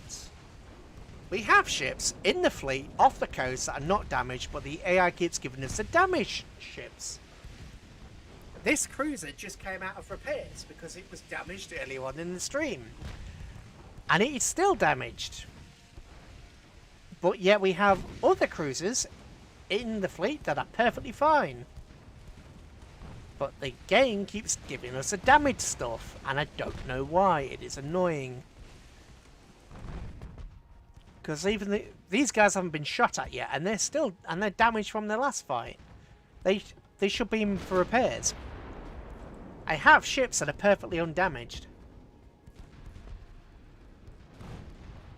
We have ships in the fleet, off the coast, that are not damaged, but the AI keeps giving us the damaged ships. This cruiser just came out of repairs because it was damaged earlier on in the stream. And it is still damaged. But yet we have other cruisers in the fleet that are perfectly fine. But the game keeps giving us the damaged stuff, and I don't know why. It is annoying. Because even these guys haven't been shot at yet, and they're damaged from their last fight. They should be in for repairs. I have ships that are perfectly undamaged.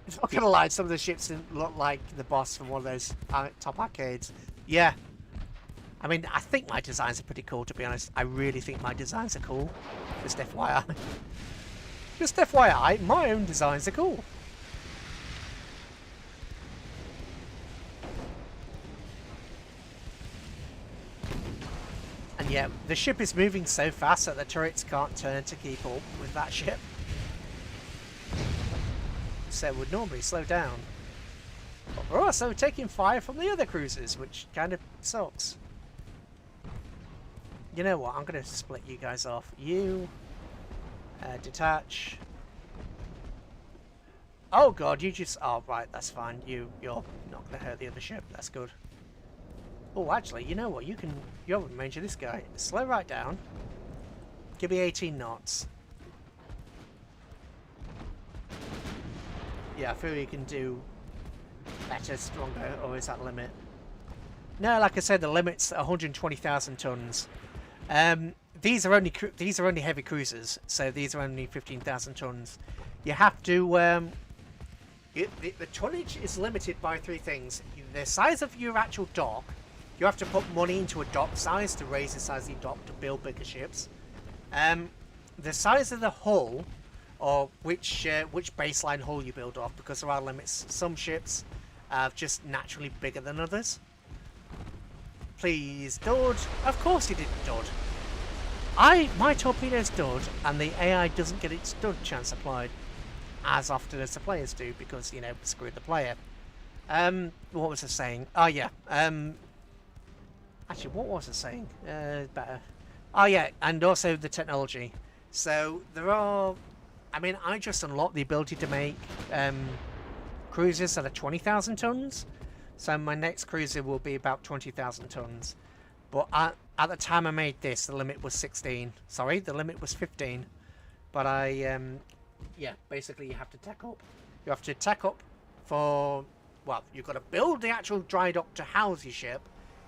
I'm not gonna lie, some of the ships look like the boss from one of those top arcades. Yeah. I mean, I think my designs are pretty cool, to be honest. I really think my designs are cool. Just FYI. Just FYI, my own designs are cool. And yeah, the ship is moving so fast that the turrets can't turn to keep up with that ship. So it would normally slow down. But we're also taking fire from the other cruisers, which kind of sucks. You know what? I'm going to split you guys off. You detach. Oh God, you just... Oh right, that's fine. You're not going to hurt the other ship. That's good. Oh, actually, you know what? You're in range of this guy. Slow right down. Give me 18 knots. Yeah, I feel you can do better, stronger, or is that limit? No, like I said, the limit's 120,000 tons. These are only heavy cruisers, so these are only 15,000 tons. You have to the tonnage is limited by 3 things: the size of your actual dock. You have to put money into a dock size to raise the size of your dock to build bigger ships. The size of the hull, or which baseline hull you build off, because there are limits. Some ships are just naturally bigger than others. Please, dud. Of course you didn't dud. My torpedoes dud, and the AI doesn't get its dud chance applied as often as the players do, because, you know, screw the player. What was I saying? Oh yeah. Actually, what was I saying? Better. Oh yeah, and also the technology. So there are... I mean, I just unlocked the ability to make cruisers that are 20,000 tons, So my next cruiser will be about 20,000 tons. But at the time I made this, the limit was 16. Sorry, the limit was 15. But yeah, basically you have to tech up. You have to tech up for, well, you've got to build the actual dry dock to house your ship.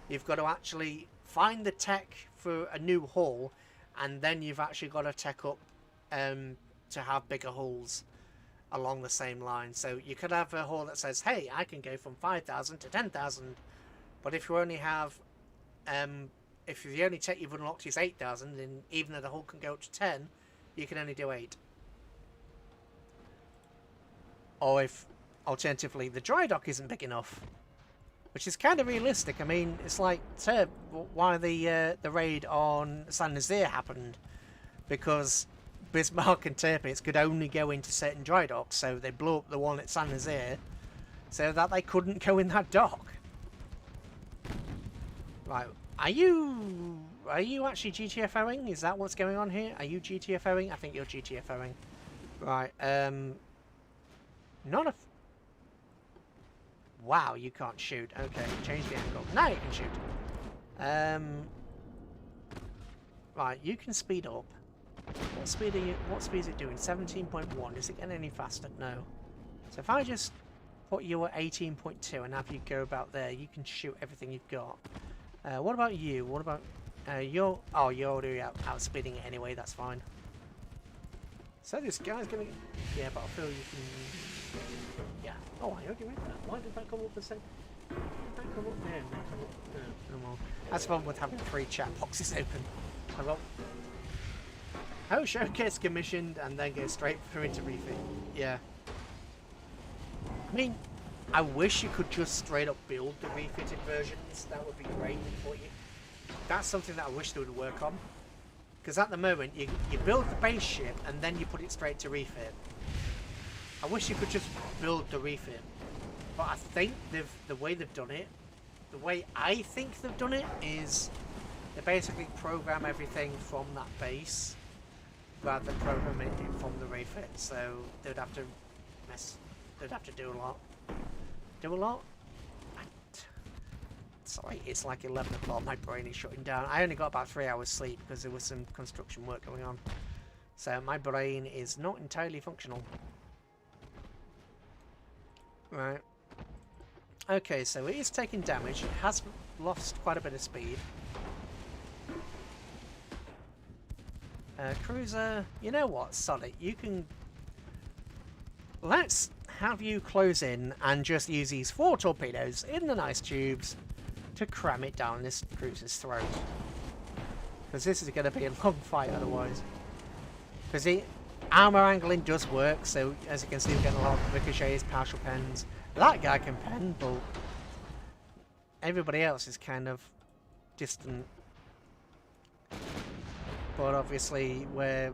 You've got to actually find the tech for a new hull, and then you've actually got to tech up to have bigger hulls along the same line. So you could have a hull that says, hey, I can go from 5,000 to 10,000. But if you only have, if the only tech you've unlocked is 8,000, then even though the hull can go up to 10, you can only do 8. Or if, alternatively, the dry dock isn't big enough, which is kind of realistic. I mean, it's like why the raid on San Nazir happened, because Bismarck and Tirpitz could only go into certain dry docks, so they blew up the one at San Nazir so that they couldn't go in that dock. Right, are you actually GTFOing? Is that what's going on here? Are you GTFOing? I think you're GTFOing. Right, not a... Wow, you can't shoot. Okay, change the angle. Now you can shoot. Right, you can speed up. What speed are you? What speed is it doing? 17.1. Is it getting any faster? No. So if I just put you at 18.2 and have you go about there, you can shoot everything you've got. What about you? What about you're? Oh, you're already outspeeding it anyway. That's fine. So this guy's gonna. Yeah, but I feel you can. Yeah. Oh, I already read that. Why did that come up the same? Did that come up there? No more. That's the problem with having 3 chat boxes open. I got. Oh, showcase commissioned and then go straight through into refit. Yeah. I mean, I wish you could just straight up build the refitted versions. That would be great for you. That's something that I wish they would work on. Because at the moment, you build the base ship and then you put it straight to refit. I wish you could just build the refit. But I think the way they've done it, the way I think they've done it is they basically program everything from that base rather than program it from the refit. So they'd have to they'd have to do a lot. Do a lot? Sorry, it's like 11 o'clock, my brain is shutting down. I only got about 3 hours sleep because there was some construction work going on. So my brain is not entirely functional. Right. Okay, so it is taking damage. It has lost quite a bit of speed. Cruiser, you know what, Sonic, you can... Let's have you close in and just use these 4 torpedoes in the nice tubes to cram it down this cruiser's throat. Because this is going to be a long fight otherwise. Because the armor angling does work, so as you can see we're getting a lot of ricochets, partial pens. That guy can pen, but everybody else is kind of distant. But obviously, where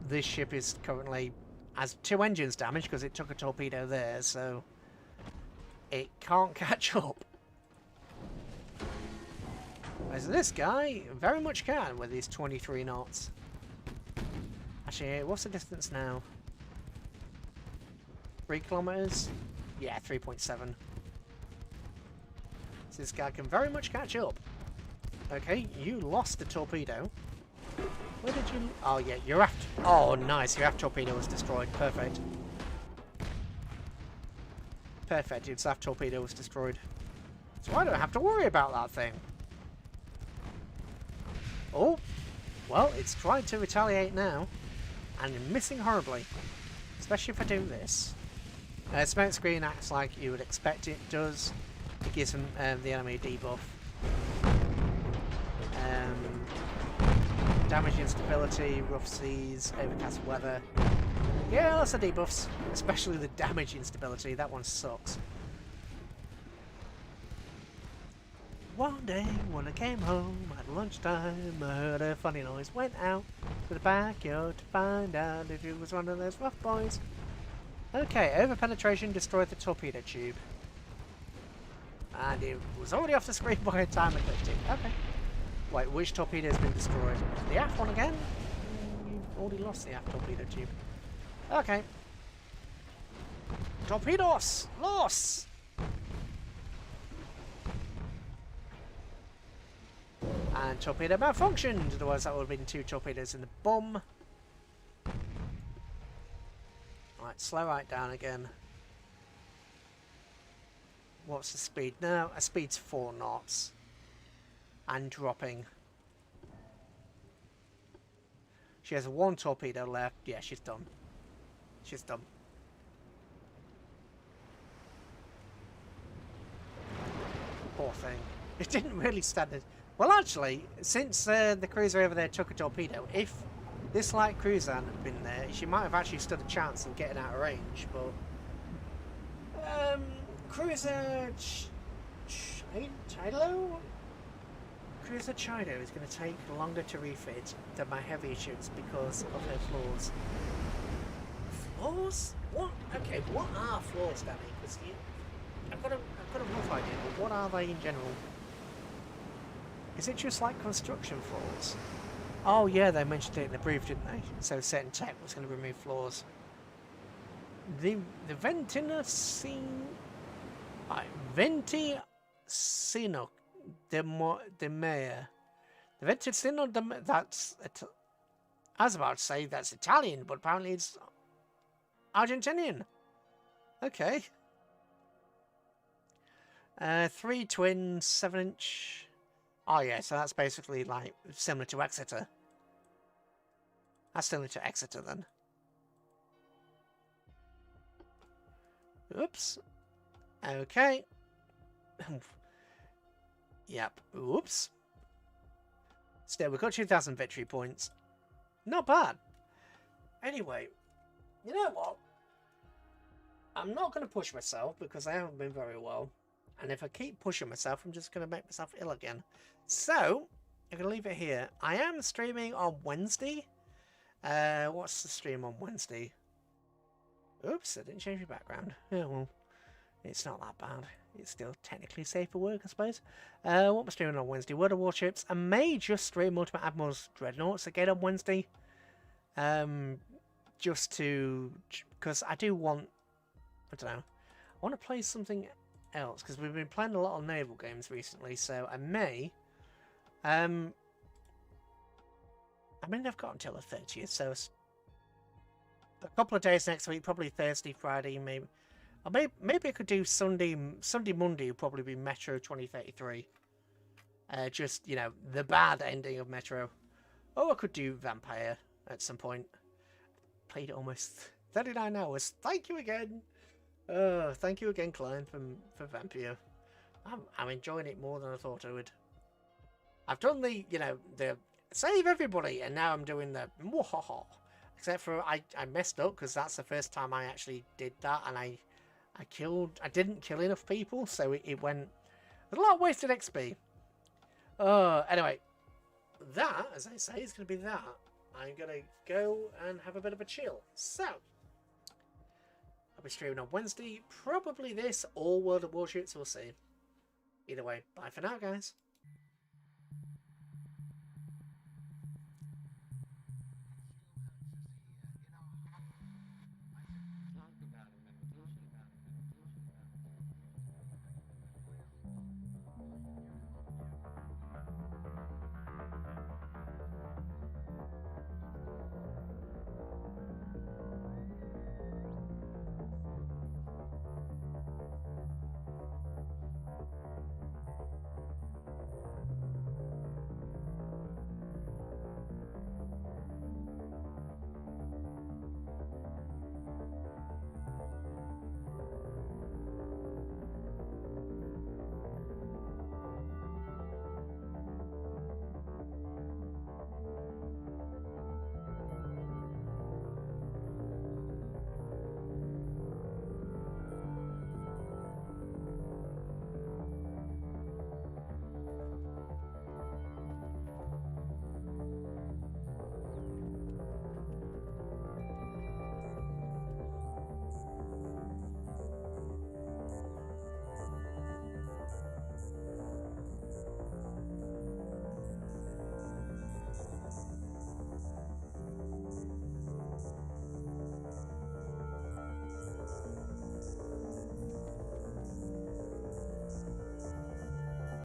this ship is currently has 2 engines damaged because it took a torpedo there, so it can't catch up. Whereas this guy very much can with his 23 knots. Actually, what's the distance now? 3 kilometers? Yeah, 3.7. So this guy can very much catch up. Okay, you lost the torpedo. Where did you... Oh, yeah, your aft... Oh, nice. Your aft torpedo was destroyed. Perfect. Perfect. Its aft torpedo was destroyed. So I don't have to worry about that thing. Oh. Well, it's tried to retaliate now. And missing horribly. Especially if I do this. Smoke screen acts like you would expect it does. It gives them the enemy a debuff. Damage instability, rough seas, overcast weather. Yeah, lots of debuffs. Especially the damage instability. That one sucks. One day when I came home at lunchtime, I heard a funny noise. Went out to the backyard to find out if it was one of those rough boys. Okay, overpenetration destroyed the torpedo tube. And it was already off the screen by the time I clicked it. Okay. Wait, which torpedo has been destroyed? The aft one again? You've already lost the aft torpedo tube. Okay. Torpedoes! Loss! And torpedo malfunctioned, otherwise that would have been 2 torpedoes in the bum. Right, slow right down again. What's the speed? No, a speed's 4 knots. And dropping. She has 1 torpedo left. Yeah, she's done. She's done. Poor thing. It didn't really stand it. Well, actually, since the cruiser over there took a torpedo, if this light cruiser hadn't been there, she might have actually stood a chance of getting out of range, but... Cruiser... Chido? Cruiser Chido is going to take longer to refit than my heavy ships because of her flaws. Flaws? What? Okay, what are flaws, Danny? Because I've got a rough idea, but what are they in general? Is it just like construction flaws? Oh yeah, they mentioned it in the brief, didn't they? So certain tech was going to remove flaws. The Venticino de Mea. The Venticino de Mea, that's... I was about to say that's Italian, but apparently it's Argentinian. Okay. 3 twin 7-inch. Oh yeah, so that's basically like similar to Exeter. That's similar to Exeter then. Oops. Okay. Yep. Oops. Still, we've got 2,000 victory points. Not bad. Anyway, you know what? I'm not going to push myself because I haven't been very well. And if I keep pushing myself, I'm just going to make myself ill again. So, I'm going to leave it here. I am streaming on Wednesday. What's the stream on Wednesday? Oops, I didn't change my background. Yeah, well, it's not that bad. It's still technically safe for work, I suppose. What am I streaming on Wednesday? World of Warships. I may just stream Ultimate Admiral's Dreadnoughts again on Wednesday. Just to... Because I do want... I don't know. I want to play something else. Because we've been playing a lot of naval games recently. So I may... I mean, I've got until the 30th. So a couple of days next week. Probably Thursday, Friday, maybe... Or maybe I could do Sunday, Monday would probably be Metro 2033. Just, you know, the bad ending of Metro. Or I could do Vampire at some point. Played it almost 39 hours. Thank you again. Thank you again, Klein, for Vampire. I'm enjoying it more than I thought I would. I've done the, you know, the save everybody, and now I'm doing the mwahaha. Except for I messed up because that's the first time I actually did that, and I didn't kill enough people, so it went... There's a lot of wasted XP. Anyway, that, as I say, is going to be that. I'm going to go and have a bit of a chill. So, I'll be streaming on Wednesday. Probably this or World of Warships, we'll see. Either way, bye for now, guys.